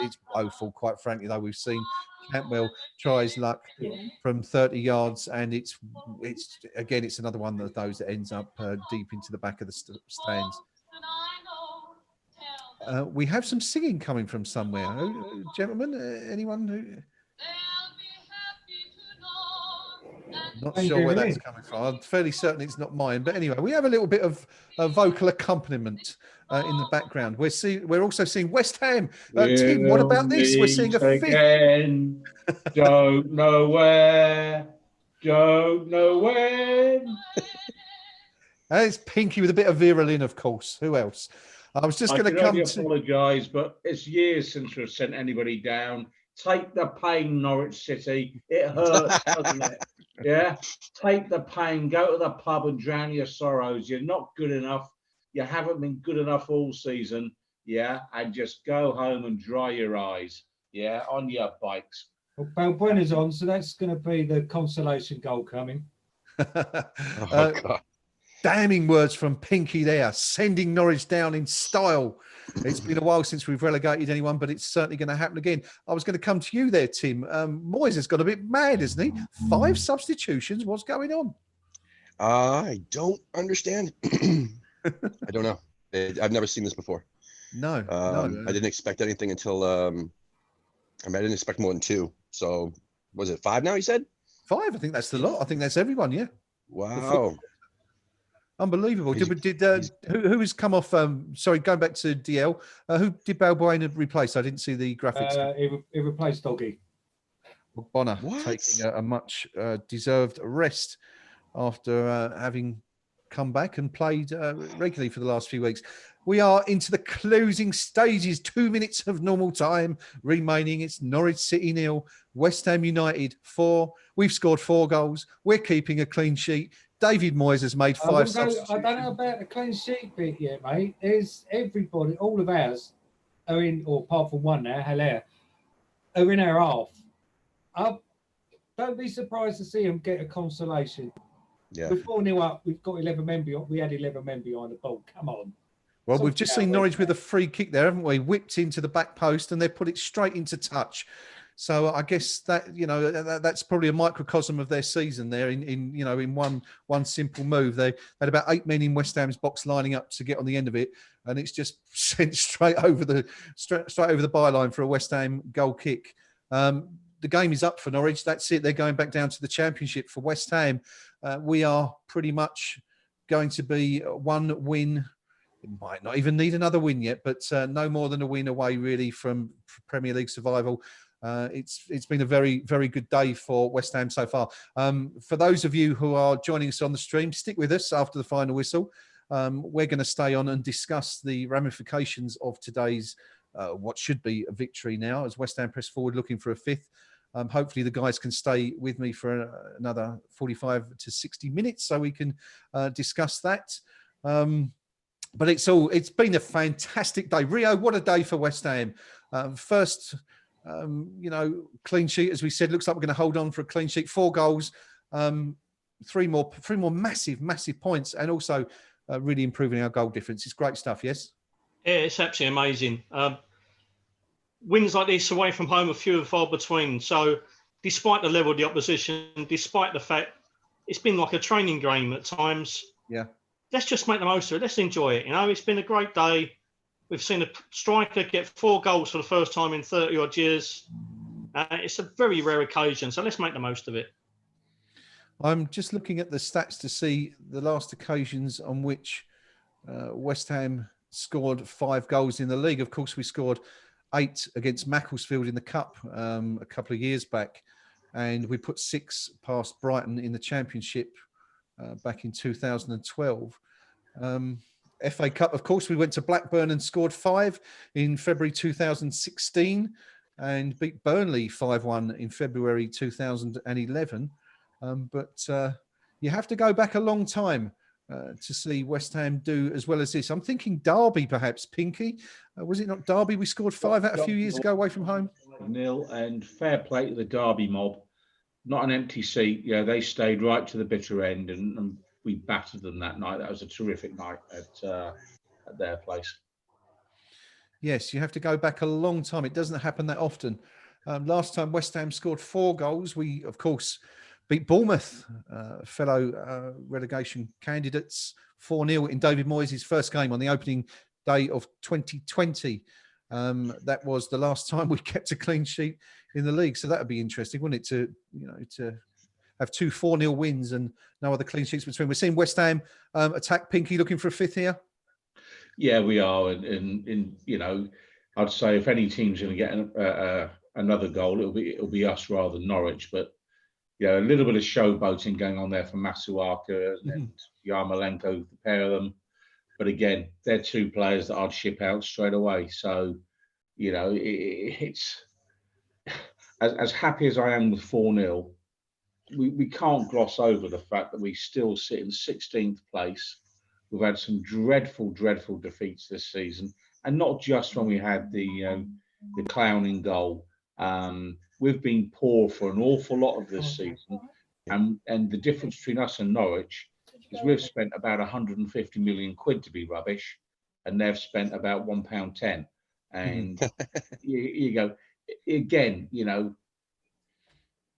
[SPEAKER 2] it's woeful, quite frankly, though. We've seen Cantwell try his luck from 30 yards, and it's another one of those that ends up deep into the back of the stands. We have some singing coming from somewhere. Gentlemen, anyone who... Not sure where that's coming from. I'm fairly certain it's not mine. But anyway, we have a little bit of vocal accompaniment in the background. We're also seeing West Ham. Tim, what about this? We're seeing a
[SPEAKER 4] again. Don't know where. Don't know when.
[SPEAKER 2] It's Pinky with a bit of Vera Lynn, of course. Who else? I was just going to come to
[SPEAKER 4] apologise, but it's years since we've sent anybody down. Take the pain, Norwich City. It hurts, doesn't it? Yeah? Take the pain. Go to the pub and drown your sorrows. You're not good enough. You haven't been good enough all season. Yeah? And just go home and dry your eyes. Yeah? On your bikes.
[SPEAKER 6] Well, Balbuena's on, so that's going to be the consolation goal coming.
[SPEAKER 2] God. Damning words from Pinky there, sending Norwich down in style. It's been a while since we've relegated anyone, but it's certainly going to happen again. I was going to come to you there, Tim. Moyes has got a bit mad, hasn't he? 5 substitutions. What's going on?
[SPEAKER 3] I don't understand. I don't know. I've never seen this before.
[SPEAKER 2] No.
[SPEAKER 3] I didn't expect anything until, I didn't expect more than 2. So was it 5 now, you said?
[SPEAKER 2] 5. I think that's the lot. I think that's everyone, yeah.
[SPEAKER 3] Wow.
[SPEAKER 2] Unbelievable. Who has come off? Sorry, going back to DL. Who did Balbuena replace? I didn't see the graphics.
[SPEAKER 6] He replaced Doggy.
[SPEAKER 2] Bonner taking a much deserved rest after having come back and played regularly for the last few weeks. We are into the closing stages. 2 minutes of normal time remaining. It's Norwich City 0, West Ham United 4. We've scored 4 goals. We're keeping a clean sheet. David Moyes has made 5 substitutions.
[SPEAKER 6] I don't know about the clean sheet bit yet, mate. There's everybody, all of ours are in, or apart from one now, Haller, are in our half. Don't be surprised to see them get a consolation.
[SPEAKER 3] Yeah.
[SPEAKER 6] We're 4-0 up. We've got 11 men behind. We had 11 men behind the ball. Come on.
[SPEAKER 2] Well, we've just seen Norwich with a free kick there, haven't we? Whipped into the back post, and they put it straight into touch. So I guess that that's probably a microcosm of their season there. In one simple move, they had about 8 men in West Ham's box lining up to get on the end of it, and it's just sent straight over the byline for a West Ham goal kick. The game is up for Norwich. That's it. They're going back down to the Championship. For West Ham, we are pretty much going to be 1 win. It might not even need another win yet, but no more than a win away really from Premier League survival. It's been a very, very good day for West Ham so far. For those of you who are joining us on the stream, stick with us after the final whistle. We're going to stay on and discuss the ramifications of today's what should be a victory now as West Ham press forward looking for a 5th. Hopefully the guys can stay with me for another 45 to 60 minutes so we can discuss that. But it's been a fantastic day. Rio, what a day for West Ham. First, clean sheet, as we said, looks like we're going to hold on for a clean sheet. 4 goals. three more massive points, and also really improving our goal difference. It's great stuff. Yes.
[SPEAKER 5] Yeah, it's absolutely amazing. Wins like this away from home are few and far between. So, despite the level of the opposition, despite the fact it's been like a training game at times,
[SPEAKER 2] Yeah.
[SPEAKER 5] let's just make the most of it. Let's enjoy it. You know, it's been a great day. We've seen a striker get 4 goals for the first time in 30 odd years. It's a very rare occasion, so let's make the most of it.
[SPEAKER 2] I'm just looking at the stats to see the last occasions on which West Ham scored 5 goals in the league. Of course, we scored 8 against Macclesfield in the Cup a couple of years back, and we put 6 past Brighton in the Championship back in 2012. FA Cup, of course, we went to Blackburn and scored 5 in February 2016 and beat Burnley 5-1 in February 2011. But you have to go back a long time to see West Ham do as well as this. I'm thinking Derby, perhaps, Pinky. Was it not Derby? We scored 5 out a few years ago away from home.
[SPEAKER 4] 0, and fair play to the Derby mob. Not an empty seat. Yeah, they stayed right to the bitter end, and we battered them that night. That was a terrific night at their place.
[SPEAKER 2] Yes, you have to go back a long time. It doesn't happen that often. Last time West Ham scored 4 goals, we, of course, beat Bournemouth, fellow relegation candidates, 4-0 in David Moyes' first game on the opening day of 2020. That was the last time we kept a clean sheet in the league. So that would be interesting, wouldn't it, to have 2 4-0 wins and no other clean sheets between. We're seeing West Ham attack. Pinky looking for a 5th here.
[SPEAKER 4] Yeah, we are, and I'd say if any team's going to get another goal, it'll be us rather than Norwich. But a little bit of showboating going on there for Masuaka and Yarmolenko, the pair of them. But again, they're 2 players that I'd ship out straight away. So, it's as happy as I am with 4-0, we can't gloss over the fact that we still sit in 16th place. We've had some dreadful defeats this season, and not just when we had the clowning goal. We've been poor for an awful lot of this season, and the difference between us and Norwich is we've spent about 150 million quid to be rubbish, and they've spent about £1.10. And you go again,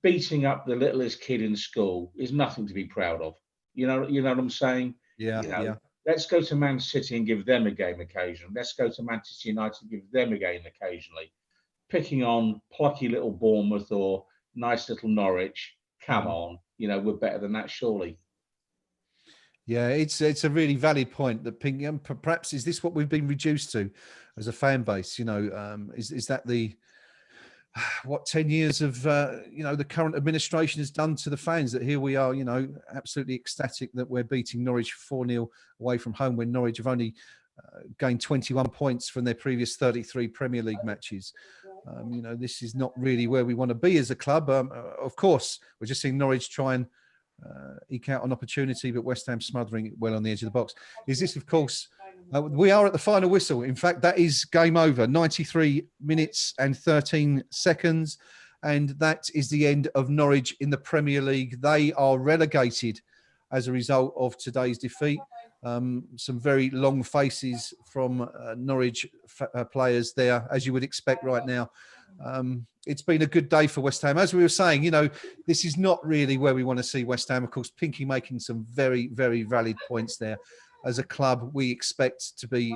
[SPEAKER 4] beating up the littlest kid in school is nothing to be proud of. You know what I'm saying?
[SPEAKER 2] Yeah.
[SPEAKER 4] Let's go to Man City and give them a game occasionally. Let's go to Manchester United and give them a game occasionally. Picking on plucky little Bournemouth or nice little Norwich, come on, we're better than that, surely.
[SPEAKER 2] Yeah, it's a really valid point that Pinky, perhaps is this what we've been reduced to as a fan base? Is that the what 10 years of the current administration has done to the fans, that here we are, absolutely ecstatic that we're beating Norwich 4-0 away from home when Norwich have only gained 21 points from their previous 33 Premier League matches. This is not really where we want to be as a club. Of course, we're just seeing Norwich try and eke out an opportunity, but West Ham smothering it well on the edge of the box. Is this, of course, we are at the final whistle. In fact, that is game over. 93 minutes and 13 seconds. And that is the end of Norwich in the Premier League. They are relegated as a result of today's defeat. Some very long faces from Norwich players there, as you would expect right now. It's been a good day for West Ham. As we were saying, this is not really where we want to see West Ham. Of course, Pinky making some very, very valid points there. As a club, we expect to be,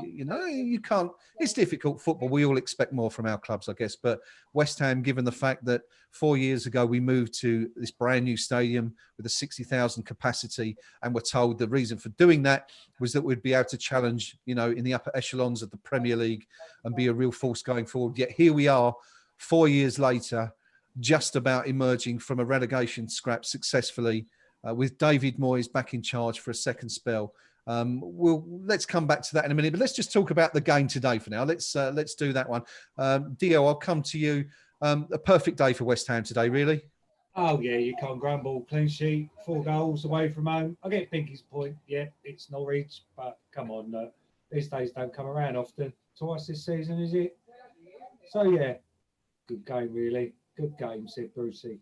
[SPEAKER 2] it's difficult football. We all expect more from our clubs, I guess. But West Ham, given the fact that 4 years ago we moved to this brand new stadium with a 60,000 capacity, and we're told the reason for doing that was that we'd be able to challenge, in the upper echelons of the Premier League and be a real force going forward. Yet here we are, 4 years later, just about emerging from a relegation scrap successfully, with David Moyes back in charge for a second spell. Let's come back to that in a minute, but let's just talk about the game today for now. Let's do that one. Dio, I'll come to you. A perfect day for West Ham today, really.
[SPEAKER 6] Oh yeah, you can't grumble. Clean sheet, 4 goals away from home. I get Pinky's point. Yeah, it's Norwich, but come on, these days don't come around often. Twice this season, is it? So yeah, good game really. Good game, said Brucey.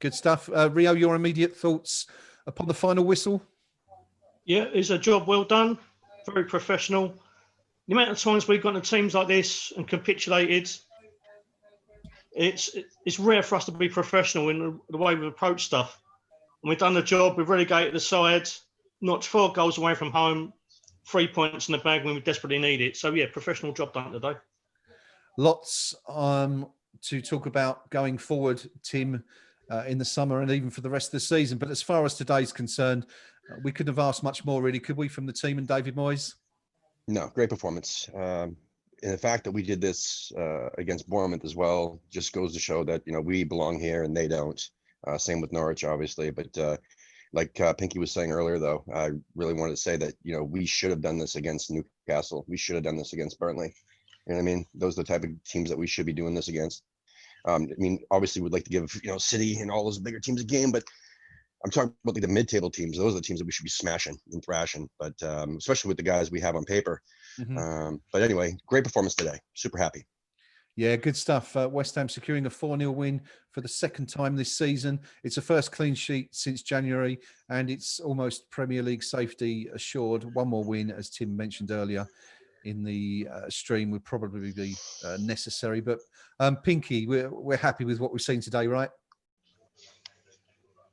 [SPEAKER 2] Good stuff. Rio, your immediate thoughts upon the final whistle?
[SPEAKER 5] Yeah, it's a job well done, very professional. The amount of times we've gone to teams like this and capitulated, it's rare for us to be professional in the way we approach stuff. And we've done the job, we've relegated the side, not 4 goals away from home, 3 points in the bag when we desperately need it. So, yeah, professional job done today.
[SPEAKER 2] Lots to talk about going forward, Tim, in the summer and even for the rest of the season. But as far as today's concerned, we couldn't have asked much more, really, could we, from the team and David Moyes?
[SPEAKER 3] No, great performance. And the fact that we did this against Bournemouth as well just goes to show that, we belong here and they don't. Same with Norwich, obviously. But like Pinky was saying earlier, though, I really wanted to say that, we should have done this against Newcastle. We should have done this against Burnley. You know what I mean? Those are the type of teams that we should be doing this against. Obviously, we'd like to give, City and all those bigger teams a game, but I'm talking about like the mid-table teams. Those are the teams that we should be smashing and thrashing, but especially with the guys we have on paper. But anyway, great performance today. Super happy.
[SPEAKER 2] Yeah, good stuff. West Ham securing a 4-0 win for the second time this season. It's a first clean sheet since January, and it's almost Premier League safety assured. One more win, as Tim mentioned earlier in the stream, would probably be necessary. But Pinky, we're happy with what we've seen today, right?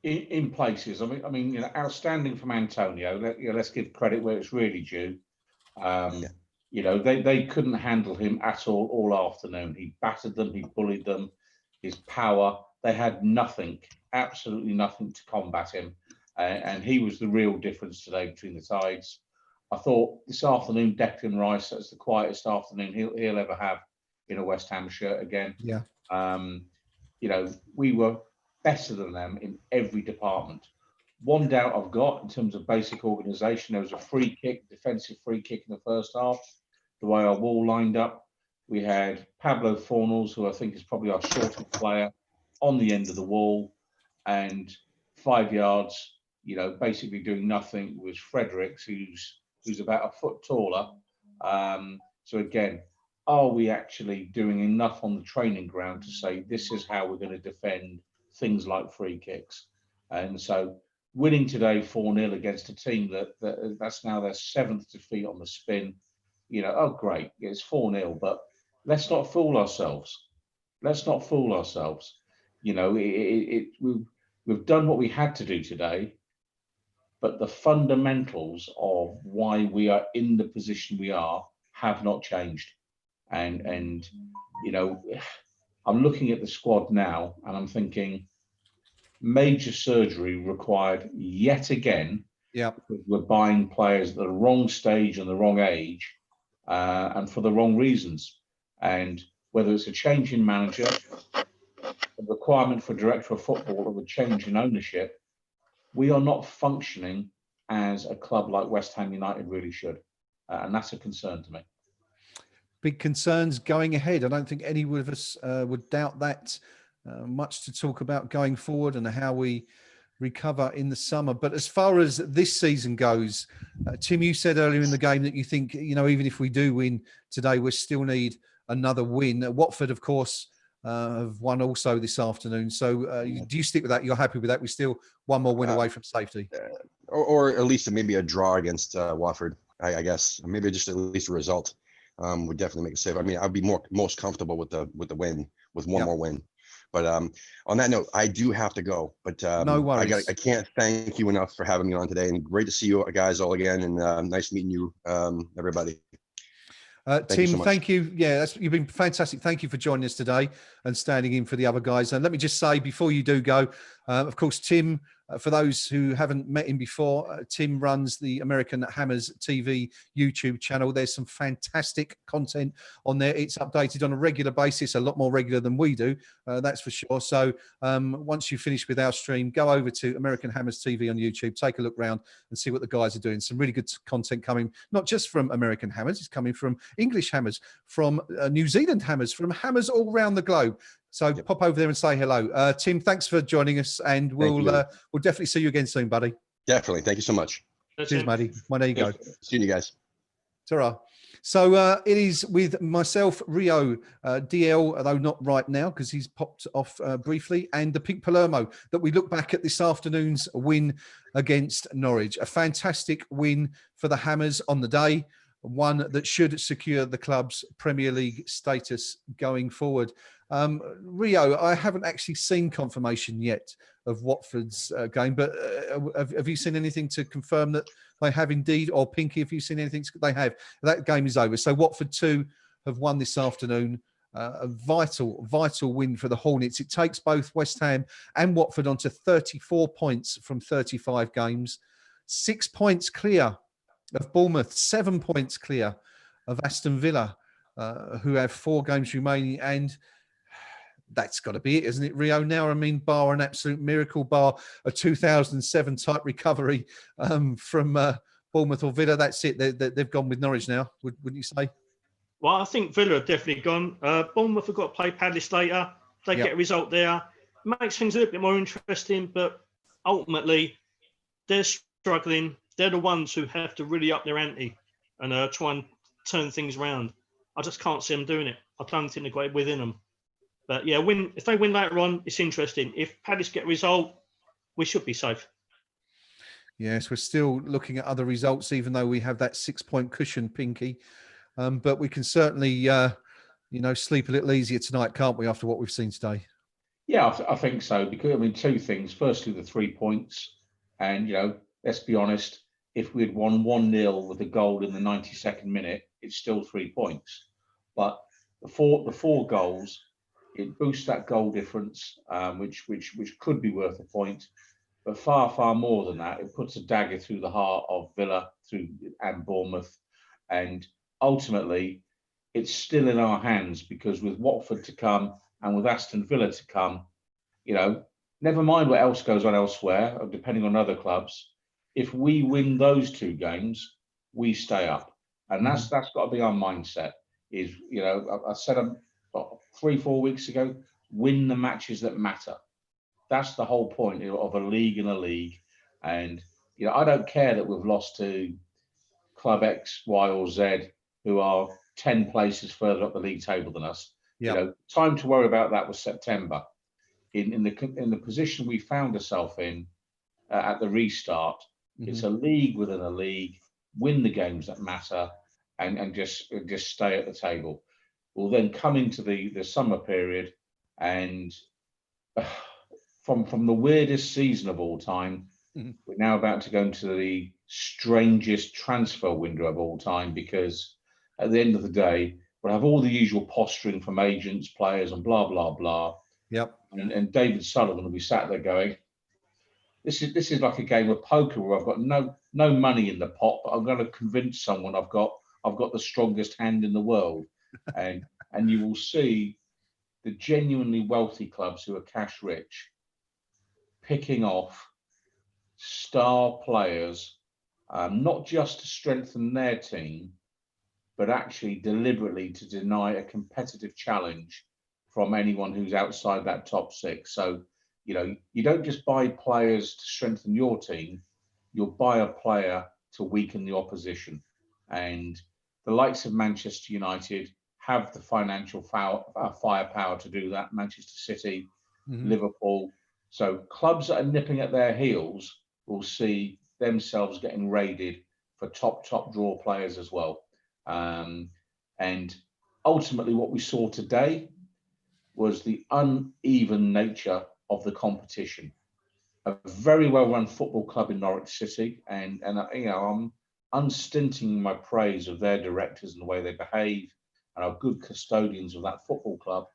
[SPEAKER 4] In places, I mean, outstanding from Antonio. Let's give credit where it's really due. They couldn't handle him at all afternoon. He battered them, he bullied them. His power, they had nothing, absolutely nothing to combat him, and he was the real difference today between the sides. I thought this afternoon, Declan Rice, that's the quietest afternoon he'll ever have in a West Ham shirt again.
[SPEAKER 2] Yeah.
[SPEAKER 4] We were better than them in every department. One doubt I've got in terms of basic organisation, there was a defensive free kick in the first half. The way our wall lined up, we had Pablo Fornals, who I think is probably our shortest player, on the end of the wall, and 5 yards, basically doing nothing, was Fredericks, who's about a foot taller. So again, are we actually doing enough on the training ground to say this is how we're going to defend things like free kicks? And so winning today 4-0 against a team that's now their 7th defeat on the spin, great, it's 4-0, but let's not fool ourselves. We've done what we had to do today, but the fundamentals of why we are in the position we are have not changed. And I'm looking at the squad now and I'm thinking major surgery required yet again.
[SPEAKER 2] Yeah,
[SPEAKER 4] we're buying players at the wrong stage and the wrong age, and for the wrong reasons. And whether it's a change in manager, a requirement for director of football, or a change in ownership, we are not functioning as a club like West Ham United really should, and that's a concern to me.
[SPEAKER 2] Big concerns going ahead. I don't think any of us would doubt that. Much to talk about going forward and how we recover in the summer. But as far as this season goes, Tim, you said earlier in the game that you think, even if we do win today, we still need another win. Watford, of course, have won also this afternoon. So do you stick with that? You're happy with that? We're still one more win away from safety.
[SPEAKER 3] Or at least maybe a draw against Watford, I guess. Maybe just at least a result would definitely make a save. I mean, I'd be most comfortable with the win, with one more win. But on that note, I do have to go. But
[SPEAKER 2] no worries.
[SPEAKER 3] I can't thank you enough for having me on today, and great to see you guys all again, and nice meeting you, everybody.
[SPEAKER 2] Tim, thank you. Yeah, you've been fantastic. Thank you for joining us today and standing in for the other guys. And let me just say before you do go, of course, Tim, for those who haven't met him before, Tim runs the American Hammers TV YouTube channel. There's some fantastic content on there. It's updated on a regular basis, a lot more regular than we do, that's for sure. So once you finish with our stream, go over to American Hammers TV on YouTube, take a look around and see what the guys are doing. Some really good content coming, not just from American Hammers, it's coming from English Hammers, from New Zealand Hammers, from Hammers all around the globe. So pop over there and say hello. Tim, thanks for joining us, and we'll definitely see you again soon, buddy.
[SPEAKER 3] Definitely. Thank you so much.
[SPEAKER 2] Cheers, Matty. Well, there you go.
[SPEAKER 3] See you guys.
[SPEAKER 2] Ta-ra. So it is with myself, Rio, DL, although not right now because he's popped off briefly, and the Pink Palermo, that we look back at this afternoon's win against Norwich. A fantastic win for the Hammers on the day, one that should secure the club's Premier League status going forward. Rio, I haven't actually seen confirmation yet of Watford's game, but have you seen anything to confirm that they have indeed? Or Pinky, have you seen anything? They have. That game is over. So Watford 2 have won this afternoon. A vital win for the Hornets. It takes both West Ham and Watford onto 34 points from 35 games. 6 points clear of Bournemouth, 7 points clear of Aston Villa, who have 4 games remaining. And that's got to be it, isn't it, Rio? Now, I mean, bar an absolute miracle, bar a 2007 type recovery from Bournemouth or Villa, that's it. They've gone with Norwich now, wouldn't you say?
[SPEAKER 5] Well, I think Villa have definitely gone. Bournemouth have got to play Palace later. They get a result there. Makes things a little bit more interesting, but ultimately, they're struggling. They're the ones who have to really up their ante and try and turn things around. I just can't see them doing it. I don't think they've got it within them. But yeah, if they win later on, it's interesting. If Palace get a result, we should be safe.
[SPEAKER 2] Yes, we're still looking at other results, even though we have that 6-point cushion, Pinky. But we can certainly, sleep a little easier tonight, can't we, after what we've seen today?
[SPEAKER 4] Yeah, I think so. Because, I mean, 2 things. Firstly, the 3 points. And, let's be honest, if we had won 1-0 with a goal in the 92nd minute, it's still 3 points. But the four goals, it boosts that goal difference, which could be worth a point. But far more than that, it puts a dagger through the heart of Villa and Bournemouth. And ultimately, it's still in our hands, because with Watford to come and with Aston Villa to come, never mind what else goes on elsewhere, or depending on other clubs, if we win those 2 games, we stay up. And that's got to be our mindset. Is, I said 3-4 weeks ago, win the matches that matter. That's the whole point of a league and a league. And, I don't care that we've lost to Club X, Y, or Z, who are 10 places further up the league table than us. Time to worry about that was September. In the position we found ourselves in at the restart, it's a league within a league. Win the games that matter, and just stay at the table. We'll then come into the summer period, and from the weirdest season of all time, we're now about to go into the strangest transfer window of all time, because at the end of the day, we'll have all the usual posturing from agents, players, and blah, blah, blah.
[SPEAKER 2] Yep.
[SPEAKER 4] And David Sullivan will be sat there going, this is like a game of poker where I've got no money in the pot, but I'm going to convince someone I've got the strongest hand in the world. And you will see the genuinely wealthy clubs who are cash rich picking off star players, not just to strengthen their team, but actually deliberately to deny a competitive challenge from anyone who's outside that top 6. So, you don't just buy players to strengthen your team, you'll buy a player to weaken the opposition. And the likes of Manchester United have the financial firepower to do that. Manchester City, Liverpool. So clubs that are nipping at their heels will see themselves getting raided for top draw players as well. And ultimately what we saw today was the uneven nature of the competition. A very well-run football club in Norwich City, and I'm unstinting my praise of their directors and the way they behave, and are good custodians of that football club.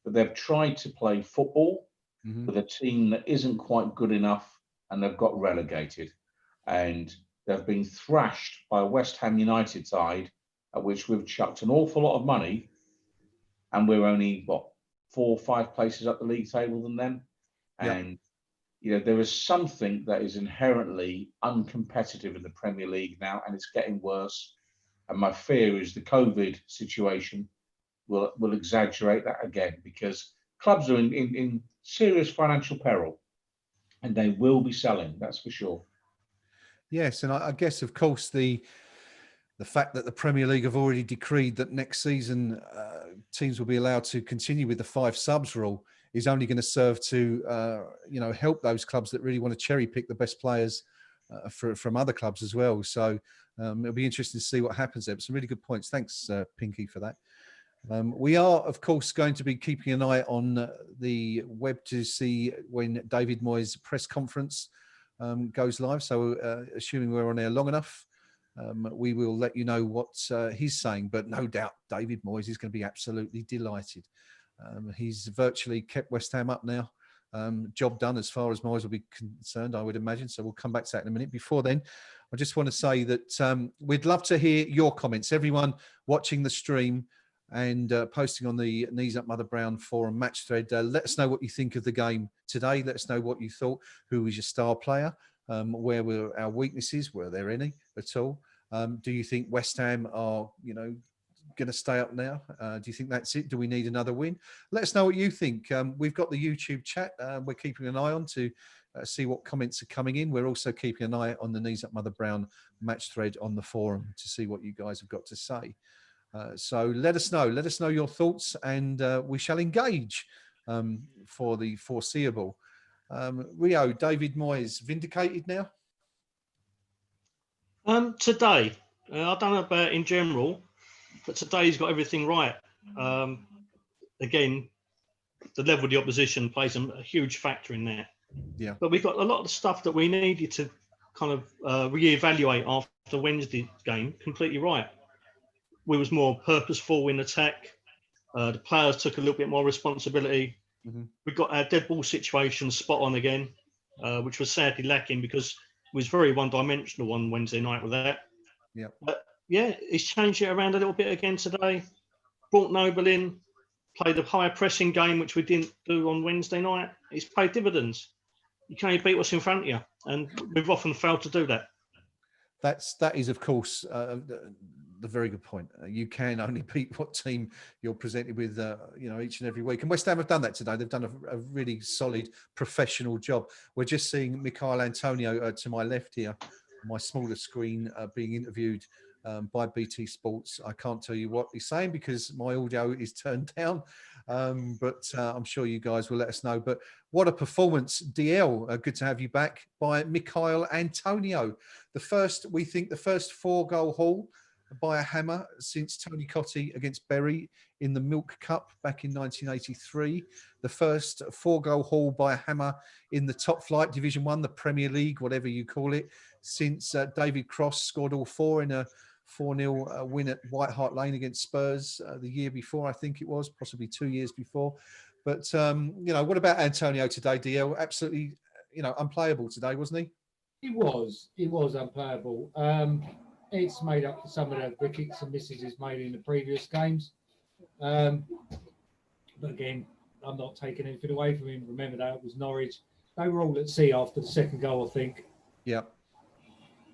[SPEAKER 4] But they've tried to play football with a team that isn't quite good enough, and they've got relegated. And they've been thrashed by a West Ham United side, at which we've chucked an awful lot of money, and we're only 4 or 5 places up the league table than them. And there is something that is inherently uncompetitive in the Premier League now, and it's getting worse. And my fear is the COVID situation will exaggerate that again, because clubs are in serious financial peril, and they will be selling, that's for sure.
[SPEAKER 2] Yes, and I guess, of course, the the fact that the Premier League have already decreed that next season teams will be allowed to continue with the 5 subs rule is only going to serve to, help those clubs that really want to cherry pick the best players from other clubs as well. So it'll be interesting to see what happens there. But some really good points. Thanks, Pinky, for that. We are, of course, going to be keeping an eye on the web to see when David Moyes' press conference goes live. So assuming we're on there long enough, we will let you know what he's saying. But no doubt David Moyes is going to be absolutely delighted. He's virtually kept West Ham up now. Job done as far as Moyes will be concerned, I would imagine. So we'll come back to that in a minute. Before then, I just want to say that we'd love to hear your comments. Everyone watching the stream and posting on the Knees Up Mother Brown forum match thread. Let us know what you think of the game today. Let us know what you thought. Who was your star player? Where were our weaknesses? Were there any at all? Do you think West Ham are, going to stay up now? Do you think that's it? Do we need another win? Let us know what you think. We've got the YouTube chat. We're keeping an eye on to see what comments are coming in. We're also keeping an eye on the Knees Up Mother Brown match thread on the forum to see what you guys have got to say. So let us know. Let us know your thoughts, and we shall engage for the foreseeable. Rio, David Moyes, vindicated now?
[SPEAKER 5] Today, I don't know about in general, but today he's got everything right. Again, the level of the opposition plays a huge factor in there.
[SPEAKER 2] Yeah.
[SPEAKER 5] But we've got a lot of the stuff that we needed to kind of re-evaluate after Wednesday's game completely right. We was more purposeful in attack. The players took a little bit more responsibility.
[SPEAKER 2] Mm-hmm.
[SPEAKER 5] We got our dead ball situation spot on again, which was sadly lacking because it was very one-dimensional on Wednesday night with that.
[SPEAKER 2] Yeah.
[SPEAKER 5] But yeah, he's changed it around a little bit again today. Brought Noble in, played a higher pressing game, which we didn't do on Wednesday night. He's paid dividends. You can only beat what's in front of you, and we've often failed to do that.
[SPEAKER 2] That is, of course, the very good point. You can only beat what team you're presented with, each and every week. And West Ham have done that today. They've done a really solid professional job. We're just seeing Michail Antonio to my left here, my smaller screen, being interviewed by BT Sports. I can't tell you what he's saying because my audio is turned down, but I'm sure you guys will let us know. But what a performance, DL. Good to have you back, by Michail Antonio. The first 4-goal haul by a hammer since Tony Cottee against Bury in the Milk Cup back in 1983. The first 4-goal haul by a hammer in the top flight Division 1, the Premier League, whatever you call it, since David Cross scored all 4 in a 4-0 win at White Hart Lane against Spurs the year before, I think it was, possibly 2 years before. But, what about Antonio today, DL? Absolutely, unplayable today, wasn't he?
[SPEAKER 6] He was unplayable. It's made up for some of the wickets and misses he's made in the previous games. But again, I'm not taking anything away from him. Remember that it was Norwich. They were all at sea after the second goal, I think.
[SPEAKER 2] Yeah.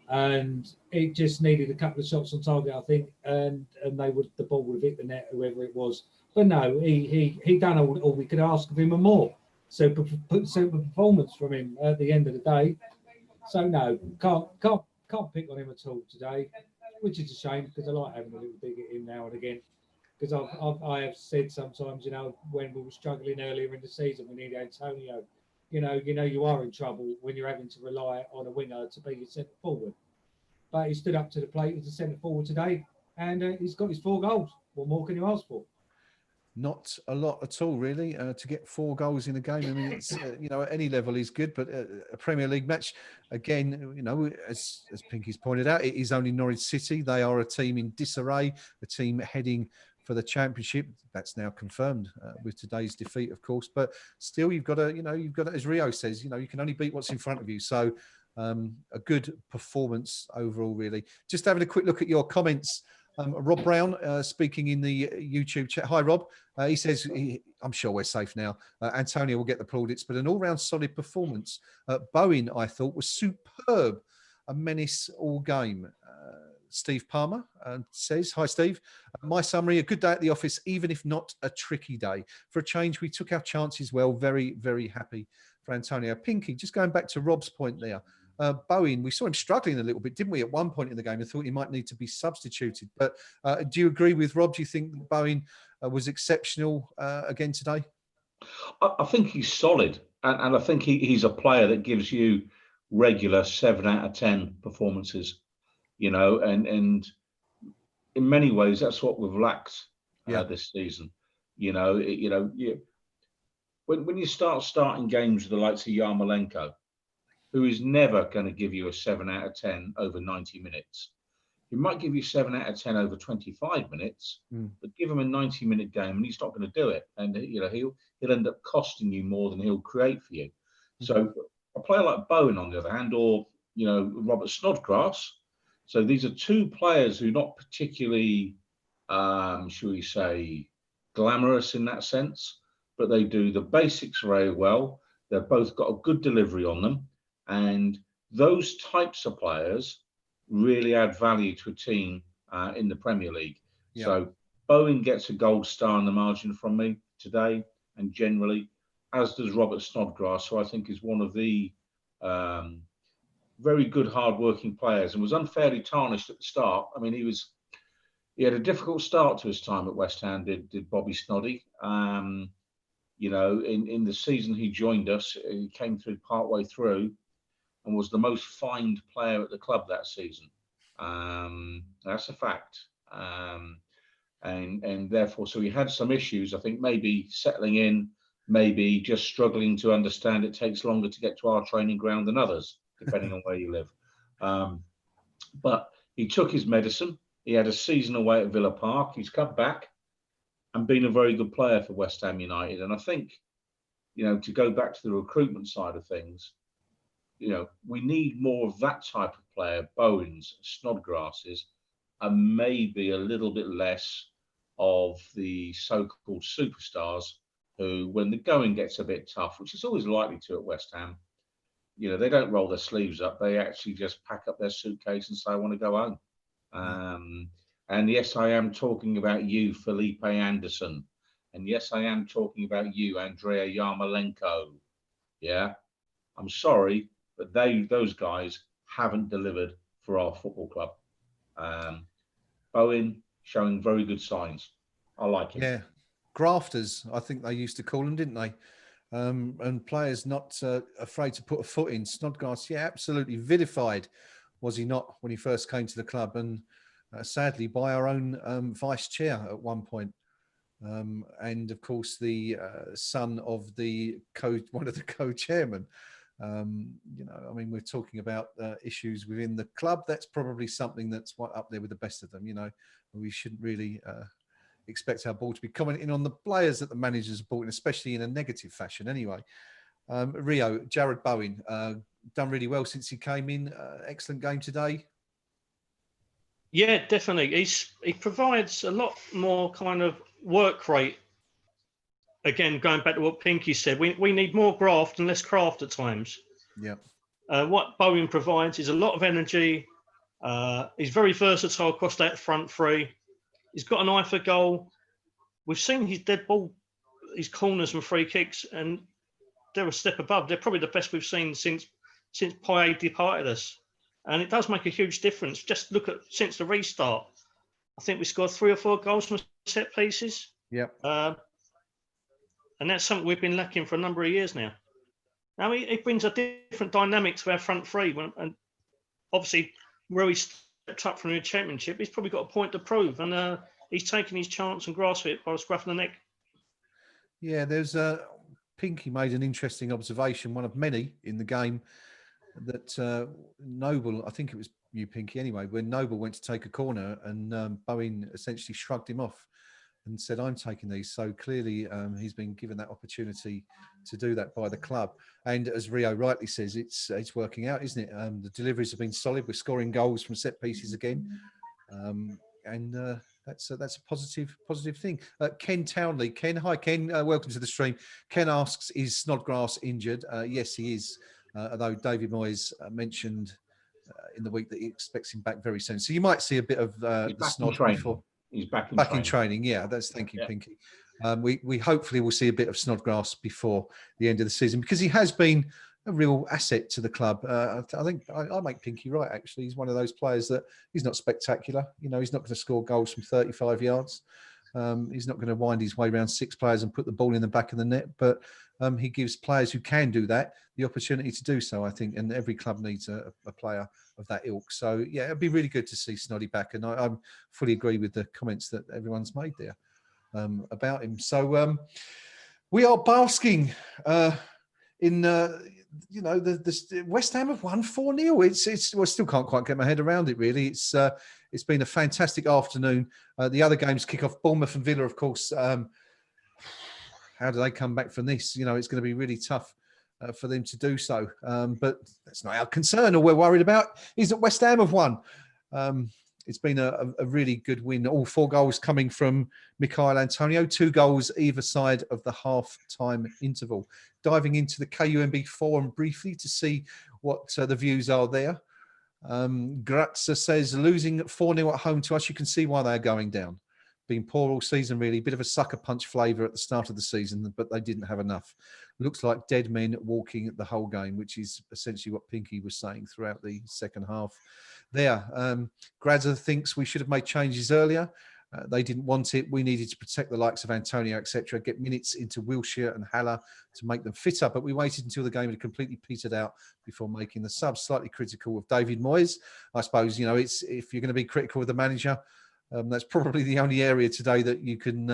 [SPEAKER 6] And it just needed a couple of shots on target, I think, and the ball would have hit the net, whoever it was. But no, he done all we could ask of him and more. Super performance from him at the end of the day. So no, can't pick on him at all today, which is a shame because I like having a little dig at him now and again. Because I have said sometimes, when we were struggling earlier in the season, we need Antonio. You are in trouble when you're having to rely on a winger to be your centre forward. But he stood up to the plate as a centre forward today, and he's got his 4 goals. What more can you ask for?
[SPEAKER 2] Not a lot at all, really, to get 4 goals in a game. I mean, it's at any level is good, but a Premier League match, again, as Pinky's pointed out, it is only Norwich City. They are a team in disarray, a team heading for the Championship. That's now confirmed with today's defeat, of course. But still, you've got to, as Rio says, you can only beat what's in front of you. So a good performance overall, really. Just having a quick look at your comments. Rob Brown speaking in the YouTube chat. Hi, Rob. He says, I'm sure we're safe now. Antonio will get the plaudits, but an all-round solid performance. Bowen, I thought, was superb. A menace all game. Steve Palmer says, hi, Steve. My summary, a good day at the office, even if not a tricky day. For a change, we took our chances well. Very, very happy for Antonio. Pinky, just going back to Rob's point there. Bowen, we saw him struggling a little bit, didn't we, at one point in the game? I thought he might need to be substituted. But do you agree with Rob? Do you think Bowen was exceptional again today?
[SPEAKER 4] I think he's solid, and I think he's a player that gives you regular 7 out of 10 performances, you know, and in many ways that's what we've lacked this season. When you starting games with the likes of Yarmolenko, who is never going to give you a 7 out of 10 over 90 minutes. He might give you 7 out of 10 over 25 minutes, but give him a 90-minute game and he's not going to do it. And he'll end up costing you more than he'll create for you. So a player like Bowen, on the other hand, or Robert Snodgrass. So these are two players who are not particularly, shall we say, glamorous in that sense, but they do the basics very well. They've both got a good delivery on them, and those types of players really add value to a team in the Premier League. Yeah. So Bowen gets a gold star on the margin from me today, and generally, as does Robert Snodgrass, who I think is one of the very good, hard-working players, and was unfairly tarnished at the start. I mean, he had a difficult start to his time at West Ham, did Bobby Snoddy. In the season he joined us, he came through partway through and was the most fined player at the club that season. That's a fact. And therefore, so he had some issues, I think, maybe settling in, maybe just struggling to understand it takes longer to get to our training ground than others, depending on where you live. But he took his medicine. He had a season away at Villa Park. He's come back and been a very good player for West Ham United. And I think, to go back to the recruitment side of things, we need more of that type of player, Bowens, Snodgrasses, and maybe a little bit less of the so-called superstars who, when the going gets a bit tough, which is always likely to at West Ham, they don't roll their sleeves up. They actually just pack up their suitcase and say, I want to go home. And yes, I am talking about you, Felipe Anderson. And yes, I am talking about you, Andrea Yarmolenko. Yeah, I'm sorry, but those guys haven't delivered for our football club. Bowen showing very good signs. I like him.
[SPEAKER 2] Yeah, grafters, I think they used to call them, didn't they? And players not afraid to put a foot in. Snodgrass, yeah, absolutely vilified, was he not, when he first came to the club, and sadly by our own vice chair at one point. And of course, the son of one of the co-chairmen. We're talking about issues within the club. That's probably something that's up there with the best of them. We shouldn't really expect our board to be commenting on the players that the managers have brought in, especially in a negative fashion. Anyway, Rio, Jared Bowen, done really well since he came in. Excellent game today.
[SPEAKER 5] Yeah, definitely. He provides a lot more kind of work rate. Again, going back to what Pinky said, we need more graft and less craft at times.
[SPEAKER 2] Yeah.
[SPEAKER 5] What Bowen provides is a lot of energy. He's very versatile across that front three. He's got an eye for goal. We've seen his dead ball, his corners and free kicks, and they're a step above. They're probably the best we've seen since Payet departed us. And it does make a huge difference. Just look at since the restart. I think we scored 3 or 4 goals from set pieces.
[SPEAKER 2] Yep.
[SPEAKER 5] And that's something we've been lacking for a number of years now. Now he brings a different dynamic to our front three. And obviously, where he stepped up from the Championship, he's probably got a point to prove. And he's taken his chance and grasped it by the scruff of the neck.
[SPEAKER 2] Yeah, there's Pinky made an interesting observation, one of many in the game, that Noble, I think it was you, Pinky, anyway, when Noble went to take a corner and Bowen essentially shrugged him off and said, I'm taking these. So clearly he's been given that opportunity to do that by the club. And as Rio rightly says, it's working out, isn't it? The deliveries have been solid. We're scoring goals from set pieces again. And that's a positive thing. Ken Townley. Ken, hi, Ken. Welcome to the stream. Ken asks, is Snodgrass injured? Yes, he is. Although David Moyes mentioned in the week that he expects him back very soon. So you might see a bit of the Snod before.
[SPEAKER 4] He's back
[SPEAKER 2] in training. Yeah, thank you, Pinky. We hopefully will see a bit of Snodgrass before the end of the season, because he has been a real asset to the club. I think I make Pinky right, actually. He's one of those players that he's not spectacular. You know, he's not going to score goals from 35 yards. He's not going to wind his way around 6 players and put the ball in the back of the net. But he gives players who can do that the opportunity to do so, I think. And every club needs a player of that ilk. So, yeah, it'd be really good to see Snoddy back. And I fully agree with the comments that everyone's made there about him. So we are basking in... you know, the West Ham have won 4-0. Well, I still can't quite get my head around it, really. It's been a fantastic afternoon. The other games kick off. Bournemouth and Villa, of course. How do they come back from this? You know, it's going to be really tough for them to do so. But that's not our concern. All we're worried about is that West Ham have won. It's been a really good win. All 4 goals coming from Michail Antonio, 2 goals either side of the half-time interval. Diving into the KUMB Forum briefly to see what the views are there. Grazza says, losing 4-0 at home to us, you can see why they're going down. Been poor all season, really. Bit of a sucker punch flavour at the start of the season, but they didn't have enough. Looks like dead men walking the whole game, which is essentially what Pinky was saying throughout the second half there. Grazza thinks we should have made changes earlier. They didn't want it. We needed to protect the likes of Antonio, etc., get minutes into Wilshere and Haller to make them fitter, but we waited until the game had completely petered out before making the subs. Slightly critical of David Moyes. I suppose, you know, it's if you're going to be critical of the manager, that's probably the only area today that you can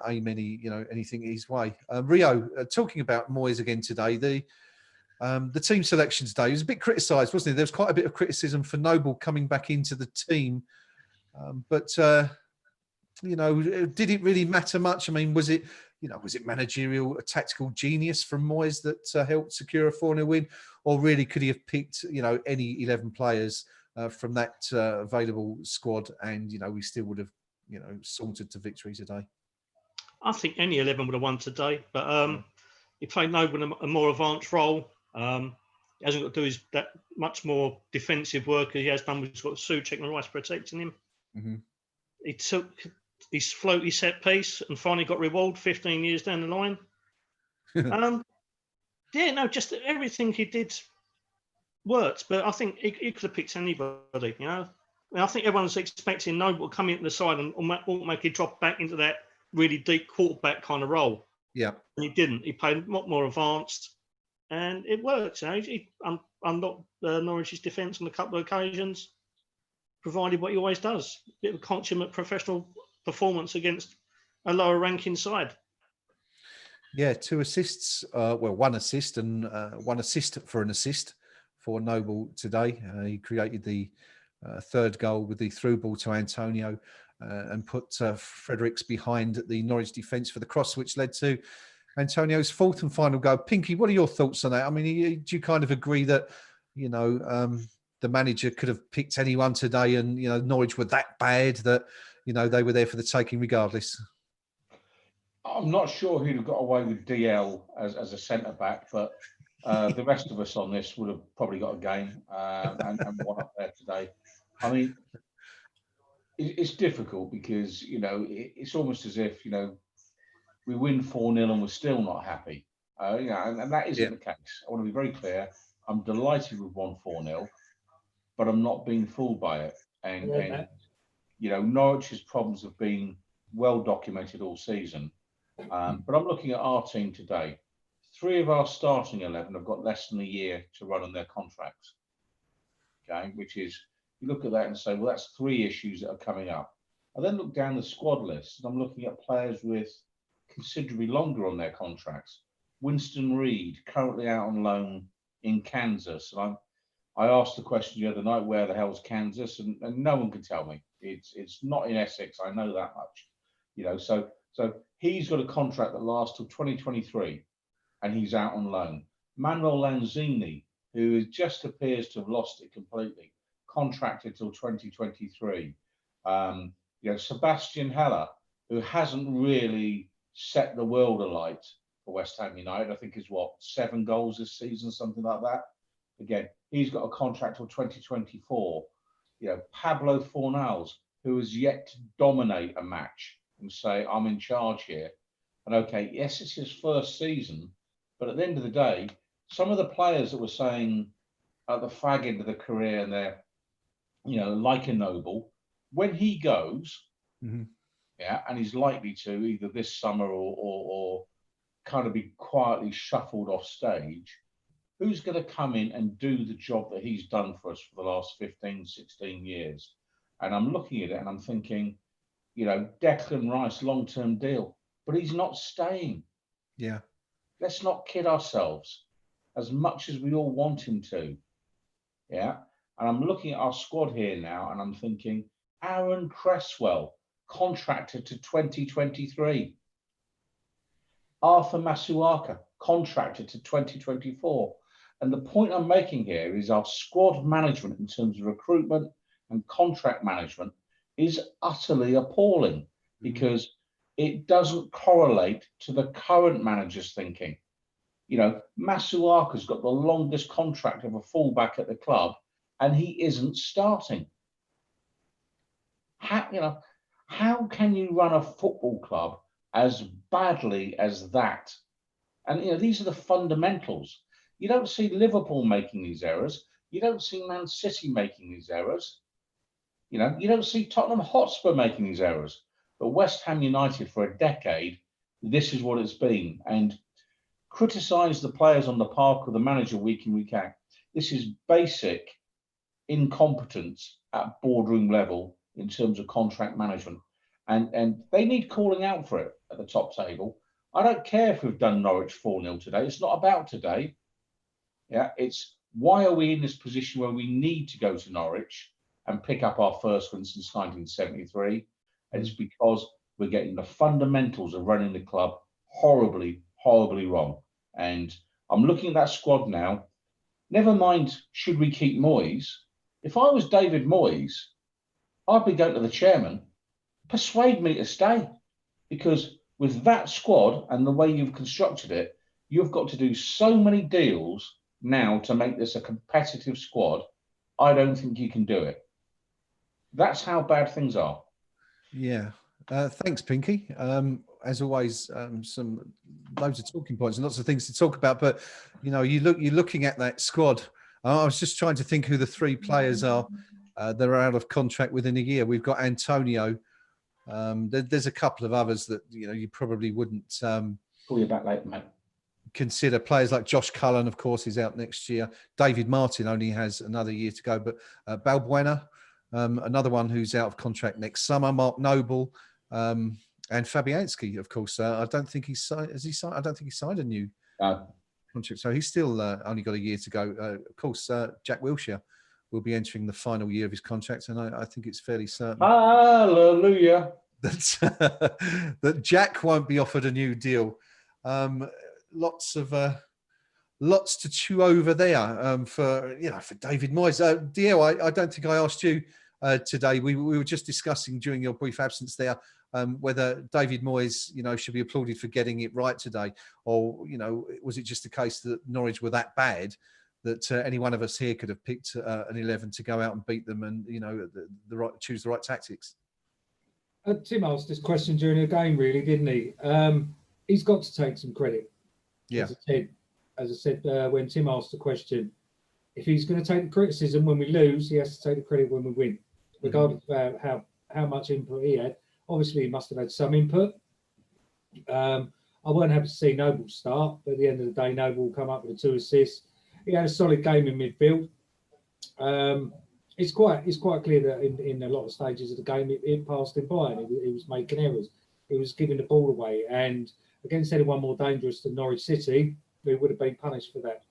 [SPEAKER 2] aim anything his way. Rio, talking about Moyes again today, the team selection today was a bit criticised, wasn't it? There was quite a bit of criticism for Noble coming back into the team. But you know, did it really matter much? I mean, was it managerial, a tactical genius from Moyes that helped secure a 4-0 win? Or really could he have picked, you know, any 11 players from that available squad and, you know, we still would have, you know, sauntered to victory today?
[SPEAKER 5] I think any 11 would have won today, but he played Noble in a more advanced role. He hasn't got to do that much more defensive work as he has done. He's got Souček and Rice protecting him.
[SPEAKER 2] Mm-hmm.
[SPEAKER 5] He took his floaty set piece and finally got reward 15 years down the line. Just everything he did worked, but I think he could have picked anybody, you know. I think everyone was expecting Noble to come into the side and automatically drop back into that really deep quarterback kind of role.
[SPEAKER 2] Yeah. And
[SPEAKER 5] he didn't. He played a lot more advanced and it worked. You know, he unlocked Norwich's defence on a couple of occasions, provided what he always does, a bit of a consummate professional performance against a lower ranking side.
[SPEAKER 2] Yeah, 2 assists, 1 assist and 1 assist for an assist for Noble today. He created the 3rd goal with the through ball to Antonio and put Fredericks behind the Norwich defence for the cross, which led to Antonio's 4th and final goal. Pinky, what are your thoughts on that? I mean, do you kind of agree that, you know, the manager could have picked anyone today and, you know, Norwich were that bad that, you know, they were there for the taking regardless?
[SPEAKER 4] I'm not sure who'd have got away with DL as a centre-back, but the rest of us on this would have probably got a game and won up there today. I mean, it's difficult because, you know, it's almost as if, you know, we win 4-0 and we're still not happy. You know, and that isn't the case. I want to be very clear. I'm delighted we've won 4-0, but I'm not being fooled by it. And you know, Norwich's problems have been well documented all season. But I'm looking at our team today. 3 of our starting 11 have got less than a year to run on their contracts. Okay, which is, you look at that and say, well, that's 3 issues that are coming up. I then look down the squad list and I'm looking at players with considerably longer on their contracts. Winston Reid, currently out on loan in Kansas. And I asked the question the other night, where the hell's Kansas? And no one can tell me. It's not in Essex. I know that much. You know, so he's got a contract that lasts till 2023, and he's out on loan. Manuel Lanzini, who just appears to have lost it completely, contracted till 2023. You know, Sebastian Haller, who hasn't really set the world alight for West Ham United, I think is 7 goals this season, something like that. Again, he's got a contract till 2024. You know, Pablo Fornals, who has yet to dominate a match and say, I'm in charge here. And okay, yes, it's his first season, but at the end of the day, some of the players that were saying at the fag end of the career, and they're, you know, like a Noble, when he goes, yeah, and he's likely to either this summer or kind of be quietly shuffled off stage, who's going to come in and do the job that he's done for us for the last 15, 16 years? And I'm looking at it and I'm thinking, you know, Declan Rice, long-term deal, but he's not staying.
[SPEAKER 2] Yeah.
[SPEAKER 4] Let's not kid ourselves, as much as we all want him to. Yeah. And I'm looking at our squad here now and I'm thinking, Aaron Cresswell, contracted to 2023. Arthur Masuaka, contracted to 2024. And the point I'm making here is our squad management in terms of recruitment and contract management is utterly appalling because it doesn't correlate to the current manager's thinking. You know, Masuaka's got the longest contract of a fullback at the club and he isn't starting. How can you run a football club as badly as that? And, you know, these are the fundamentals. You don't see Liverpool making these errors. You don't see Man City making these errors. You know, you don't see Tottenham Hotspur making these errors. But West Ham United for a decade, this is what it's been. And criticise the players on the park or the manager week in, week out. This is basic incompetence at boardroom level in terms of contract management. And they need calling out for it at the top table. I don't care if we've done Norwich 4-0 today. It's not about today. Yeah, it's why are we in this position where we need to go to Norwich and pick up our first win since 1973? And it's because we're getting the fundamentals of running the club horribly, horribly wrong. And I'm looking at that squad now. Never mind, should we keep Moyes? If I was David Moyes, I'd be going to the chairman, persuade me to stay, because with that squad and the way you've constructed it, you've got to do so many deals now to make this a competitive squad. I don't think you can do it. That's how bad things are.
[SPEAKER 2] Yeah. Thanks, Pinky. As always, some loads of talking points and lots of things to talk about. But you know, you're looking at that squad. I was just trying to think who the three players are that are out of contract within a year. We've got Antonio. There's a couple of others that you probably wouldn't
[SPEAKER 4] Pull you back later, mate.
[SPEAKER 2] Consider. Players like Josh Cullen, of course, is out next year. David Martin only has another year to go. But Balbuena, another one who's out of contract next summer. Mark Noble. And Fabianski, of course. I don't think he's signed. Has he signed? I don't think he signed a new contract. So he's still only got a year to go. Of course, Jack Wilshere will be entering the final year of his contract, and I think it's fairly certain.
[SPEAKER 4] Hallelujah.
[SPEAKER 2] That Jack won't be offered a new deal. Lots to chew over there for David Moyes. Dio, I don't think I asked you today. We were just discussing during your brief absence there. Whether David Moyes, should be applauded for getting it right today, or was it just a case that Norwich were that bad that any one of us here could have picked an 11 to go out and beat them, and choose the right tactics?
[SPEAKER 6] Tim asked this question during the game, really, didn't he? He's got to take some credit.
[SPEAKER 2] Yeah.
[SPEAKER 6] As I said, when Tim asked the question, if he's going to take the criticism when we lose, he has to take the credit when we win, regardless of how much input he had. Obviously, he must have had some input. I weren't happy to see Noble start, but at the end of the day, Noble will come up with 2 assists. He had a solid game in midfield. It's quite clear that in a lot of stages of the game, it passed him by, and he was making errors. He was giving the ball away, and against anyone more dangerous than Norwich City, he would have been punished for that.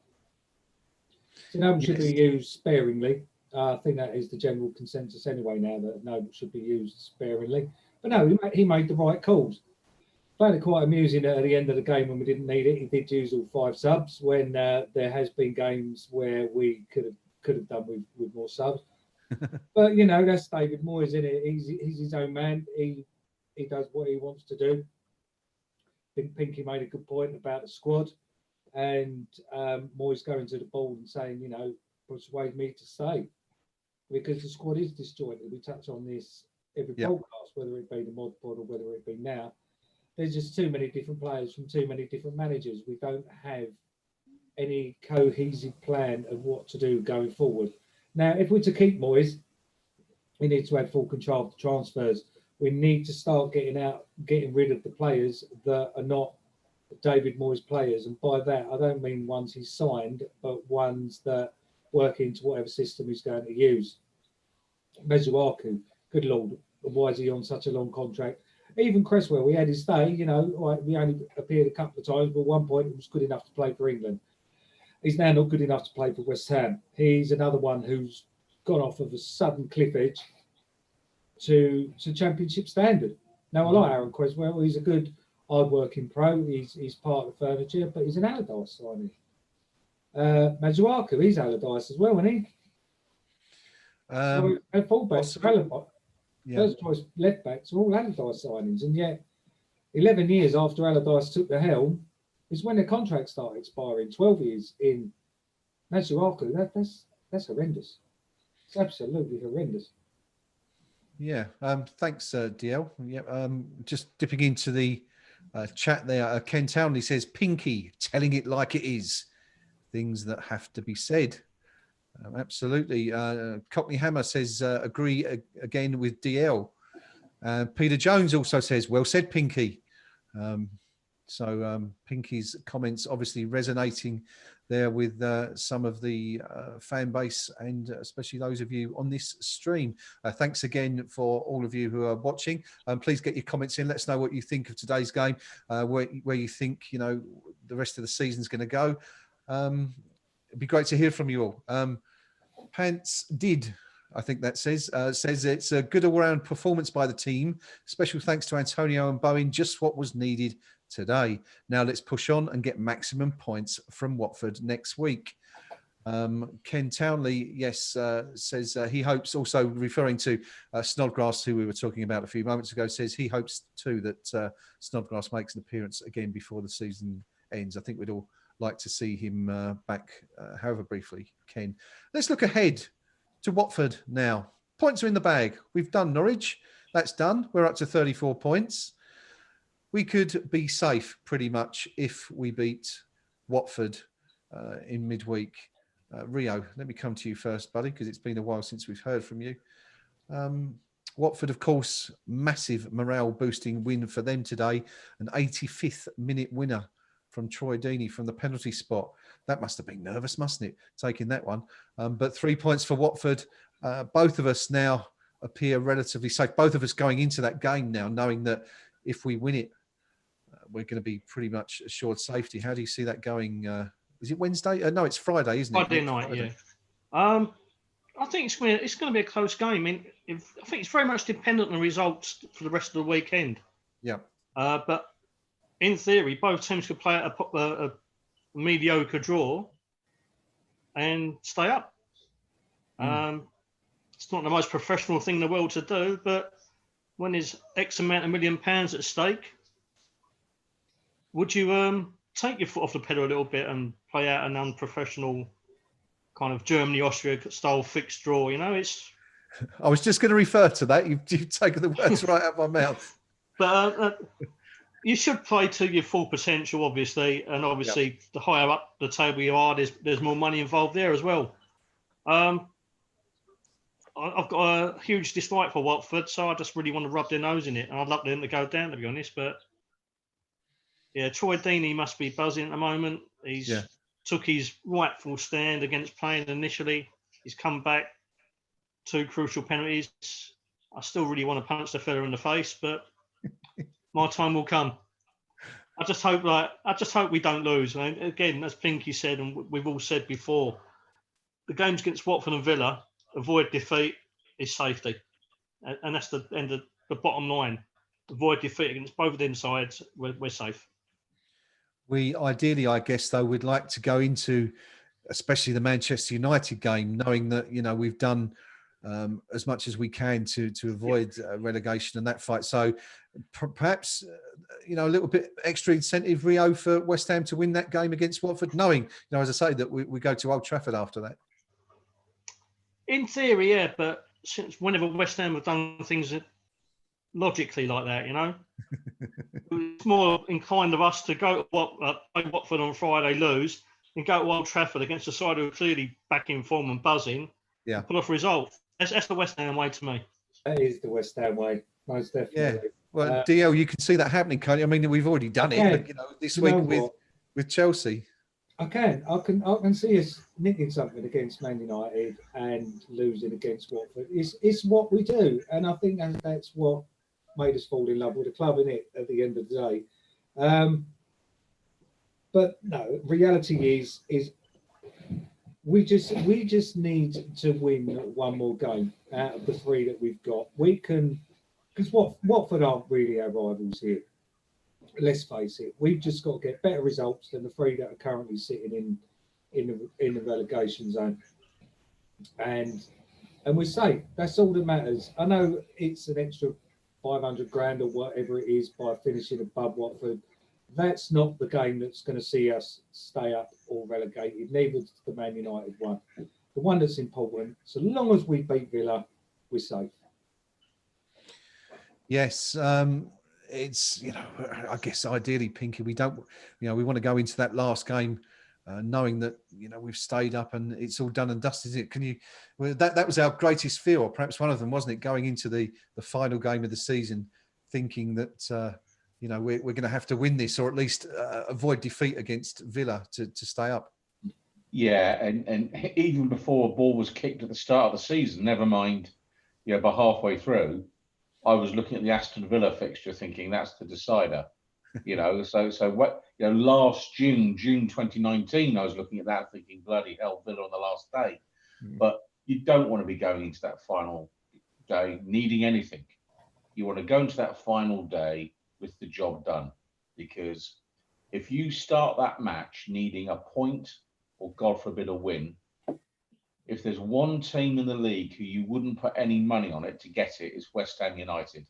[SPEAKER 6] So Noble should be used sparingly. I think that is the general consensus anyway now, that Noble should be used sparingly. But no, he made the right calls. Found it quite amusing that at the end of the game, when we didn't need it, he did use all 5 subs, when there has been games where we could have done with more subs. But that's David Moyes, isn't it? He's his own man. He does what he wants to do. I think Pinky made a good point about the squad, and Moyes going to the board and saying, persuade me to stay, because the squad is disjointed. We touch on this every podcast, whether it be the mod pod or whether it be now. There's just too many different players from too many different managers. We don't have any cohesive plan of what to do going forward. Now, if we're to keep Moyes, we need to have full control of the transfers. We need to start getting rid of the players that are not David Moyes players. And by that, I don't mean ones he's signed, but ones that work into whatever system he's going to use. Masuaku, good Lord, why is he on such a long contract? Even Cresswell, we had his day, you know, we only appeared a couple of times, but at one point he was good enough to play for England. He's now not good enough to play for West Ham. He's another one who's gone off of a sudden cliff edge to championship standard. Now, I like Aaron Cresswell. He's a good, hard-working pro. He's part of the furniture, but he's an Allardyce signing. Masuaku, he's Allardyce as well, isn't he? So, at fullback, first choice left backs are all Allardyce signings, and yet 11 years after Allardyce took the helm is when their contracts start expiring. 12 years in Masuaku, that's horrendous. It's absolutely horrendous.
[SPEAKER 2] Yeah, thanks, DL. Yeah, just dipping into the chat there. Ken Townley says, "Pinky, telling it like it is. Things that have to be said." Absolutely. Cockney Hammer says, "Agree again with DL." Peter Jones also says, "Well said, Pinky." So Pinky's comments obviously resonating there with some of the fan base, and especially those of you on this stream. Thanks again for all of you who are watching. Please get your comments in. Let us know what you think of today's game, where you think, you know, the rest of the season's going to go. It'd be great to hear from you all. Pants did, I think that says it's a good all-round performance by the team. Special thanks to Antonio and Bowen, just what was needed today. Now let's push on and get maximum points from Watford next week. Ken Townley, yes, says he hopes, also referring to Snodgrass, who we were talking about a few moments ago, says he hopes too that Snodgrass makes an appearance again before the season ends. I think we'd all like to see him back, however briefly, Ken. Let's look ahead to Watford now. Points are in the bag. We've done Norwich. That's done. We're up to 34 points. We could be safe pretty much if we beat Watford in midweek. Rio, let me come to you first, buddy, because it's been a while since we've heard from you. Watford, of course, massive morale-boosting win for them today. An 85th minute winner from Troy Deeney from the penalty spot. That must have been nervous, mustn't it, taking that one? But 3 points for Watford. Both of us now appear relatively safe. Both of us going into that game now, knowing that if we win it, we're going to be pretty much assured safety. How do you see that going? Is it Wednesday? No, it's Friday, isn't it?
[SPEAKER 5] Friday night, yeah. I think it's going to be a close game. I mean, I think it's very much dependent on the results for the rest of the weekend.
[SPEAKER 2] Yeah.
[SPEAKER 5] But in theory, both teams could play a mediocre draw and stay up. It's not the most professional thing in the world to do, but when there's X amount of £1 million at stake, would you take your foot off the pedal a little bit and play out an unprofessional kind of Germany-Austria style fixed draw? You know, it's.
[SPEAKER 2] I was just going to refer to that. You've taken the words right out of my mouth.
[SPEAKER 5] But you should play to your full potential, obviously, and obviously the higher up the table you are, there's more money involved there as well. I've got a huge dislike for Watford, so I just really want to rub their nose in it, and I'd love them to go down, to be honest. But yeah, Troy Deeney must be buzzing at the moment. He's took his rightful stand against playing initially. He's come back, 2 crucial penalties. I still really want to punch the fella in the face, but my time will come. I just hope we don't lose. And again, as Pinky said, and we've all said before, the games against Watford and Villa, avoid defeat is safety, and that's the end of the bottom line. Avoid defeat against both of them sides, we're safe. We
[SPEAKER 2] ideally, I guess, though, would like to go into, especially the Manchester United game, knowing that, you know, we've done as much as we can to avoid relegation and that fight. So perhaps, you know, a little bit extra incentive, Rio, for West Ham to win that game against Watford, knowing, you know, as I say, that we go to Old Trafford after that.
[SPEAKER 5] In theory, yeah, but since whenever West Ham have done things logically like that, you know, it's more inclined of us to go to Watford on Friday, lose, and go to Old Trafford against a side who are clearly back in form and buzzing,
[SPEAKER 2] Yeah.
[SPEAKER 5] pull off a result. That's the West Ham way to me.
[SPEAKER 6] That is the West Ham way, most definitely.
[SPEAKER 2] Yeah. Well, DL, you can see that happening, can't you? I mean, we've already done it, but, you know, this week with Chelsea.
[SPEAKER 6] I can see us nicking something against Man United and losing against Watford. It's what we do, and I think that's what made us fall in love with the club, innit, at the end of the day. But no, reality is we just need to win one more game out of the 3 that we've got. We can, because Watford aren't really our rivals here. Let's face it, we've just got to get better results than the 3 that are currently sitting in the relegation zone, and we're safe. That's all that matters. I know it's an extra 500 grand or whatever it is by finishing above Watford. That's not the game that's going to see us stay up or relegated. Neither is the Man United one. The one that's important, so long as we beat Villa, we're safe.
[SPEAKER 2] Yes, it's, you know, I guess ideally, Pinky, we don't, you know, we want to go into that last game knowing that, you know, we've stayed up and it's all done and dusted. Is it? Can you? Well, that was our greatest fear, or perhaps one of them, wasn't it? Going into the final game of the season, thinking that you know, we're going to have to win this, or at least avoid defeat against Villa to stay up.
[SPEAKER 4] Yeah, and even before a ball was kicked at the start of the season, never mind, you know, by halfway through, I was looking at the Aston Villa fixture thinking that's the decider. You know, so what, you know, last June 2019, I was looking at that thinking, bloody hell, Villa on the last day. But you don't want to be going into that final day needing anything. You want to go into that final day with the job done, because if you start that match needing a point or, God forbid, a win, if there's one team in the league who you wouldn't put any money on it to get it, it's West Ham United.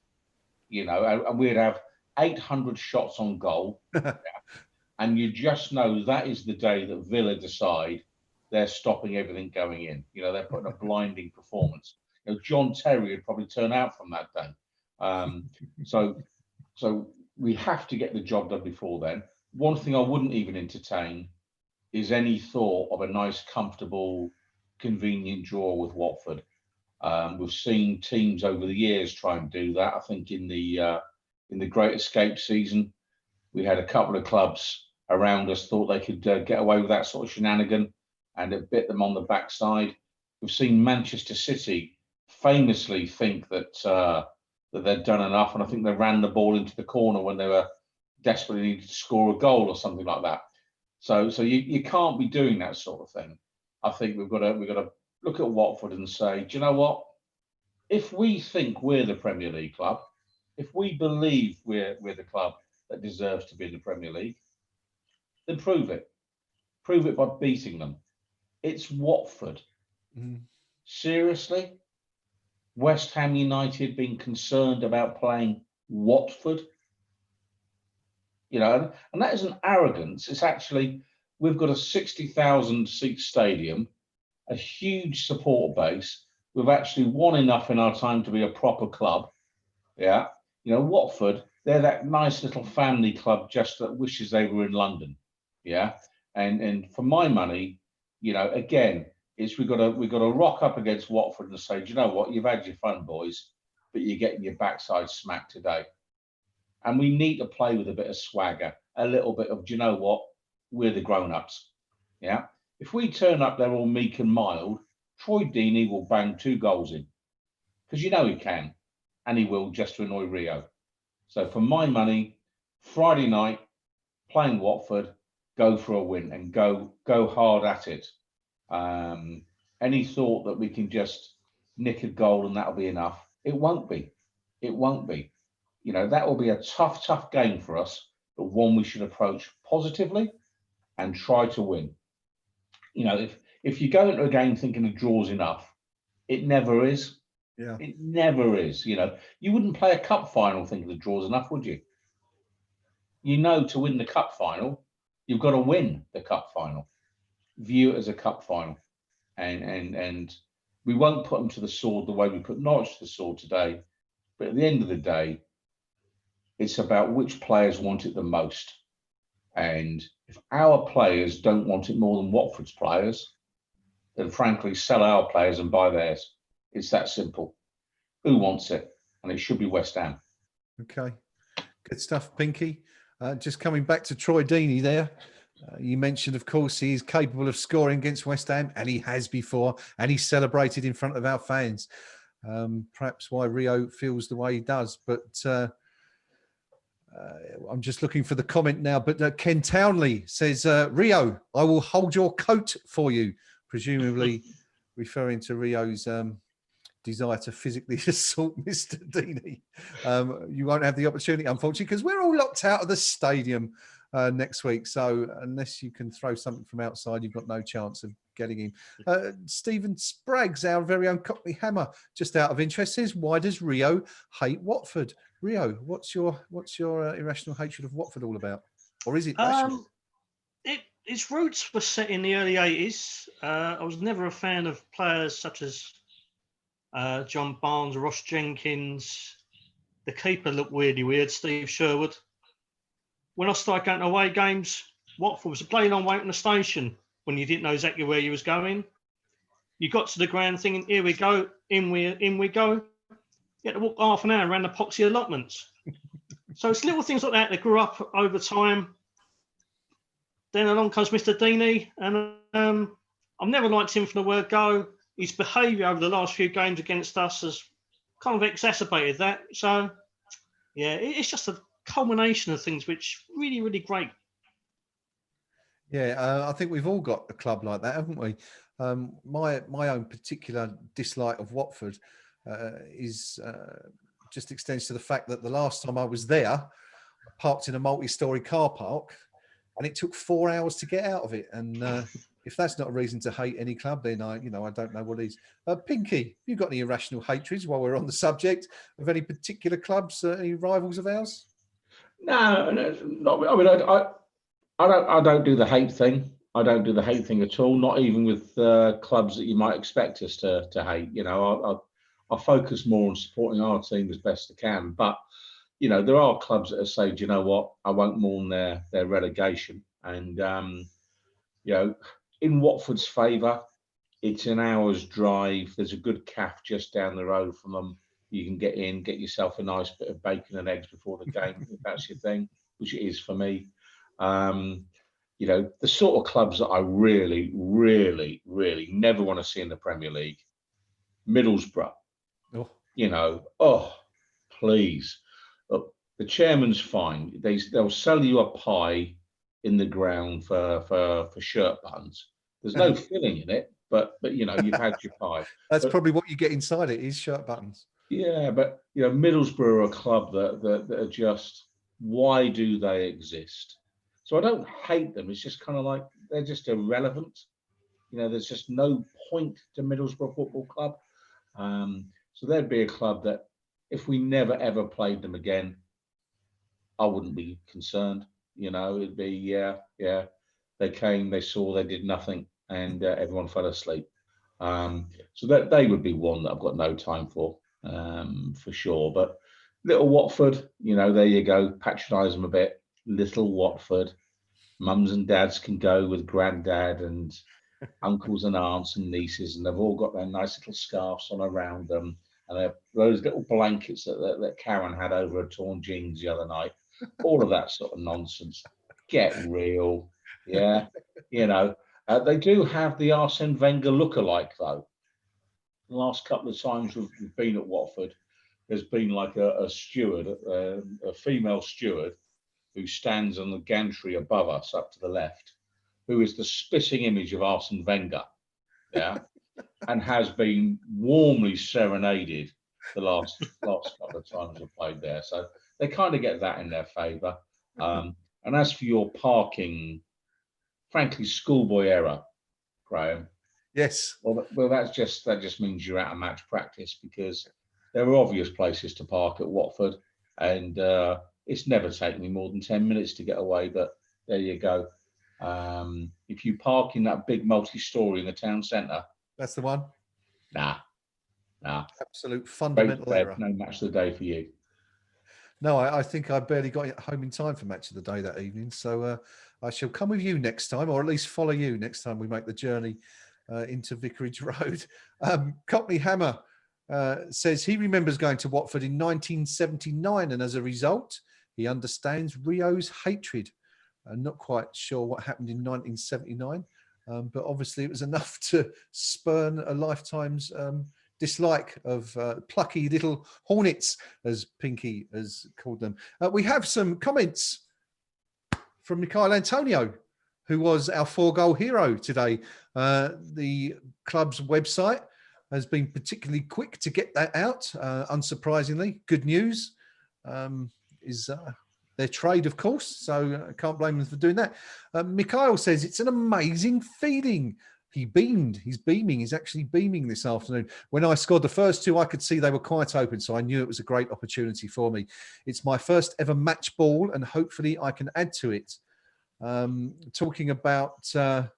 [SPEAKER 4] You know, and we'd have 800 shots on goal, and you just know that is the day that Villa decide they're stopping everything going in. You know, they're putting a blinding performance. You know, John Terry would probably turn out from that day. So we have to get the job done before then. One thing I wouldn't even entertain is any thought of a nice, comfortable, convenient draw with Watford. We've seen teams over the years try and do that. I think in the Great Escape season, we had a couple of clubs around us thought they could get away with that sort of shenanigan, and it bit them on the backside. We've seen Manchester City famously think that they'd done enough, and I think they ran the ball into the corner when they were desperately needed to score a goal or something like that. So you can't be doing that sort of thing. I think we've got to look at Watford and say, do you know what? If we think we're the Premier League club, if we believe we're the club that deserves to be in the Premier League, then prove it. Prove it by beating them. It's Watford. Seriously? West Ham United being concerned about playing Watford? You know, and that isn't arrogance. It's actually, we've got a 60,000 seat stadium, a huge support base. We've actually won enough in our time to be a proper club. Yeah. You know, Watford, they're that nice little family club just that wishes they were in London. Yeah. And for my money, you know, again, we've got to rock up against Watford and say, do you know what? You've had your fun, boys, but you're getting your backside smacked today. And we need to play with a bit of swagger, a little bit of, do you know what? We're the grown-ups. Yeah. If we turn up, they're all meek and mild, Troy Deeney will bang 2 goals in, because you know he can, and he will, just to annoy Rio. So for my money, Friday night, playing Watford, go for a win and go hard at it. Any thought that we can just nick a goal and that'll be enough, it won't be. It won't be. You know, that will be a tough game for us, but one we should approach positively and try to win. You know, if you go into a game thinking a draw's enough, it never is.
[SPEAKER 2] Yeah.
[SPEAKER 4] It never is. You know, you wouldn't play a cup final thinking the draw's enough, would you? You know, to win the cup final, you've got to win the cup final. View it as a cup final. And we won't put them to the sword the way we put Norwich to the sword today. But at the end of the day, it's about which players want it the most. And if our players don't want it more than Watford's players, then frankly, sell our players and buy theirs. It's that simple. Who wants it? And it should be West Ham.
[SPEAKER 2] Okay, good stuff, Pinky. Just coming back to Troy Deeney there. You mentioned, of course, he is capable of scoring against West Ham, and he has before, and he celebrated in front of our fans. Perhaps why Rio feels the way he does. But I'm just looking for the comment now. But Ken Townley says, Rio, I will hold your coat for you, presumably referring to Rio's desire to physically assault Mr. Deeney. You won't have the opportunity, unfortunately, because we're all locked out of the stadium next week. So unless you can throw something from outside, you've got no chance of getting him. Stephen Spraggs, our very own Cockney Hammer, just out of interest, says, why does Rio hate Watford? Rio, what's your irrational hatred of Watford all about? Or is it rational?
[SPEAKER 5] Its roots were set in the early 80s. I was never a fan of players such as John Barnes, Ross Jenkins. The keeper looked weirdly weird, Steve Sherwood. When I started going to away games, Watford was a bloody long way from the station when you didn't know exactly where you was going. You got to the ground thinking, here we go, in we go. You had to walk half an hour around the poxy allotments. So it's little things like that that grew up over time. Then along comes Mr. Deeney, and I've never liked him from the word go. His behaviour over the last few games against us has kind of exacerbated that. So, yeah, it's just a culmination of things which really, really great.
[SPEAKER 2] Yeah, I think we've all got a club like that, haven't we? My own particular dislike of Watford is just extends to the fact that the last time I was there, I parked in a multi-storey car park, and it took 4 hours to get out of it. And if that's not a reason to hate any club, then I don't know what is. Pinky, you got any irrational hatreds while we're on the subject of any particular clubs, any rivals of ours?
[SPEAKER 4] No, not. I mean, I don't do the hate thing. I don't do the hate thing at all. Not even with clubs that you might expect us to hate. I focus more on supporting our team as best I can. But there are clubs that say, do you know what? I won't mourn their relegation. And in Watford's favour, it's an hour's drive. There's a good cafe just down the road from them. You can get in, get yourself a nice bit of bacon and eggs before the game, if that's your thing, which it is for me. The sort of clubs that I really, really, really never want to see in the Premier League. Middlesbrough. Please. Look, the chairman's fine. They'll sell you a pie in the ground for shirt buttons. There's no filling in it, but you've had your pie.
[SPEAKER 2] That's probably what you get inside it, is shirt buttons.
[SPEAKER 4] Yeah, but Middlesbrough are a club that are just, why do they exist? So I don't hate them. It's just kind of like they're just irrelevant. There's just no point to Middlesbrough Football Club. So there'd be a club that if we never ever played them again, I wouldn't be concerned. It'd be they came, they saw, they did nothing, and everyone fell asleep. So that they would be one that I've got no time for sure. But little Watford, there you go, patronise them a bit. Little Watford, mums and dads can go with granddad and uncles and aunts and nieces, and they've all got their nice little scarves on around them, and they're those little blankets that Karen had over her torn jeans the other night. All of that sort of nonsense. Get real, yeah. They do have the Arsene Wenger lookalike though. The last couple of times we've been at Watford, there's been like a steward, a female steward, who stands on the gantry above us up to the left, who is the spitting image of Arsene Wenger, yeah, and has been warmly serenaded the last couple of times I've played there. So they kind of get that in their favour. And as for your parking, frankly, schoolboy error, Graham.
[SPEAKER 2] Yes.
[SPEAKER 4] Well, that just means you're out of match practice, because there are obvious places to park at Watford, and it's never taken me more than 10 minutes to get away. But there you go. If you park in that big multi-story in the town centre,
[SPEAKER 2] that's the one.
[SPEAKER 4] Nah.
[SPEAKER 2] Absolute fundamental error.
[SPEAKER 4] No match of the day for you.
[SPEAKER 2] No, I think I barely got home in time for match of the day that evening. So I shall come with you next time, or at least follow you next time we make the journey into Vicarage Road. Cockney Hammer says he remembers going to Watford in 1979, and as a result, he understands Rio's hatred. Not quite sure what happened in 1979, but obviously it was enough to spurn a lifetime's dislike of plucky little hornets, as Pinky has called them. We have some comments from Michael Antonio, who was our 4-goal hero today. The club's website has been particularly quick to get that out, unsurprisingly. Good news is their trade, of course, so I can't blame them for doing that. Mikhail says, it's an amazing feeling. He beamed. He's beaming. He's actually beaming this afternoon. When I scored the first 2, I could see they were quite open, so I knew it was a great opportunity for me. It's my first ever match ball, and hopefully I can add to it. Talking about the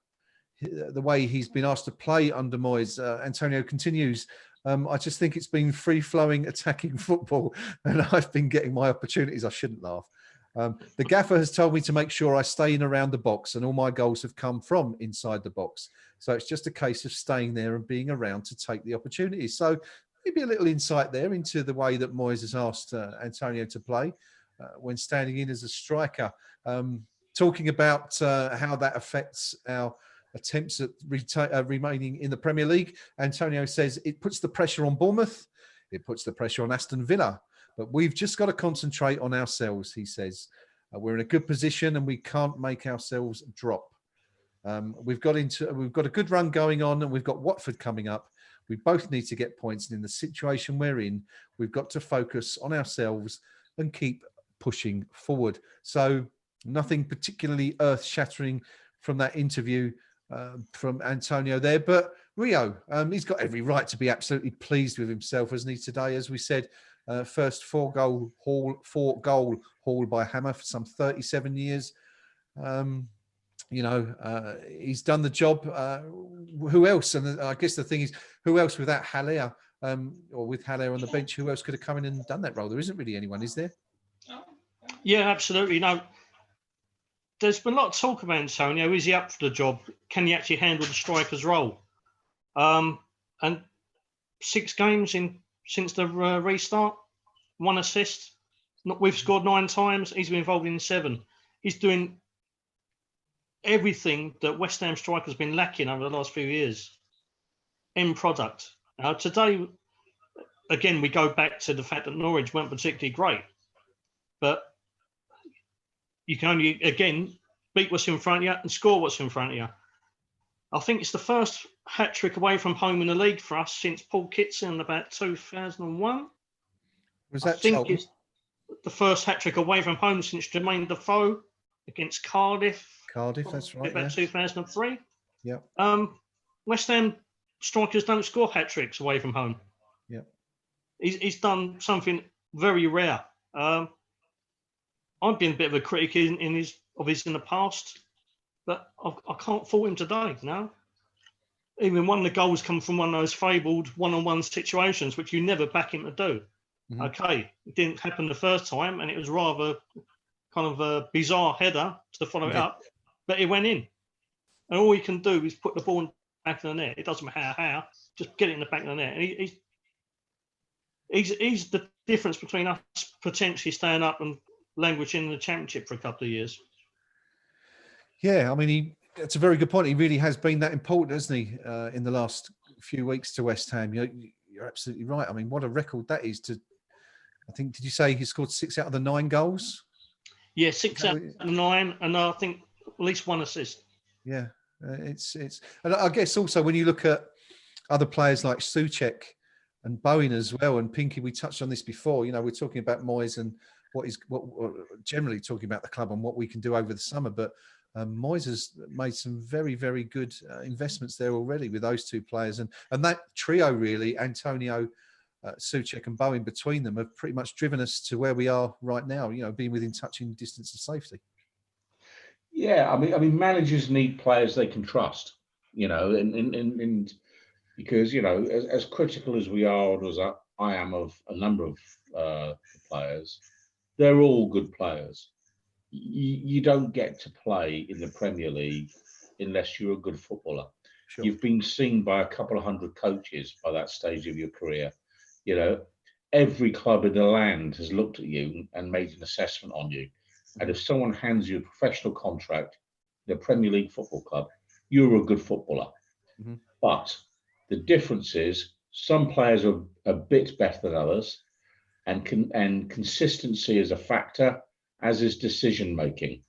[SPEAKER 2] way he's been asked to play under Moyes, Antonio continues, I just think it's been free-flowing attacking football, and I've been getting my opportunities. I shouldn't laugh. The gaffer has told me to make sure I stay in around the box, and all my goals have come from inside the box. So it's just a case of staying there and being around to take the opportunities. So maybe a little insight there into the way that Moyes has asked Antonio to play when standing in as a striker. Talking about how that affects our attempts at remaining in the Premier League, Antonio says it puts the pressure on Bournemouth, it puts the pressure on Aston Villa, but we've just got to concentrate on ourselves, he says. We're in a good position and we can't make ourselves drop. We've got a good run going on, and we've got Watford coming up. We both need to get points, and in the situation we're in, we've got to focus on ourselves and keep pushing forward. So nothing particularly earth-shattering from that interview from Antonio there. But Rio, he's got every right to be absolutely pleased with himself, hasn't he, today? As we said, first 4-goal haul by Hammer for some 37 years. He's done the job. Who else? And I guess the thing is, who else without Haller, or with Haller on the bench, who else could have come in and done that role? There isn't really anyone, is there?
[SPEAKER 5] Yeah, absolutely. No, there's been a lot of talk about Antonio. Is he up for the job? Can he actually handle the striker's role? And 6 games since the restart, 1 assist. We've scored 9 times. He's been involved in 7. He's doing everything that West Ham strikers been lacking over the last few years. End product. Today, again, we go back to the fact that Norwich weren't particularly great, but you can only, again, beat what's in front of you and score what's in front of you. I think it's the first hat-trick away from home in the league for us since Paul Kitson in about 2001.
[SPEAKER 2] Was that
[SPEAKER 5] I think
[SPEAKER 2] Charlton?
[SPEAKER 5] it's the first hat-trick away from home since Jermaine Defoe against Cardiff.
[SPEAKER 2] That's right.
[SPEAKER 5] About 2003.
[SPEAKER 2] Yeah.
[SPEAKER 5] West Ham strikers don't score hat-tricks away from home.
[SPEAKER 2] Yeah.
[SPEAKER 5] He's done something very rare. I've been a bit of a critic in his in the past, but I can't fault him today. No, even one of the goals come from one of those fabled one-on-one situations, which you never back him to do. Mm-hmm. Okay, it didn't happen the first time, and it was rather kind of a bizarre header to follow it up, but it went in. And all he can do is put the ball in the back of the net. It doesn't matter how, just get it in the back of the net. And he's the difference between us potentially staying up and languishing in the Championship for a couple of years.
[SPEAKER 2] Yeah, I mean, that's a very good point. He really has been that important, hasn't he, in the last few weeks to West Ham. You're absolutely right. I mean, what a record that is to, I think, did you say he scored 6 out of the 9 goals?
[SPEAKER 5] Yeah, 6 out of the 9, and I think at least 1 assist.
[SPEAKER 2] Yeah, it's, and I guess also when you look at other players like Souček and Bowen as well, and Pinky, we touched on this before. We're talking about Moyes and what generally talking about the club and what we can do over the summer, but Moyes has made some very, very good investments there already with those 2 players, and that trio really, Antonio, Souček and Bowen between them, have pretty much driven us to where we are right now. Being within touching distance of safety.
[SPEAKER 4] Yeah, I mean, managers need players they can trust. And because as critical as we are, or as I am, of a number of players, they're all good players. you don't get to play in the Premier League unless you're a good footballer.
[SPEAKER 2] Sure.
[SPEAKER 4] You've been seen by a couple of hundred coaches by that stage of your career. You know, every club in the land has looked at you and made an assessment on you. And if someone hands you a professional contract in a Premier League football club, you're a good footballer.
[SPEAKER 2] Mm-hmm.
[SPEAKER 4] But the difference is some players are a bit better than others, and consistency is a factor, as is decision making.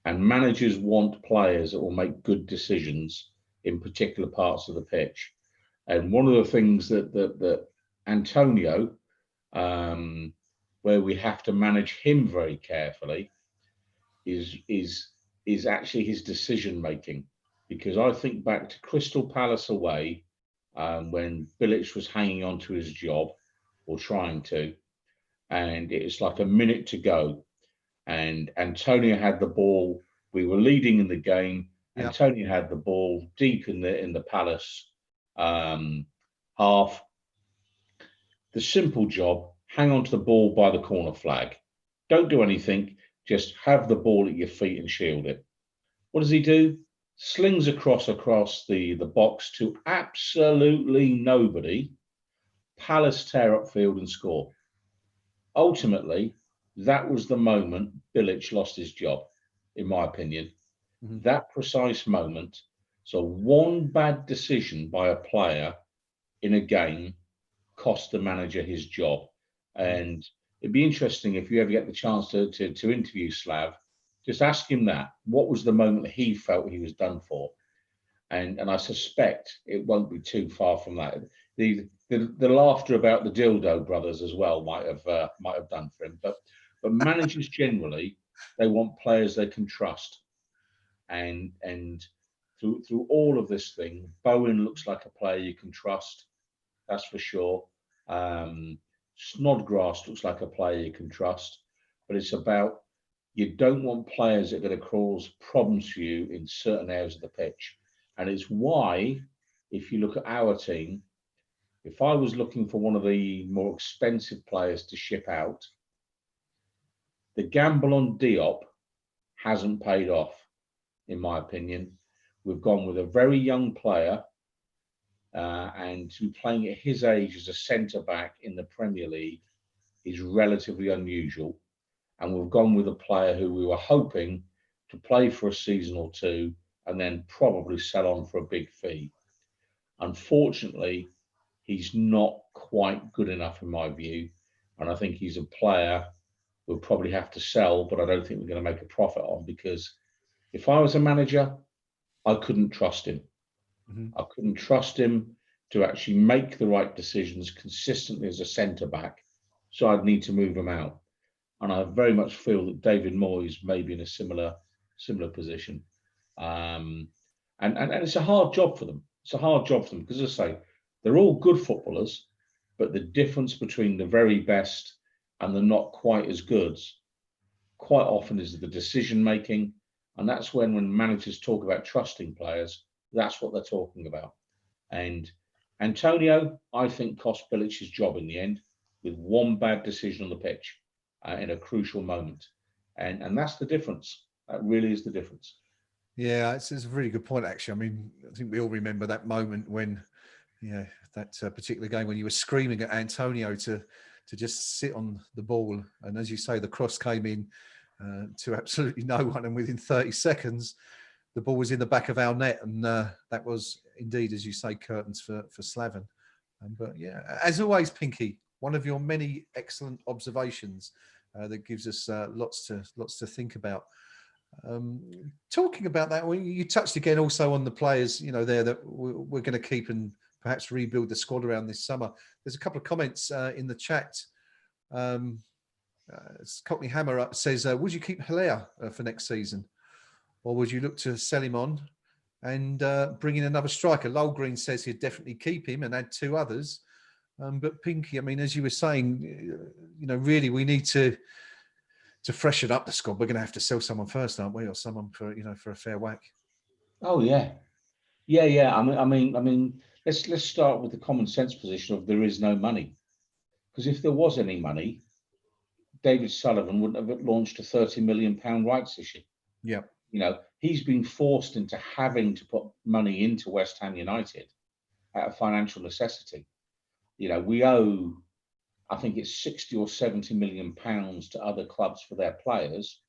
[SPEAKER 4] And managers want players that will make good decisions in particular parts of the pitch. And one of the things that Antonio, where we have to manage him very carefully, is actually his decision making. Because I think back to Crystal Palace away, when Bilic was hanging on to his job, or trying to, and it's like a minute to go, and Antonio had the ball. We were leading in the game.
[SPEAKER 2] Yep.
[SPEAKER 4] Antonio had the ball deep in the Palace half. The simple job: hang on to the ball by the corner flag. Don't do anything. Just have the ball at your feet and shield it. What does he do? Slings across the box to absolutely nobody. Palace tear up field and score. Ultimately, that was the moment Bilic lost his job, in my opinion. Mm-hmm. That precise moment. So one bad decision by a player in a game cost the manager his job. And it'd be interesting if you ever get the chance to interview Slav, just ask him that. What was the moment that he felt he was done for? And I suspect it won't be too far from that. The laughter about the dildo brothers as well might have done for him. But managers generally, they want players they can trust. And through all of this thing, Bowen looks like a player you can trust. That's for sure. Snodgrass looks like a player you can trust. But it's about, you don't want players that are going to cause problems for you in certain areas of the pitch. And it's why, if you look at our team, if I was looking for one of the more expensive players to ship out, the gamble on Diop hasn't paid off, in my opinion. We've gone with a very young player, and to be playing at his age as a centre-back in the Premier League is relatively unusual. And we've gone with a player who we were hoping to play for a season or two and then probably sell on for a big fee. Unfortunately, he's not quite good enough in my view. And I think he's a player we'll probably have to sell, but I don't think we're going to make a profit on, because if I was a manager, I couldn't trust him. Mm-hmm. I couldn't trust him to actually make the right decisions consistently as a centre-back. So I'd need to move him out. And I very much feel that David Moyes may be in a similar position. And it's a hard job for them. It's a hard job for them because, as I say, they're all good footballers, but the difference between the very best and the not quite as goods quite often is the decision making. And that's when managers talk about trusting players, that's what they're talking about. And Antonio, I think, cost Bilic his job in the end with one bad decision on the pitch in a crucial moment. And that's the difference. That really is the difference.
[SPEAKER 2] Yeah, it's a really good point, actually. I mean, I think we all remember that moment when, that particular game when you were screaming at Antonio to just sit on the ball. And as you say, the cross came in to absolutely no one. And within 30 seconds, the ball was in the back of our net. And that was indeed, as you say, curtains for Slaven. But yeah, as always, Pinky, one of your many excellent observations that gives us lots to think about. Talking about that, you touched again also on the players, there that we're going to keep and perhaps rebuild the squad around this summer. There's a couple of comments in the chat. Cockney Hammer says, would you keep Hilaire for next season? Or would you look to sell him on and bring in another striker? Lowgreen says he'd definitely keep him and add two others. But Pinky, I mean, as you were saying, really we need to freshen up the squad. We're going to have to sell someone first, aren't we? Or someone for a fair whack.
[SPEAKER 4] Oh yeah. I mean, let's start with the common sense position of there is no money. Because if there was any money, David Sullivan wouldn't have launched a £30 million rights issue.
[SPEAKER 2] Yeah.
[SPEAKER 4] You know, he's been forced into having to put money into West Ham United out of financial necessity. You know, we owe, I think it's 60 or 70 million pounds to other clubs for their players,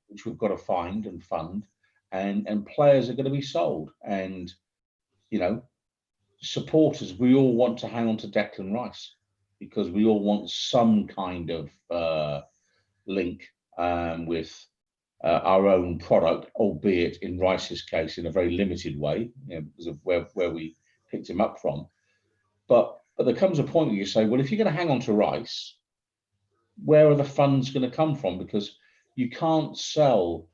[SPEAKER 4] which we've got to find and fund, and players are going to be sold. And, you know, supporters, we all want to hang on to Declan Rice because we all want some kind of link with our own product, albeit in Rice's case in a very limited way, you know, because of where we picked him up from. But there comes a point where you say, well, if you're going to hang on to Rice, where are the funds going to come from? Because you can't sell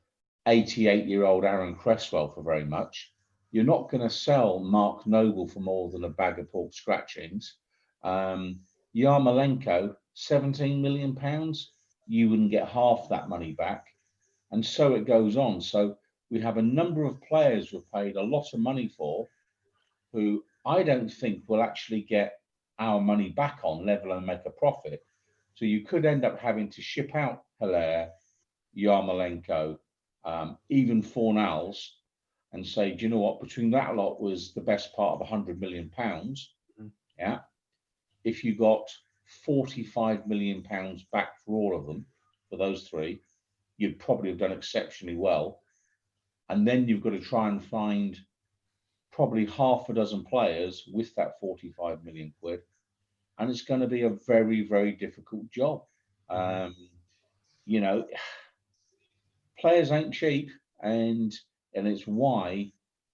[SPEAKER 4] 88-year-old Aaron Cresswell for very much. You're not going to sell Mark Noble for more than a bag of pork scratchings. Yarmolenko, £17 million. You wouldn't get half that money back. And so it goes on. So we have a number of players we've paid a lot of money for who I don't think will actually get our money back on, let alone make a profit. So you could end up having to ship out Hilaire, Yarmolenko, even Fornals, and say, do you know what, between that lot was the best part of £100 million. Yeah. If you got £45 million back for all of them, for those three, you'd probably have done exceptionally well. And then you've got to try and find probably half a dozen players with that 45 million quid. And it's going to be a very, very difficult job. You know, players ain't cheap, and it's why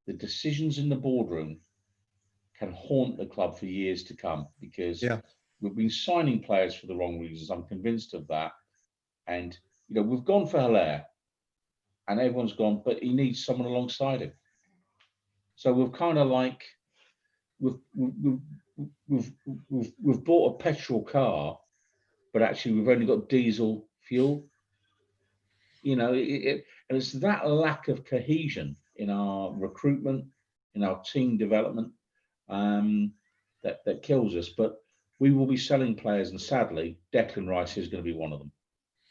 [SPEAKER 4] the decisions in the boardroom can haunt the club for years to come, because we've been signing players for the wrong reasons. I'm convinced of that. And, you know, we've gone for Hilaire and everyone's gone, but he needs someone alongside him. So we've kind of like, we've bought a petrol car, but actually we've only got diesel fuel. You know, and it's that lack of cohesion in our recruitment, in our team development, that kills us. But we will be selling players, and sadly, Declan Rice is going to be one of them.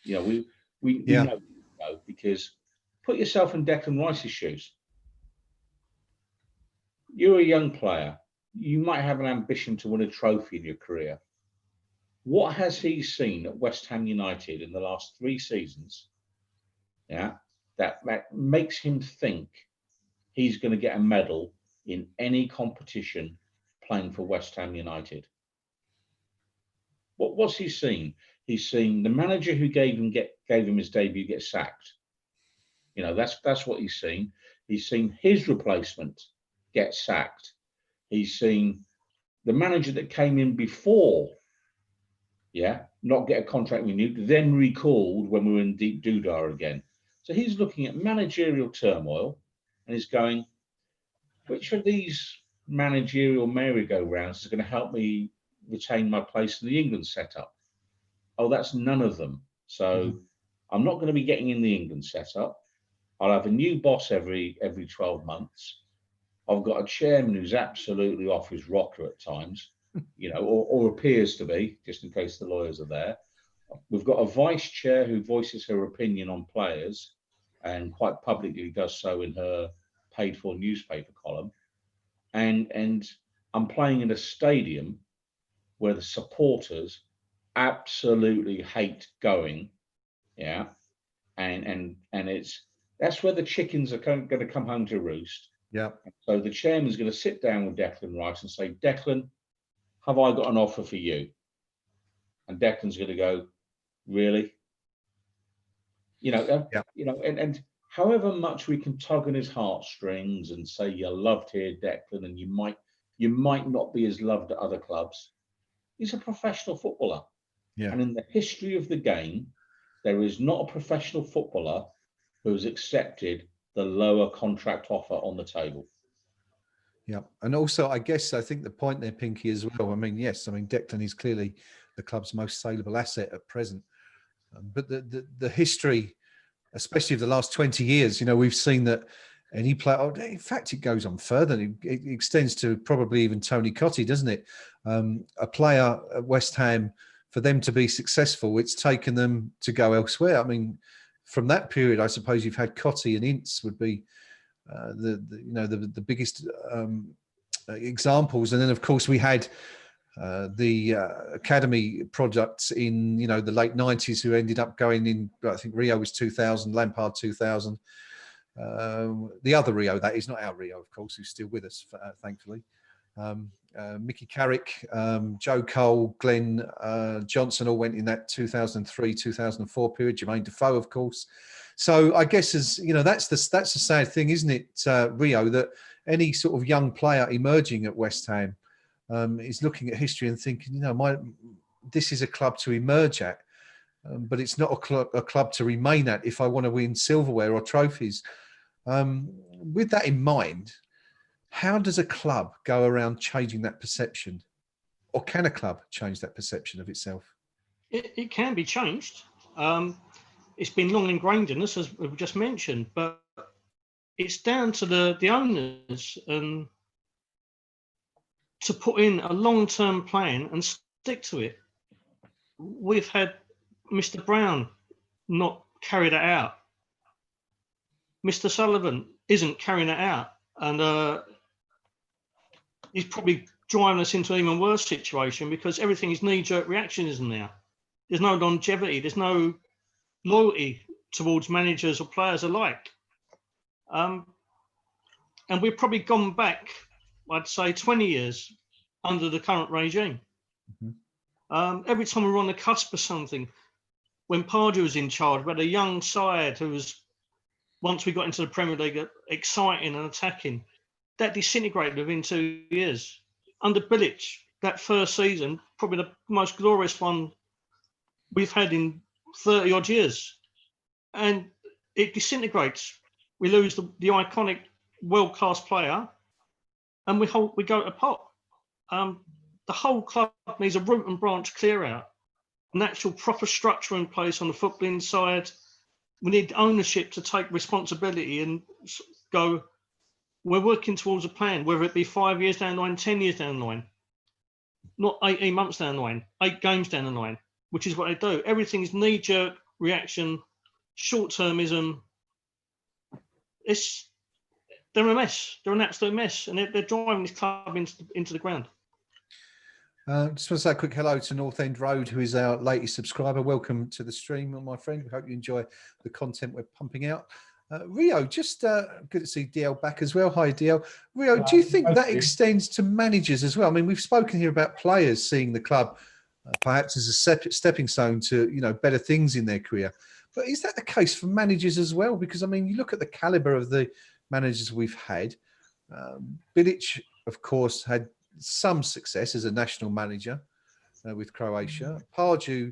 [SPEAKER 4] You know, we know, because put yourself in Declan Rice's shoes. You're a young player. You might have an ambition to win a trophy in your career. What has he seen at West Ham United in the last 3 seasons? Yeah, that makes him think he's going to get a medal in any competition playing for West Ham United. What's he seen? He's seen the manager who gave him his debut get sacked. You know, that's what he's seen. He's seen his replacement get sacked. He's seen the manager that came in before, not get a contract renewed, then recalled when we were in deep doodah again. So he's looking at managerial turmoil and he's going, which of these managerial merry-go-rounds is going to help me retain my place in the England setup? Oh, that's none of them. So I'm not going to be getting in the England setup. I'll have a new boss every 12 months. I've got a chairman who's absolutely off his rocker at times, you know, or appears to be, just in case the lawyers are there. We've got a vice chair who voices her opinion on players and quite publicly does so in her paid-for newspaper column. And I'm playing in a stadium where the supporters absolutely hate going, and that's where the chickens are going to come home to roost. Yeah. So the chairman's going to sit down with Declan Rice and say, Declan, have I got an offer for you? And Declan's going to go, really? You know, and however much we can tug on his heartstrings and say you're loved here, Declan, and you might not be as loved at other clubs. He's a professional footballer. Yeah. And in the history of the game, there is not a professional footballer who has accepted the lower contract offer on the table.
[SPEAKER 2] Yeah. And also, I think the point there, Pinky, as well, I mean, yes, I mean, Declan is clearly the club's most saleable asset at present. But the history, especially of the last 20 years, you know, we've seen that any player, in fact, it goes on further. It extends to probably even Tony Cottee, doesn't it? A player at West Ham for them to be successful, it's taken them to go elsewhere. I mean, from that period, I suppose you've had Cottee and Ince would be the biggest examples, and then of course we had the academy products in the late 90s who ended up going in. I think Rio was 2000, Lampard 2000. The other Rio, that is not our Rio, of course, who's still with us, thankfully. Mickey Carrick, Joe Cole, Glenn Johnson all went in that 2003-2004 period. Jermaine Defoe, of course. So I guess, as you know, that's the sad thing, isn't it, Rio, that any sort of young player emerging at West Ham is looking at history and thinking, this is a club to emerge at, but it's not a club to remain at if I want to win silverware or trophies. With that in mind, how does a club go around changing that perception? Or can a club change that perception of itself?
[SPEAKER 5] It can be changed. It's been long ingrained in us, as we've just mentioned, but it's down to the owners and to put in a long-term plan and stick to it. We've had Mr. Brown not carry that out. Mr. Sullivan isn't carrying it out, and he's probably driving us into an even worse situation because everything is knee-jerk reactionism now. There's no longevity. There's no loyalty towards managers or players alike. And we've probably gone back, I'd say, 20 years under the current regime. Mm-hmm. Every time we were on the cusp of something, when Pardew was in charge, we had a young side who was, once we got into the Premier League, exciting and attacking. That disintegrated within 2 years. Under Bilic, that first season, probably the most glorious one we've had in 30 odd years. And it disintegrates. We lose the iconic world-class player and we go to pot. The whole club needs a root and branch clear out, an actual proper structure in place on the footballing side. We need ownership to take responsibility and go, we're working towards a plan, whether it be 5 years down the line, 10 years down the line, not 18 months down the line, 8 games down the line, which is what they do. Everything is knee-jerk reaction, short-termism. They're a mess. They're an absolute mess, and they're driving this club into the ground.
[SPEAKER 2] Just want to say a quick hello to North End Road, who is our latest subscriber. Welcome to the stream, my friend. We hope you enjoy the content we're pumping out. Rio, just good to see DL back as well. Hi, DL. Rio, do you think that extends to managers as well? I mean, we've spoken here about players seeing the club perhaps as a stepping stone to, better things in their career. But is that the case for managers as well? Because, I mean, you look at the calibre of the managers we've had. Bilic, of course, had some success as a national manager with Croatia. Pardew,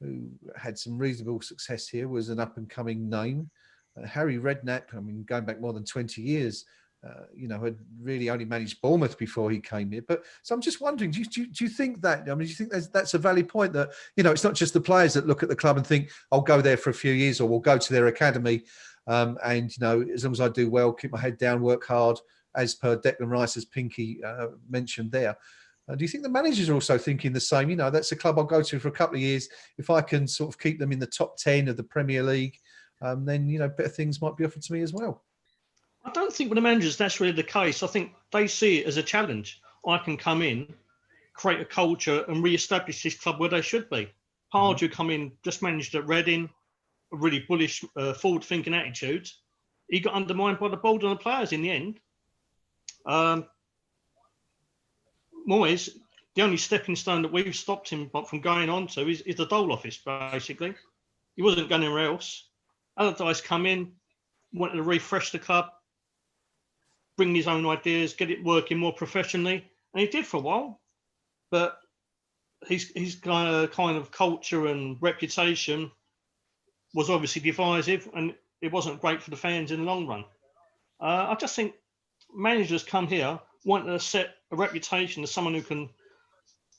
[SPEAKER 2] who had some reasonable success here, was an up-and-coming name. Harry Redknapp, I mean, going back more than 20 years, had really only managed Bournemouth before he came here. But so I'm just wondering, do you think that? I mean, do you think that's a valid point that it's not just the players that look at the club and think, I'll go there for a few years, or we'll go to their academy, and as long as I do well, keep my head down, work hard, as per Declan Rice, as Pinky mentioned there. Do you think the managers are also thinking the same? That's a club I'll go to for a couple of years. If I can sort of keep them in the top 10 of the Premier League, then better things might be offered to me as well.
[SPEAKER 5] I don't think with the managers that's really the case. I think they see it as a challenge. I can come in, create a culture and re-establish this club where they should be. Pardew come in, just managed at Reading, a really bullish, forward-thinking attitude. He got undermined by the board and the players in the end. Moyes, the only stepping stone that we've stopped him from going on to is the Dole office, basically. He wasn't going anywhere else. Allardyce come in, wanted to refresh the club, bring his own ideas, get it working more professionally, and he did for a while. But his kind of culture and reputation was obviously divisive, and it wasn't great for the fans in the long run. I just think managers come here wanting to set a reputation as someone who can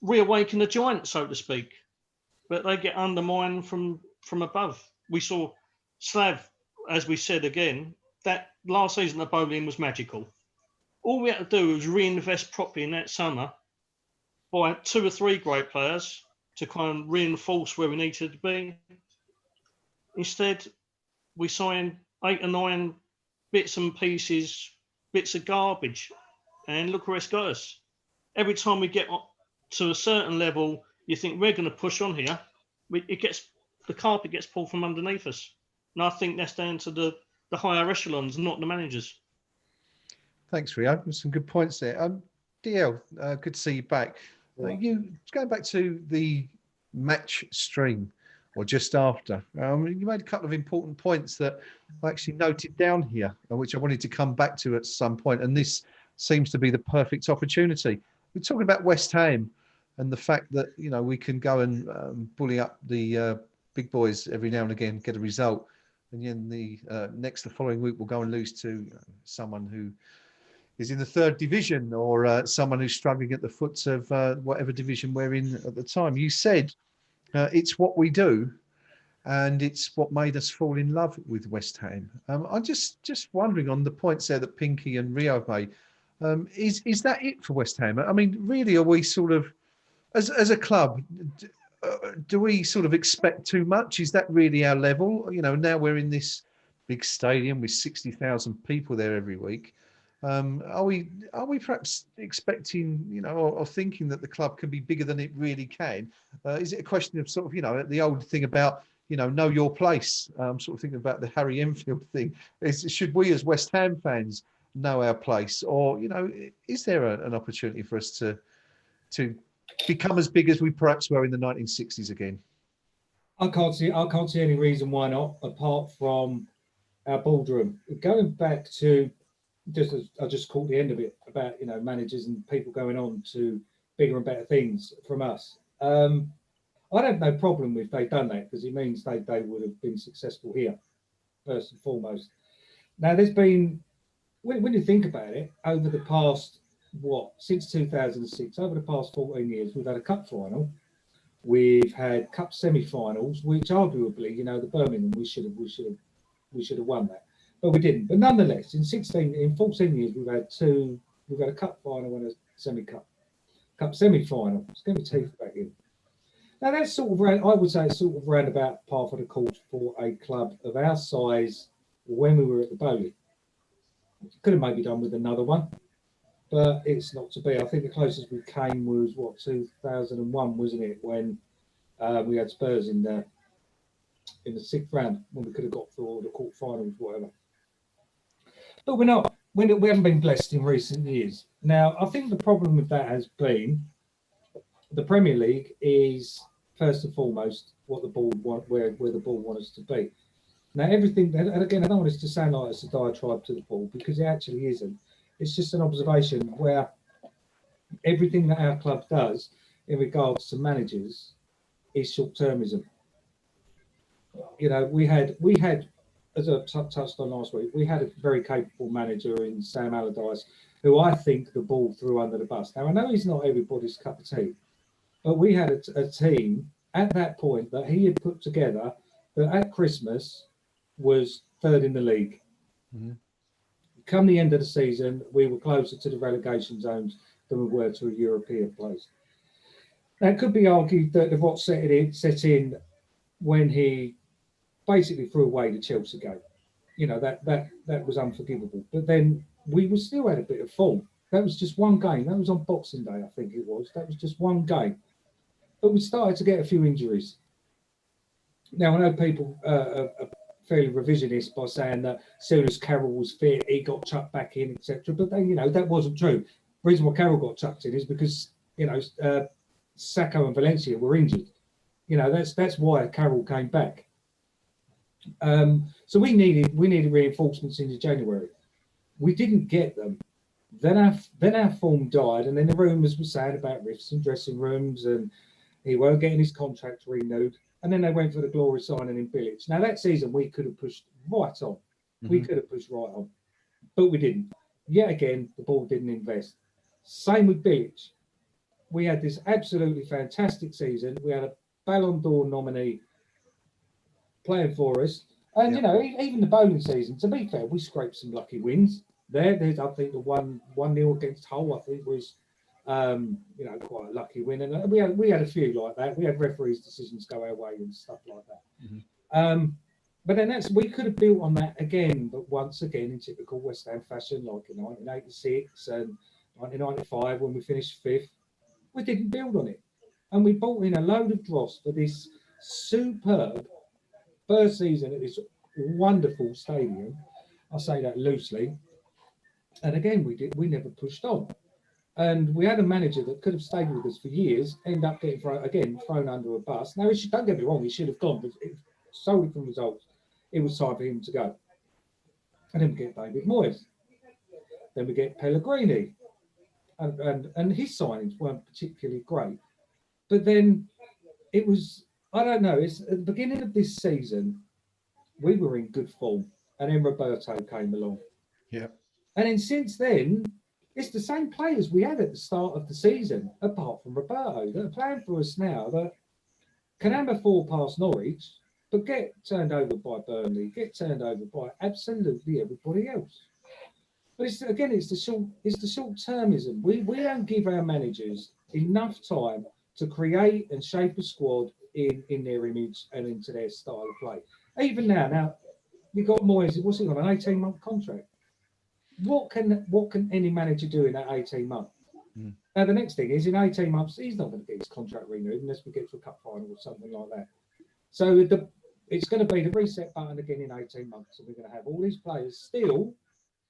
[SPEAKER 5] reawaken the giant, so to speak, but they get undermined from above. We saw Slav, as we said again, that last season at Bowling was magical. All we had to do was reinvest properly in that summer, buy 2 or 3 great players, to kind of reinforce where we needed to be. Instead, we signed 8 or 9 bits and pieces, bits of garbage, and look where it's got us. Every time we get to a certain level, you think we're going to push on here. The carpet gets pulled from underneath us, and I think that's down to the higher echelons, not the managers.
[SPEAKER 2] Thanks, Rio. Some good points there. DL, good to see you back. You going back to the match stream, or just after, you made a couple of important points that I actually noted down here, which I wanted to come back to at some point, and this seems to be the perfect opportunity. We're talking about West Ham and the fact that, you know, we can go and bully up the big boys every now and again, get a result, and then the following week we'll go and lose to someone who is in the 3rd division, or someone who's struggling at the foot of whatever division we're in at the time. You said it's what we do, and it's what made us fall in love with West Ham. I'm just wondering on the points there that Pinky and Rio made. Is that it for West Ham? I mean, really, are we sort of, as a club, do we sort of expect too much? Is that really our level? You know, now we're in this big stadium with 60,000 people there every week. Are we perhaps expecting, you know, or thinking that the club can be bigger than it really can? Is it a question of sort of, you know, the old thing about, you know your place? Sort of thinking about the Harry Enfield thing. Should we as West Ham fans know our place, or, you know, is there an opportunity for us to become as big as we perhaps were in the 1960s again?
[SPEAKER 6] I can't see any reason why not, apart from our boardroom. Going back to I just caught the end of it about, you know, managers and people going on to bigger and better things from us. I'd have no problem if they'd done that, because it means they would have been successful here, first and foremost. Now, there's been, when you think about it, over the past, since 2006, over the past 14 years, we've had a cup final, we've had cup semi-finals, which arguably, you know, the Birmingham, we should have won that, but we didn't. But nonetheless, in 14 years, we've had a cup final and a cup semi-final. It's going to be teeth back in. Now, that's sort of I would say it's sort of round about par for the course for a club of our size when we were at the Bowley. Could have maybe done with another one, but it's not to be. I think the closest we came was 2001, wasn't it, when we had Spurs in the 6th round, when we could have got through the quarterfinals, whatever. But we haven't been blessed in recent years. Now, I think the problem with that has been the Premier League is first and foremost what the board want, where the board wants us to be. Now, everything, and again, I don't want this to sound like it's a diatribe to the board, because it actually isn't. It's just an observation where everything that our club does in regards to managers is short-termism. You know, we had, as I touched on last week, we had a very capable manager in Sam Allardyce, who I think the ball threw under the bus. Now, I know he's not everybody's cup of tea, but we had a team at that point that he had put together that at Christmas was 3rd in the league. Mm-hmm. Come the end of the season, we were closer to the relegation zones than we were to a European place. Now, it could be argued that the rot set in when he basically threw away the Chelsea game. You know, that was unforgivable. But then we still had a bit of form. That was just one game. That was on Boxing Day, I think it was. That was just one game. But we started to get a few injuries. Now, I know people are fairly revisionist by saying that as soon as Carroll was fit, he got chucked back in, etc. But then, you know, that wasn't true. The reason why Carroll got chucked in is because, you know, Sacco and Valencia were injured. You know, that's why Carroll came back. So we needed reinforcements into January. We didn't get them. Then our form died, and then the rumours were saying about rifts in dressing rooms, and he weren't getting his contract renewed. And then they went for the glory signing in Bilic. Now, that season, we could have pushed right on. Mm-hmm. We could have pushed right on. But we didn't. Yet again, the board didn't invest. Same with Bilic. We had this absolutely fantastic season. We had a Ballon d'Or nominee playing for us. And, you know, even the bowling season, to be fair, we scraped some lucky wins. There's I think, the 1-0 against Hull, I think, was You know, quite a lucky win, and we had a few like that. We had referees' decisions go our way and stuff like that. But then we could have built on that again, but once again in typical West Ham fashion, like in 1986 and 1995 when we finished 5th, we didn't build on it, and we brought in a load of dross for this superb first season at this wonderful stadium. I say that loosely, and again we never pushed on. And we had a manager that could have stayed with us for years, end up getting thrown under a bus. Now, don't get me wrong, he should have gone, but solely from results, it was time for him to go. And then we get David Moyes. Then we get Pellegrini. And his signings weren't particularly great. But then it was, I don't know, it's at the beginning of this season, we were in good form. And then Roberto came along.
[SPEAKER 2] Yeah.
[SPEAKER 6] And then since then, it's the same players we had at the start of the season, apart from Roberto, that are playing for us now that can hammer 4 past Norwich, but get turned over by Burnley, get turned over by absolutely everybody else. But it's the short-termism. We don't give our managers enough time to create and shape a squad in their image and into their style of play. Even now you've got Moyes. What's he on, an 18-month contract? What can any manager do in that 18 months? Now, the next thing is in 18 months, he's not going to get his contract renewed unless we get to a cup final or something like that. So it's going to be the reset button again in 18 months. And we're going to have all these players still,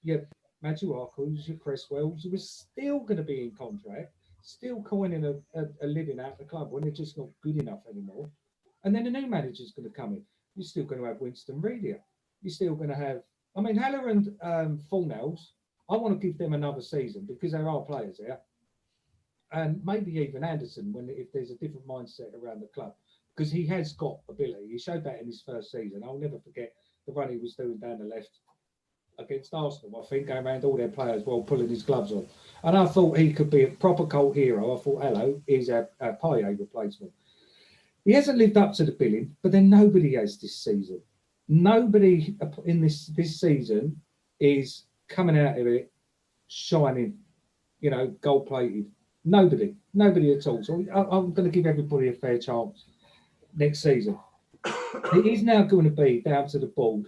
[SPEAKER 6] your Maduakus, your Cresswells, who are still going to be in contract, still coining a living out of the club when they're just not good enough anymore. And then a new manager's going to come in. You're still going to have Winston Reed here. You're still going to have, I mean, Haller and Fornells, I want to give them another season because there are players here. And maybe even Anderson, if there's a different mindset around the club, because he has got ability. He showed that in his first season. I'll never forget the run he was doing down the left against Arsenal, I think, going around all their players while pulling his gloves on. And I thought he could be a proper cult hero. I thought, hello, he's a Payet replacement. He hasn't lived up to the billing, but then nobody has this season. Nobody in this season is coming out of it shining, gold-plated. Nobody at all. So I'm going to give everybody a fair chance next season. It is now going to be down to the board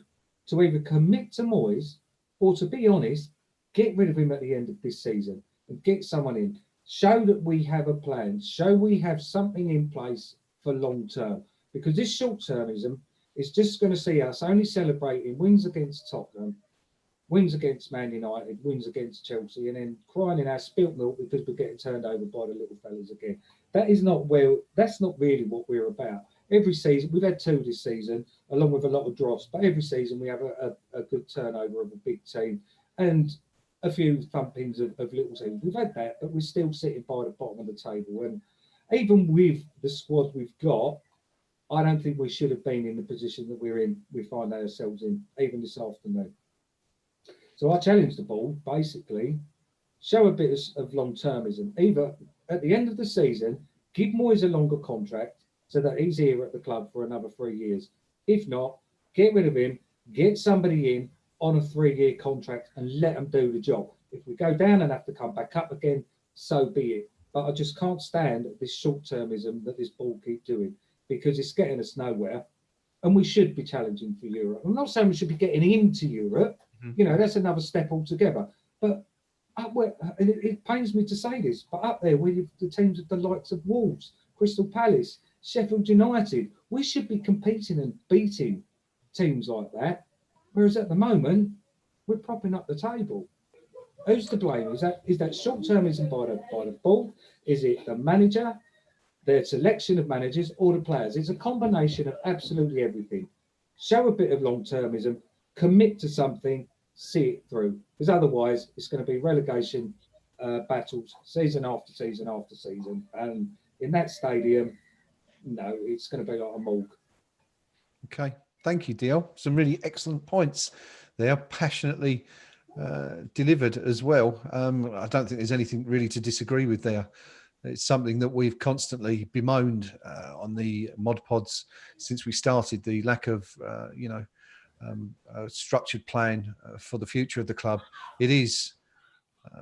[SPEAKER 6] to either commit to Moyes or, to be honest, get rid of him at the end of this season and get someone in. Show that we have a plan. Show we have something in place for long term. Because this short-termism is just going to see us only celebrating wins against Tottenham, wins against Man United, wins against Chelsea, and then crying in our spilt milk because we're getting turned over by the little fellas again. That's not really what we're about. Every season, we've had 2 this season, along with a lot of dross, but every season we have a good turnover of a big team and a few thumpings of little teams. We've had that, but we're still sitting by the bottom of the table. And even with the squad we've got, I don't think we should have been in the position that we find ourselves in, even this afternoon. So I challenge the board, basically, show a bit of long-termism. Either at the end of the season, give Moyes a longer contract so that he's here at the club for another 3 years. If not, get rid of him, get somebody in on a 3-year contract and let them do the job. If we go down and have to come back up again, so be it. But I just can't stand this short-termism that this board keep doing, because it's getting us nowhere. And we should be challenging for Europe. I'm not saying we should be getting into Europe. That's another step altogether. But it pains me to say this, but up there with the teams of the likes of Wolves, Crystal Palace, Sheffield United, we should be competing and beating teams like that. Whereas at the moment, we're propping up the table. Who's to blame? Is that short-termism by the board? Is it the manager, their selection of managers, or the players? It's a combination of absolutely everything. Show a bit of long-termism, commit to something, see it through. Because otherwise, it's going to be relegation battles season after season after season. And in that stadium, no, it's going to be like a morgue.
[SPEAKER 2] Okay. Thank you, Dale. Some really excellent points there, passionately delivered as well. I don't think there's anything really to disagree with there. It's something that we've constantly bemoaned on the mod pods since we started, the lack of, a structured plan for the future of the club. It is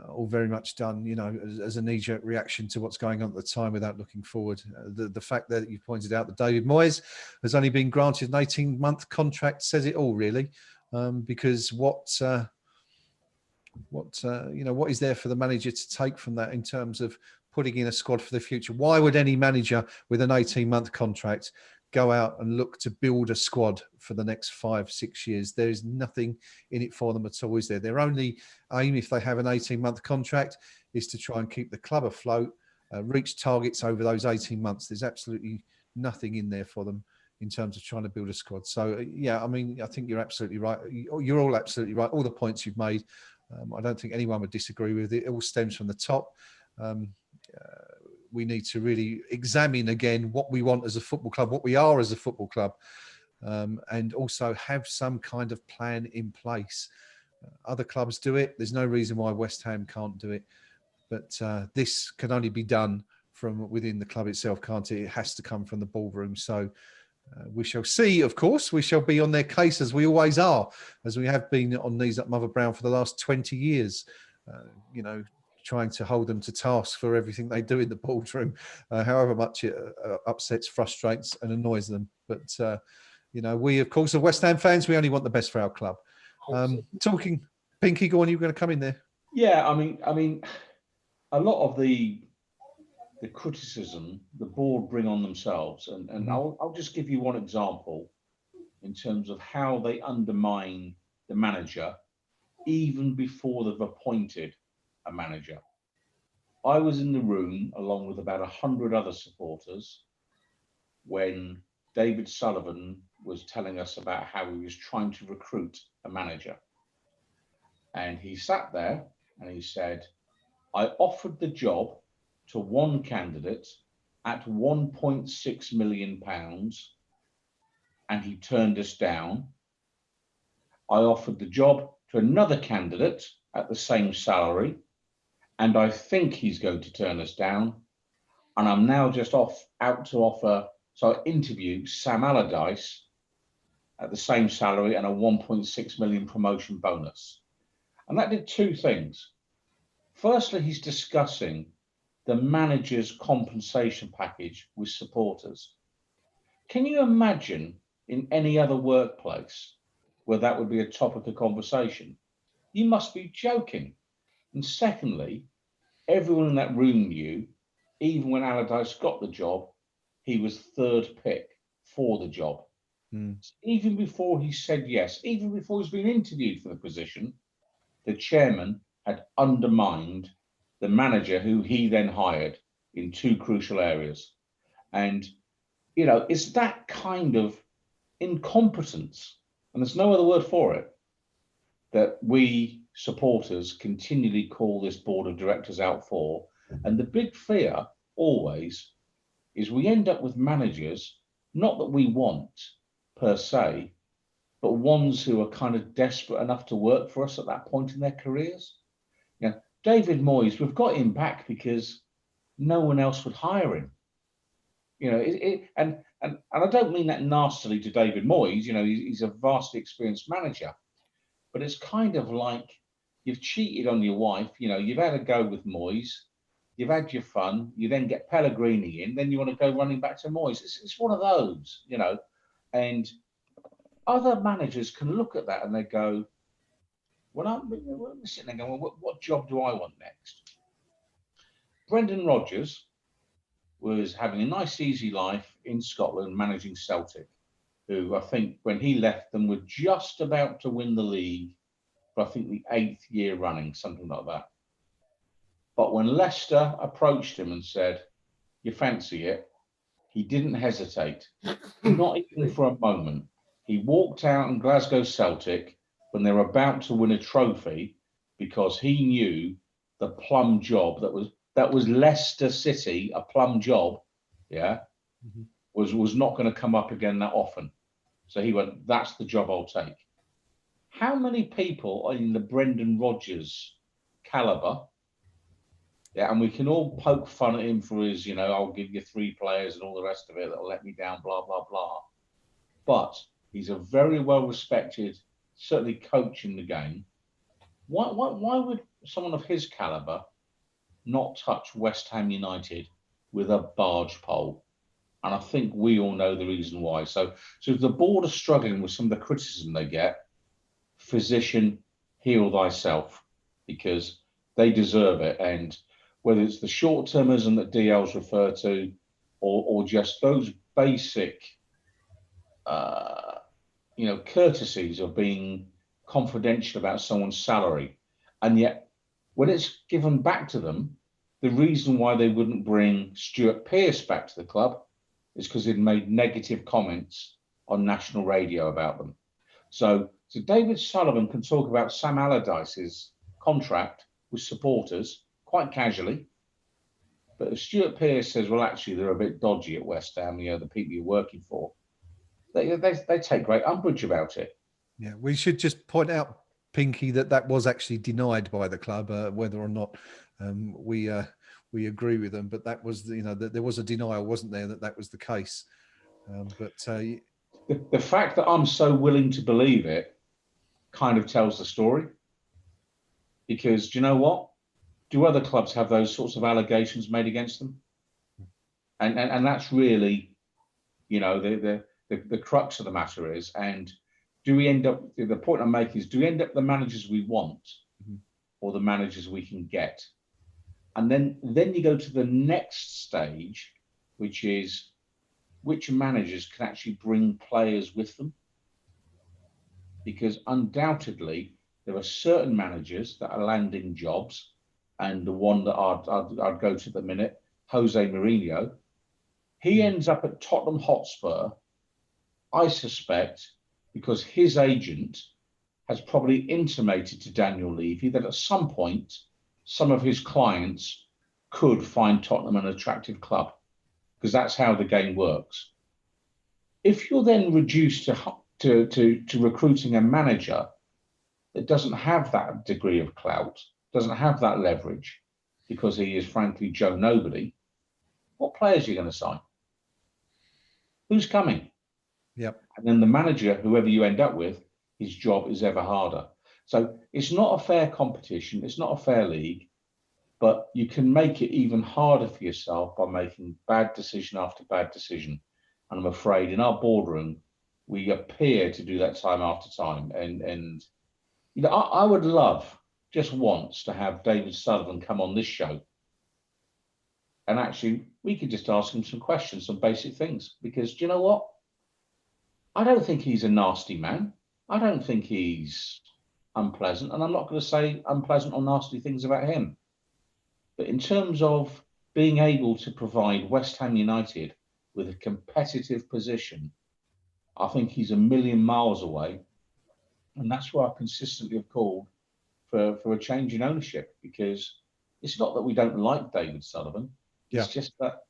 [SPEAKER 2] all very much done, you know, as a knee-jerk reaction to what's going on at the time without looking forward. The fact that you pointed out that David Moyes has only been granted an 18-month contract says it all, really, because what is there for the manager to take from that in terms of putting in a squad for the future? Why would any manager with an 18-month contract go out and look to build a squad for the next 5-6 years? There is nothing in it for them at all, is there? Their only aim, if they have an 18-month contract, is to try and keep the club afloat, reach targets over those 18 months. There's absolutely nothing in there for them in terms of trying to build a squad. So, yeah, I mean, I think you're absolutely right. You're all absolutely right. All the points you've made, I don't think anyone would disagree with it. It all stems from the top. We need to really examine again what we want as a football club, what we are as a football club, and also have some kind of plan in place. Other clubs do it. There's no reason why West Ham can't do it. But this can only be done from within the club itself, can't it? It has to come from the ballroom. So we shall see, of course. We shall be on their case, as we always are, as we have been on Knees Up Mother Brown for the last 20 years, trying to hold them to task for everything they do in the boardroom, however much it upsets, frustrates and annoys them. But, we, of course, are West Ham fans. We only want the best for our club. Talking, Pinky, go on, you were going to come in there.
[SPEAKER 4] Yeah, I mean, a lot of the criticism the board bring on themselves, and I'll just give you one example in terms of how they undermine the manager even before they've appointed a manager. I was in the room along with about 100 other supporters when David Sullivan was telling us about how he was trying to recruit a manager. And he sat there and he said, I offered the job to one candidate at £1.6 million and he turned us down. I offered the job to another candidate at the same salary, and I think he's going to turn us down. And I'm now just out to offer, so I interview Sam Allardyce at the same salary and a 1.6 million promotion bonus. And that did two things. Firstly, he's discussing the manager's compensation package with supporters. Can you imagine in any other workplace where that would be a topic of conversation? You must be joking. And secondly, everyone in that room knew, even when Allardyce got the job, he was third pick for the job. Even before he said yes, even before he's been interviewed for the position, the chairman had undermined the manager who he then hired in two crucial areas. And, it's that kind of incompetence, and there's no other word for it, that we supporters continually call this board of directors out for. And the big fear always is we end up with managers, not that we want per se, but ones who are kind of desperate enough to work for us at that point in their careers. David Moyes, we've got him back because no one else would hire him. And I don't mean that nastily to David Moyes. He's a vastly experienced manager, but it's kind of like you've cheated on your wife. You've had a go with Moyes, you've had your fun, you then get Pellegrini in, then you want to go running back to Moyes. It's one of those, and other managers can look at that and they go, well, I'm sitting there going, well, what job do I want next? Brendan Rodgers was having a nice, easy life in Scotland, managing Celtic, who I think when he left them were just about to win the league for, I think, the 8th year running, something like that. But when Leicester approached him and said, you fancy it? He didn't hesitate, not even for a moment. He walked out in Glasgow Celtic when they were about to win a trophy because he knew the plum job that was Leicester City, a plum job, was not going to come up again that often. So he went, that's the job I'll take. How many people are in the Brendan Rodgers caliber? Yeah, and we can all poke fun at him for his, I'll give you 3 players and all the rest of it that'll let me down, blah, blah, blah. But he's a very well respected, certainly coach in the game. Why would, someone of his caliber not touch West Ham United with a barge pole? And I think we all know the reason why. So if the board are struggling with some of the criticism they get, physician, heal thyself, because they deserve it. And whether it's the short-termism that DL's referred to, or just those basic, courtesies of being confidential about someone's salary, and yet when it's given back to them, the reason why they wouldn't bring Stuart Pearce back to the club is because he'd made negative comments on national radio about them. So David Sullivan can talk about Sam Allardyce's contract with supporters quite casually. But if Stuart Pearce says, well, actually, they're a bit dodgy at West Ham, the people you're working for, they take great umbrage about it.
[SPEAKER 2] Yeah, we should just point out, Pinky, that was actually denied by the club, whether or not we agree with them. But that was, that there was a denial, wasn't there, that was the case.
[SPEAKER 4] The fact that I'm so willing to believe it kind of tells the story. Because do you know what? Do other clubs have those sorts of allegations made against them? And that's really, the crux of the matter is. And do we end up? The point I'm making is: do we end up the managers we want, or the managers we can get? And then you go to the next stage, which is which managers can actually bring players with them. Because undoubtedly there are certain managers that are landing jobs. And the one that I'd go to at the minute, Jose Mourinho, he ends up at Tottenham Hotspur, I suspect, because his agent has probably intimated to Daniel Levy that at some point, some of his clients could find Tottenham an attractive club, because that's how the game works. If you're then reduced to recruiting a manager that doesn't have that degree of clout, doesn't have that leverage, because he is frankly Joe Nobody, what players are you going to sign? Who's coming?
[SPEAKER 2] Yep.
[SPEAKER 4] And then the manager, whoever you end up with, his job is ever harder. So it's not a fair competition. It's not a fair league, but you can make it even harder for yourself by making bad decision after bad decision. And I'm afraid in our boardroom, we appear to do that time after time. And I would love just once to have David Sullivan come on this show. And actually, we could just ask him some questions, some basic things. Because do you know what? I don't think he's a nasty man. I don't think he's unpleasant. And I'm not going to say unpleasant or nasty things about him. But in terms of being able to provide West Ham United with a competitive position, I think he's a million miles away. And that's why I consistently have called for a change in ownership, because it's not that we don't like David Sullivan. It's just that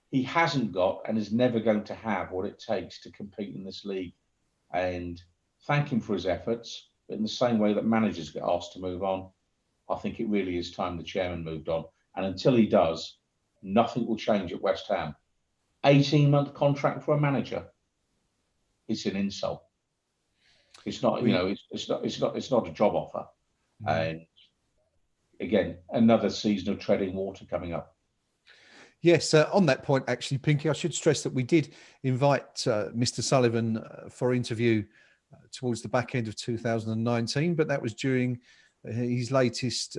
[SPEAKER 4] he hasn't got and is never going to have what it takes to compete in this league. And thank him for his efforts. But in the same way that managers get asked to move on, I think it really is time the chairman moved on. And until he does, nothing will change at West Ham. 18-month contract for a manager. It's an insult. It's not, it's not a job offer. And again, another season of treading water coming up.
[SPEAKER 2] Yes, on that point, actually, Pinky, I should stress that we did invite Mr. Sullivan for interview towards the back end of 2019, but that was during his latest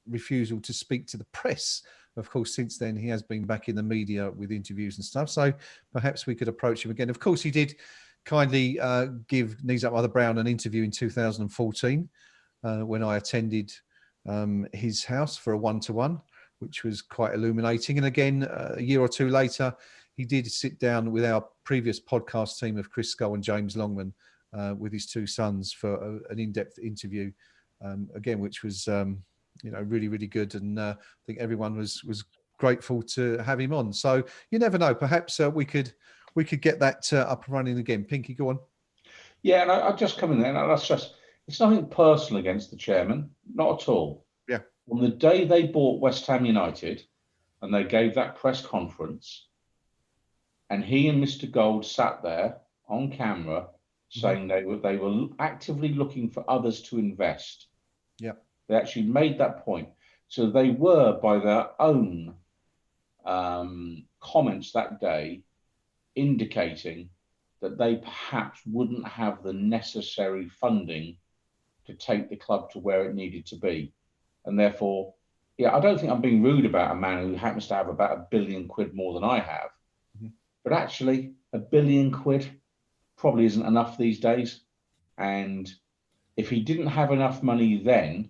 [SPEAKER 2] refusal to speak to the press. Of course, since then, he has been back in the media with interviews and stuff, so perhaps we could approach him again. Of course, he did kindly give Knees Up Mother Brown an interview in 2014 when I attended his house for a one-to-one, which was quite illuminating. And again, a year or two later, he did sit down with our previous podcast team of Chris Scull and James Longman with his two sons for an in-depth interview, again, which was really, really good. And I think everyone was grateful to have him on. So you never know, perhaps we could get that up and running again. Pinky, go on.
[SPEAKER 4] Yeah, and I'll just come in there, and I'll stress, it's nothing personal against the chairman, not at all.
[SPEAKER 2] Yeah.
[SPEAKER 4] On the day they bought West Ham United and they gave that press conference, and he and Mr. Gold sat there on camera saying they were actively looking for others to invest.
[SPEAKER 2] Yeah.
[SPEAKER 4] They actually made that point. So they were, by their own comments that day, indicating that they perhaps wouldn't have the necessary funding to take the club to where it needed to be. And therefore, yeah, I don't think I'm being rude about a man who happens to have about £1 billion more than I have. But actually, £1 billion probably isn't enough these days. And if he didn't have enough money then,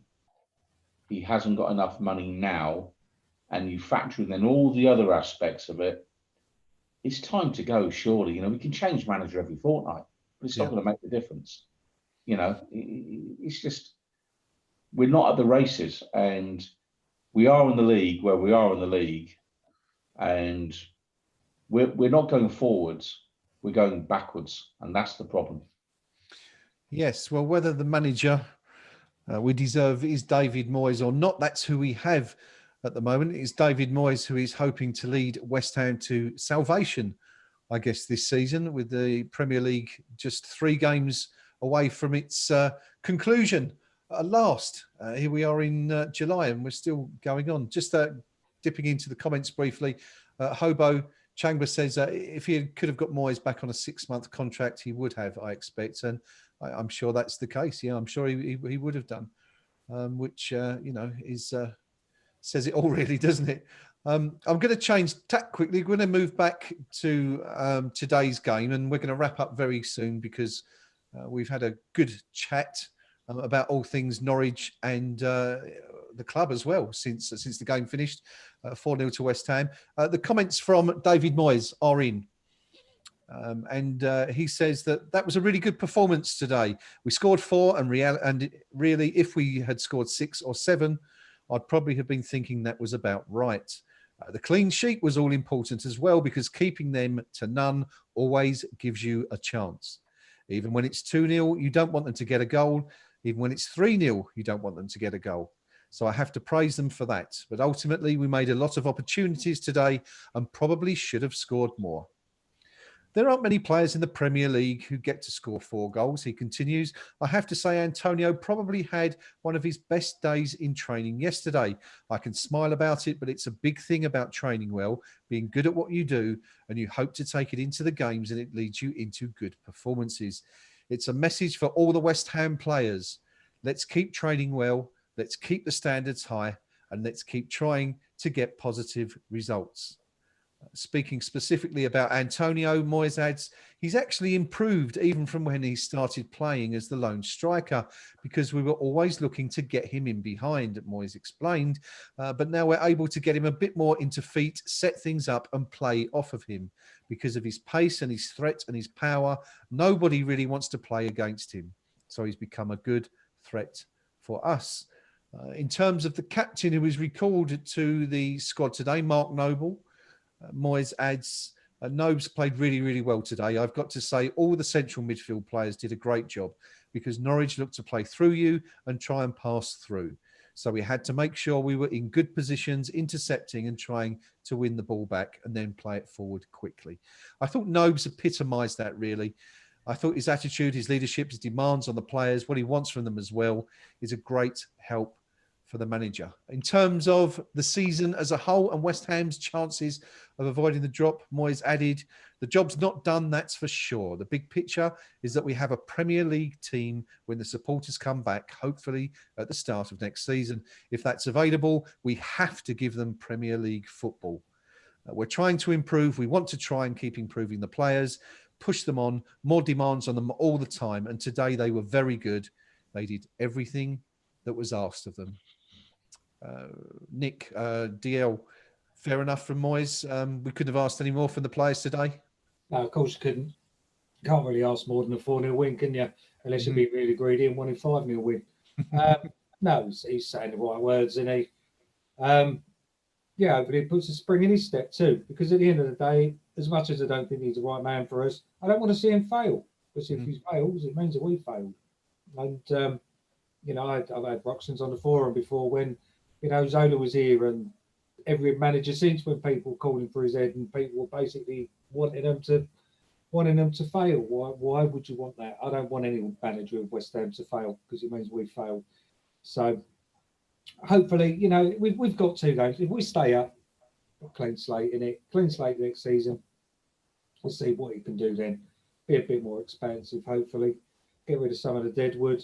[SPEAKER 4] he hasn't got enough money now. And you factor in then all the other aspects of it, it's time to go, surely. You know, we can change manager every fortnight, but it's not going to make the difference. You know, it's just, we're not at the races, and we are in the league where we are in the league, and we're not going forwards, we're going backwards, and that's the problem.
[SPEAKER 2] Yes, well, whether the manager we deserve is David Moyes or not, that's who we have at the moment. It's David Moyes who is hoping to lead West Ham to salvation, I guess, this season, with the Premier League just 3 games away from its conclusion. At last, here we are in July, and we're still going on. Just dipping into the comments briefly, Hobo Changba says if he could have got Moyes back on a 6-month contract, he would have, I expect. And I'm sure that's the case. Yeah, I'm sure he would have done, which, you know, is says it all really, doesn't it? I'm going to change tack quickly. We're going to move back to today's game, and we're going to wrap up very soon because we've had a good chat about all things Norwich and the club as well since the game finished, 4-0 to West Ham. The comments from David Moyes are in. And he says that was a really good performance today. We scored 4, and really, if we had scored 6 or 7, I'd probably have been thinking that was about right. The clean sheet was all important as well, because keeping them to none always gives you a chance. Even when it's 2-0, you don't want them to get a goal. Even when it's 3-0, you don't want them to get a goal. So I have to praise them for that. But ultimately, we made a lot of opportunities today and probably should have scored more. There aren't many players in the Premier League who get to score 4 goals, he continues. I have to say Antonio probably had one of his best days in training yesterday. I can smile about it, but it's a big thing about training well, being good at what you do, and you hope to take it into the games and it leads you into good performances. It's a message for all the West Ham players. Let's keep training well, let's keep the standards high, and let's keep trying to get positive results. Speaking specifically about Antonio, Moyes adds, he's actually improved even from when he started playing as the lone striker, because we were always looking to get him in behind, Moyes explained. But now we're able to get him a bit more into feet, set things up and play off of him. Because of his pace and his threat and his power, nobody really wants to play against him. So he's become a good threat for us. In terms of the captain who was recalled to the squad today, Mark Noble, Moyes adds, Nobes played really, really well today. I've got to say all the central midfield players did a great job, because Norwich looked to play through you and try and pass through. So we had to make sure we were in good positions, intercepting and trying to win the ball back and then play it forward quickly. I thought Nobes epitomised that really. I thought his attitude, his leadership, his demands on the players, what he wants from them as well, is a great help for the manager. In terms of the season as a whole and West Ham's chances of avoiding the drop, Moyes added, the job's not done, that's for sure. The big picture is that we have a Premier League team when the supporters come back, hopefully at the start of next season. If that's available, we have to give them Premier League football. We're trying to improve. We want to try and keep improving the players, push them on, more demands on them all the time. And today they were very good. They did everything that was asked of them. Nick, DL, fair enough from Moyes. We couldn't have asked any more from the players today.
[SPEAKER 6] No, of course you couldn't. Can't really ask more than a 4-0 win, can you? Unless you'd be really greedy and wanted 5-0 win. No, he's saying the right words, isn't he? Yeah, but it puts a spring in his step too, because at the end of the day, as much as I don't think he's the right man for us, I don't want to see him fail. Because if he fails, it means that we failed. And, you know, I've had Roxons on the forum before when, you know, Zola was here, and every manager since, when people called him for his head and people were basically wanting them to fail. Why would you want that? I don't want any manager of West Ham to fail, because it means we failed. So hopefully, you know, we've got 2 games. If we stay up, clean slate in it, clean slate next season. We'll see what he can do then. Be a bit more expansive, hopefully. Get rid of some of the deadwood.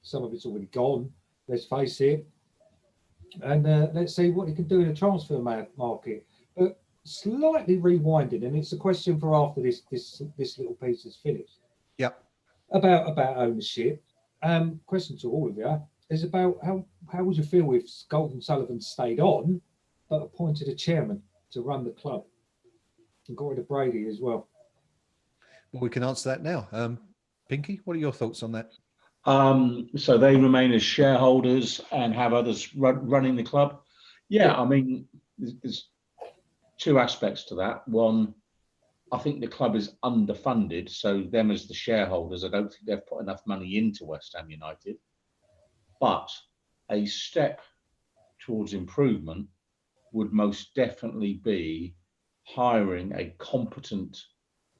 [SPEAKER 6] Some of it's already gone. Let's face it. And let's see what he can do in the transfer market. But slightly rewinding, and it's a question for after this little piece is finished.
[SPEAKER 2] Yep.
[SPEAKER 6] About ownership. Question to all of you is about how would you feel if Golden Sullivan stayed on, but appointed a chairman to run the club and got rid of Brady as well?
[SPEAKER 2] Well, we can answer that now. Pinky, what are your thoughts on that?
[SPEAKER 4] So they remain as shareholders and have others running the club. Yeah, I mean, there's 2 aspects to that. One, I think the club is underfunded, so them as the shareholders, I don't think they've put enough money into West Ham United. But a step towards improvement would most definitely be hiring a competent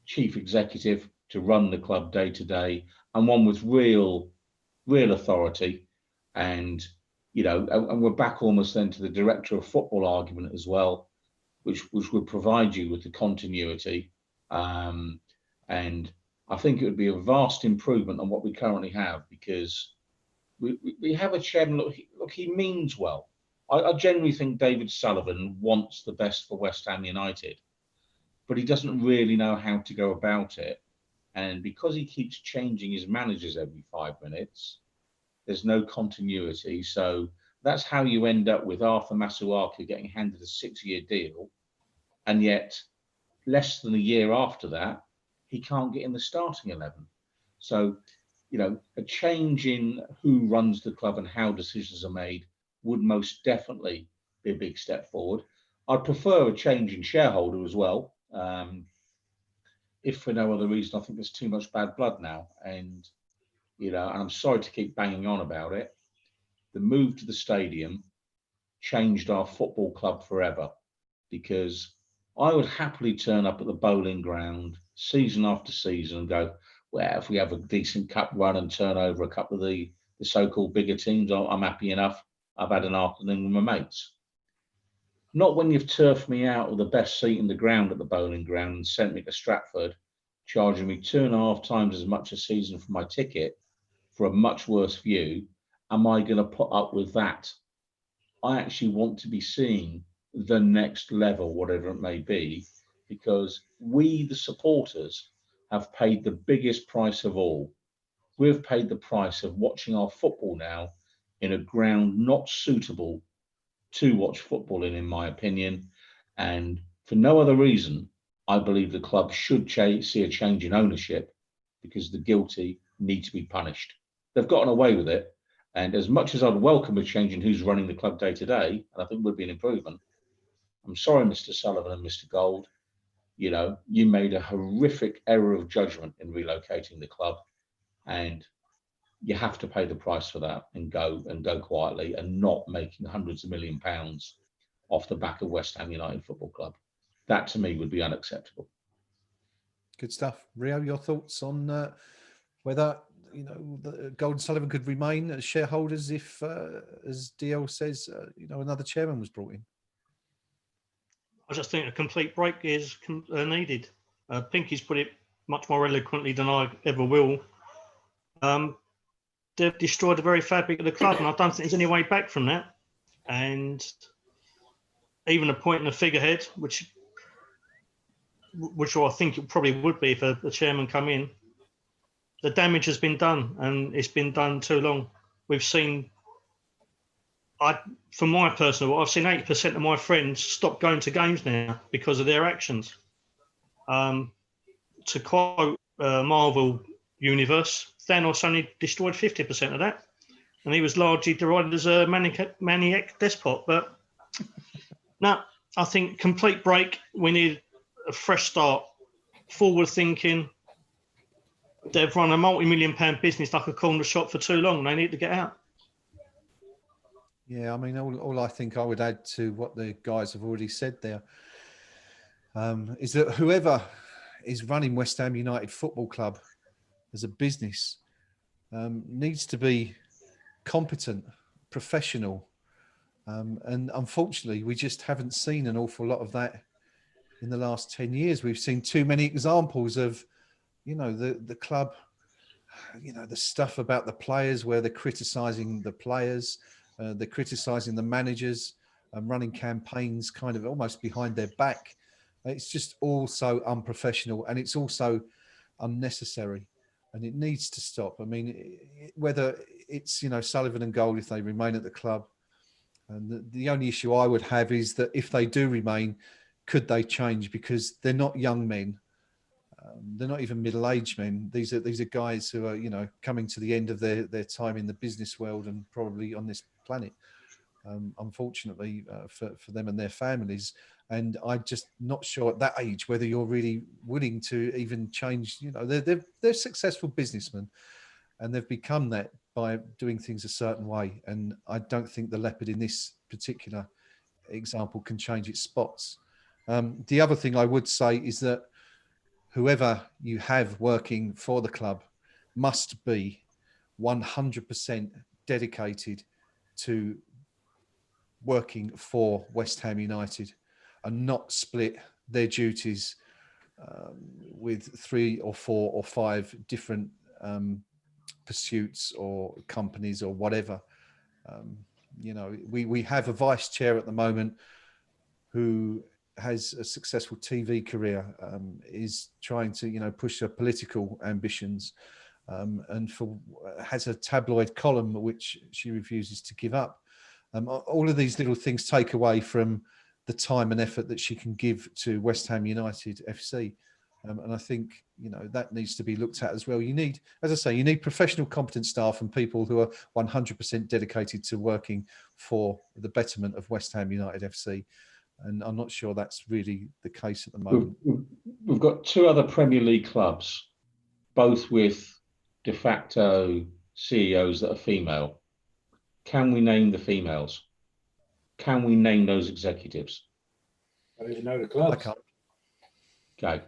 [SPEAKER 4] chief executive to run the club day to day, and one with real authority. And, you know, and we're back almost then to the director of football argument as well, which would provide you with the continuity. And I think it would be a vast improvement on what we currently have, because we have a chairman, look, he means well. I genuinely think David Sullivan wants the best for West Ham United, but he doesn't really know how to go about it. And because he keeps changing his managers every 5 minutes, there's no continuity. So that's how you end up with Arthur Masuaku getting handed a 6-year deal. And yet less than a year after that, he can't get in the starting 11. So, you know, a change in who runs the club and how decisions are made would most definitely be a big step forward. I'd prefer a change in shareholder as well. If for no other reason, I think there's too much bad blood now. And, you know, and I'm sorry to keep banging on about it. The move to the stadium changed our football club forever, because I would happily turn up at the bowling ground season after season and go, well, if we have a decent cup run and turn over a couple of the so-called bigger teams, I'm happy enough. I've had an afternoon with my mates. Not when you've turfed me out of the best seat in the ground at the bowling ground and sent me to Stratford, charging me 2.5 times as much a season for my ticket for a much worse view. Am I going to put up with that? I actually want to be seeing the next level, whatever it may be, because we, the supporters, have paid the biggest price of all. We've paid the price of watching our football now in a ground not suitable to watch football in my opinion. And for no other reason, I believe the club should see a change in ownership, because the guilty need to be punished. They've gotten away with it. And as much as I'd welcome a change in who's running the club day to day, and I think would be an improvement, I'm sorry, Mr. Sullivan and Mr. Gold, you know, you made a horrific error of judgment in relocating the club, and you have to pay the price for that and go quietly, and not making hundreds of £1 million off the back of West Ham United Football Club. That to me would be unacceptable.
[SPEAKER 2] Good stuff. Rio, your thoughts on whether, you know, the Golden Sullivan could remain as shareholders if, as DL says, you know, another chairman was brought in?
[SPEAKER 5] I just think a complete break is needed. Pinky's put it much more eloquently than I ever will. They've destroyed the very fabric of the club, and I don't think there's any way back from that. And even appointing a figurehead, which I think it probably would be if the chairman come in, the damage has been done, and it's been done too long. We've seen, from my personal, I've seen 80% of my friends stop going to games now because of their actions. To quote Marvel Universe, Thanos only destroyed 50% of that, and he was largely derided as a maniac despot. But no, I think complete break. We need a fresh start, forward thinking. They've run a multi-million-pound business like a corner shop for too long. They need to get out.
[SPEAKER 2] Yeah, I mean, all I think I would add to what the guys have already said there is that whoever is running West Ham United Football Club as a business needs to be competent professional. And unfortunately, we just haven't seen an awful lot of that in the last 10 years. We've seen too many examples of, you know, the club, you know, the stuff about the players where they're criticising the players, they're criticising the managers, running campaigns kind of almost behind their back. It's just all so unprofessional, and it's also unnecessary, and it needs to stop. I mean, whether it's, you know, Sullivan and Gold, if they remain at the club, and the only issue I would have is that if they do remain, could they change? Because they're not young men. They're not even middle-aged men. These are guys who are, you know, coming to the end of their time in the business world and probably on this planet, unfortunately, for them and their families. And I'm just not sure at that age whether you're really willing to even change. You know, they're successful businessmen, and they've become that by doing things a certain way. And I don't think the Leopard in this particular example can change its spots. The other thing I would say is that whoever you have working for the club must be 100% dedicated to working for West Ham United and not split their duties with 3 or 4 or 5 different pursuits or companies or whatever. You know, we have a vice chair at the moment who has a successful TV career, is trying to, you know, push her political ambitions, and has a tabloid column which she refuses to give up. All of these little things take away from the time and effort that she can give to West Ham United FC. And I think, you know, that needs to be looked at as well. You need, as I say, you need professional, competent staff and people who are 100% dedicated to working for the betterment of West Ham United FC. And I'm not sure that's really the case at the moment.
[SPEAKER 4] We've got 2 other Premier League clubs, both with de facto CEOs that are female. Can we name the females? Can we name those executives?
[SPEAKER 6] I don't even know the clubs.
[SPEAKER 2] I can't.
[SPEAKER 4] Okay,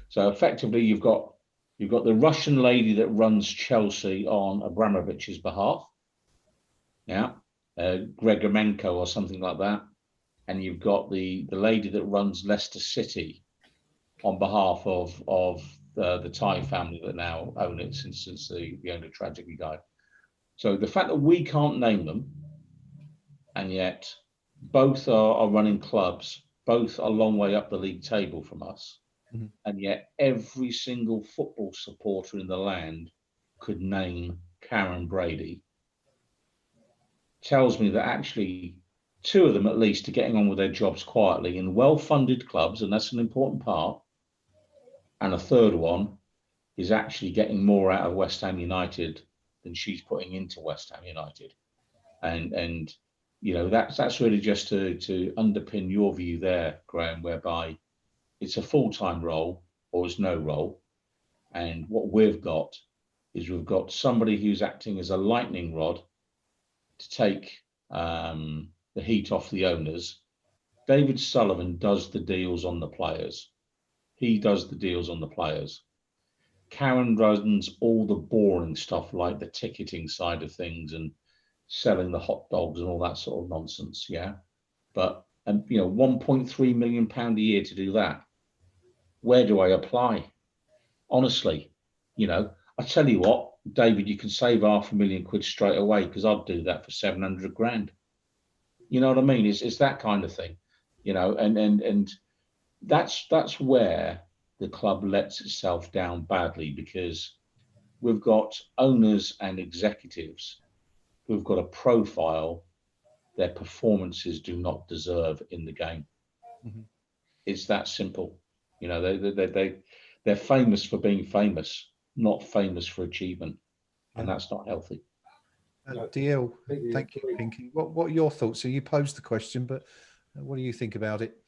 [SPEAKER 4] so effectively you've got the Russian lady that runs Chelsea on Abramovich's behalf, yeah, Gregorenko or something like that, and you've got the lady that runs Leicester City on behalf of the Thai family that now own it since the owner tragically died. So the fact that we can't name them, and yet both are running clubs, both a long way up the league table from us,
[SPEAKER 2] mm-hmm.
[SPEAKER 4] and yet every single football supporter in the land could name Karen Brady, tells me that actually 2 of them at least are getting on with their jobs quietly in well-funded clubs, and that's an important part. And a 3rd one is actually getting more out of West Ham United than she's putting into West Ham United. And you know, that's really just to underpin your view there, Graham, whereby it's a full-time role or it's no role. And what we've got is we've got somebody who's acting as a lightning rod to take the heat off the owners. David Sullivan does the deals on the players. He does the deals on the players. Karen runs all the boring stuff like the ticketing side of things and selling the hot dogs and all that sort of nonsense, yeah? But, you know, £1.3 million a year to do that. Where do I apply? Honestly, you know, I tell you what, David, you can save £500,000 straight away, because I'd do that for 700 grand. You know what I mean? It's that kind of thing, you know, and that's where the club lets itself down badly, because we've got owners and executives who've got a profile their performances do not deserve in the game.
[SPEAKER 2] Mm-hmm.
[SPEAKER 4] It's that simple. You know, they're famous for being famous, not famous for achievement, and that's not healthy.
[SPEAKER 2] DL, thank you, Pinky. What are your thoughts? So you posed the question, but what do you think about it?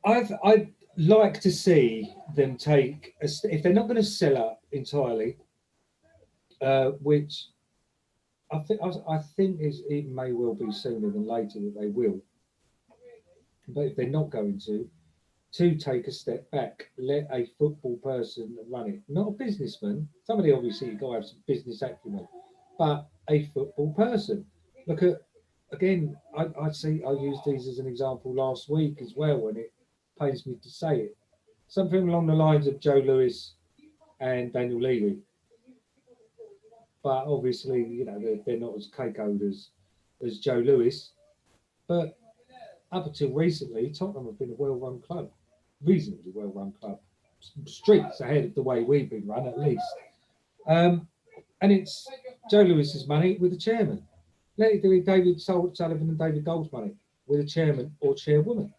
[SPEAKER 6] I'd like to see them take, if they're not going to sell up entirely, which I think it may well be sooner than later that they will. But if they're not going to take a step back, let a football person run it, not a businessman. Somebody obviously you've got to have some business acumen, but a football person. Look at, again, I used these as an example last week as well, and it pains me to say it. Something along the lines of Joe Lewis and Daniel Levy. But obviously, you know, they're not as cake-oed as Joe Lewis. But up until recently, Tottenham have been a well-run club, reasonably well-run club, streets ahead of the way we've been run, at least. And it's Joe Lewis's money with the chairman. Let it be David Sullivan and David Gold's money with a chairman or chairwoman.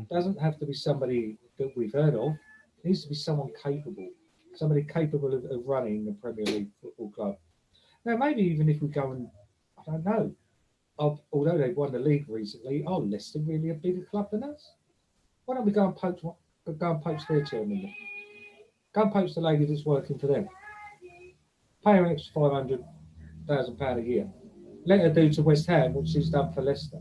[SPEAKER 6] Doesn't have to be somebody that we've heard of. It needs to be someone capable, somebody capable of running a Premier League football club. Now, maybe even if we go and, I don't know, although they've won the league recently, are Leicester really a bigger club than us? Why don't we go and poach their chairman? Go and poach the lady that's working for them. Pay her an extra £500,000 a year. Let her do to West Ham what she's done for Leicester.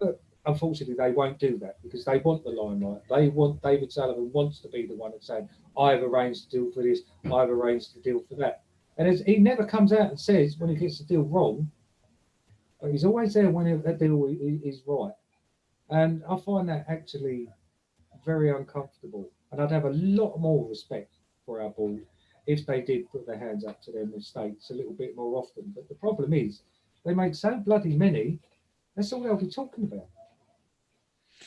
[SPEAKER 6] But unfortunately, they won't do that because they want the limelight. They want David Sullivan wants to be the one that's saying, I've arranged to deal for this, I've arranged to deal for that. And he never comes out and says when he gets the deal wrong, but he's always there when that deal is right. And I find that actually very uncomfortable. And I'd have a lot more respect for our board if they did put their hands up to their mistakes a little bit more often. But the problem is they make so bloody many, that's all they'll be talking about.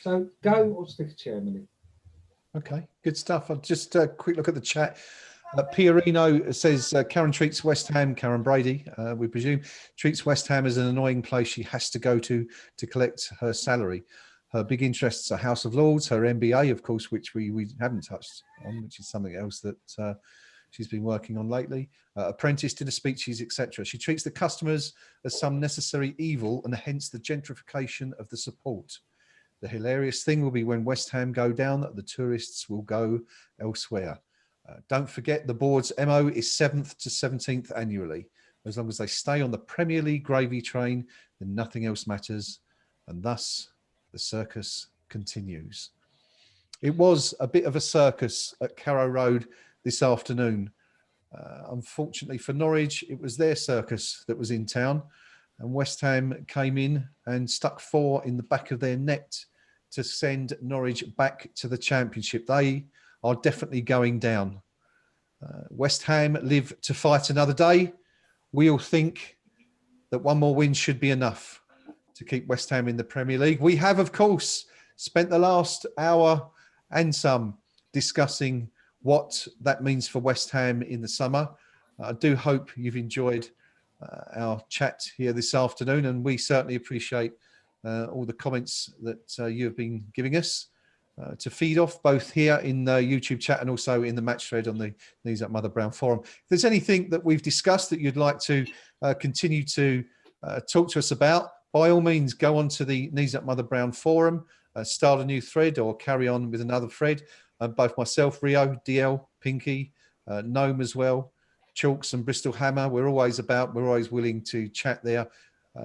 [SPEAKER 6] So go or stick a chairman in.
[SPEAKER 2] Okay, good stuff. I'll just a quick look at the chat. Piorino says Karen treats West Ham, Karen Brady, we presume, treats West Ham as an annoying place she has to go to collect her salary. Her big interests are House of Lords, her MBA, of course, which we haven't touched on, which is something else that she's been working on lately. Apprentice to the speeches, etc. She treats the customers as some necessary evil and hence the gentrification of the support. The hilarious thing will be when West Ham go down, the tourists will go elsewhere. Don't forget the board's MO is 7th to 17th annually. As long as they stay on the Premier League gravy train, then nothing else matters. And thus the circus continues. It was a bit of a circus at Carrow Road this afternoon. Unfortunately for Norwich, it was their circus that was in town. And West Ham came in and stuck 4 in the back of their net to send Norwich back to the Championship. They are definitely going down. West Ham live to fight another day. We all think that one more win should be enough to keep West Ham in the Premier League. We have, of course, spent the last hour and some discussing what that means for West Ham in the summer. I do hope you've enjoyed our chat here this afternoon, and we certainly appreciate all the comments that you have been giving us to feed off, both here in the YouTube chat and also in the match thread on the Knees Up Mother Brown forum. If there's anything that we've discussed that you'd like to continue to talk to us about, by all means, go on to the Knees Up Mother Brown forum, start a new thread or carry on with another thread. Both myself, Rio, DL, Pinky, Gnome as well, Chalks and Bristol Hammer, we're always willing to chat there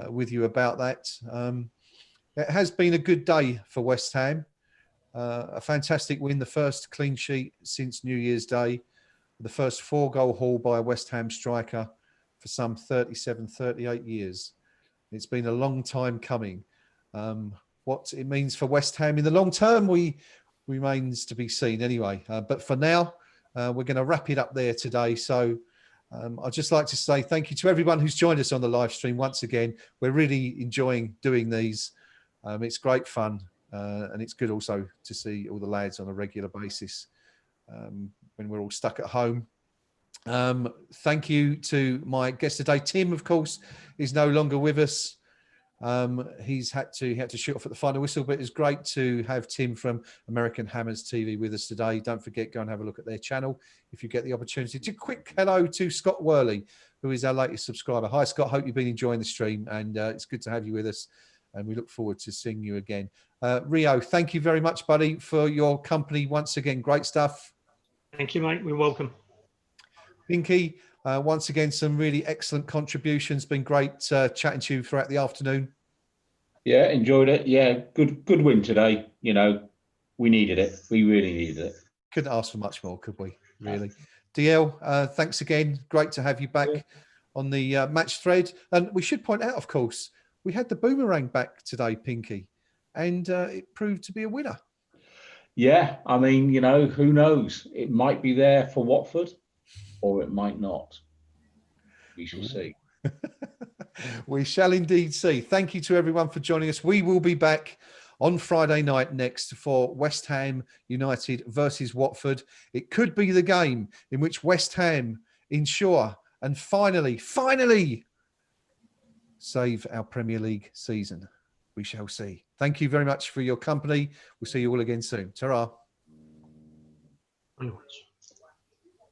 [SPEAKER 2] with you about that. It has been a good day for West Ham. A fantastic win, the first clean sheet since New Year's Day, the first 4-goal haul by a West Ham striker for some 37, 38 years. It's been a long time coming. What it means for West Ham in the long term, remains to be seen anyway. But for now, we're going to wrap it up there today. So I'd just like to say thank you to everyone who's joined us on the live stream once again. We're really enjoying doing these. It's great fun. And it's good also to see all the lads on a regular basis when we're all stuck at home. Thank you to my guest today. Tim, of course, is no longer with us. He had to shoot off at the final whistle, but it's great to have Tim from American Hammers TV with us today. Don't forget, go and have a look at their channel if you get the opportunity. Just a quick hello to Scott Worley, who is our latest subscriber. Hi, Scott. Hope you've been enjoying the stream, and it's good to have you with us. And we look forward to seeing you again. Rio, thank you very much, buddy, for your company once again. Great stuff.
[SPEAKER 5] Thank you, mate. We're welcome.
[SPEAKER 2] Pinky, once again, some really excellent contributions. Been great chatting to you throughout the afternoon.
[SPEAKER 4] Yeah, enjoyed it. Yeah, good win today. You know, we needed it. We really needed it.
[SPEAKER 2] Couldn't ask for much more, could we? Really. DL, thanks again. Great to have you back. on the match thread. And we should point out, of course, we had the boomerang back today, Pinky, and it proved to be a winner.
[SPEAKER 4] Yeah, I mean, you know, who knows? It might be there for Watford, or it might not. We shall see.
[SPEAKER 2] We shall indeed see. Thank you to everyone for joining us. We will be back on Friday night next for West Ham United versus Watford. It could be the game in which West Ham ensure and finally save our Premier League season. We shall see. Thank you very much for your company. We'll see you all again soon. Ta-ra.
[SPEAKER 5] Onwards.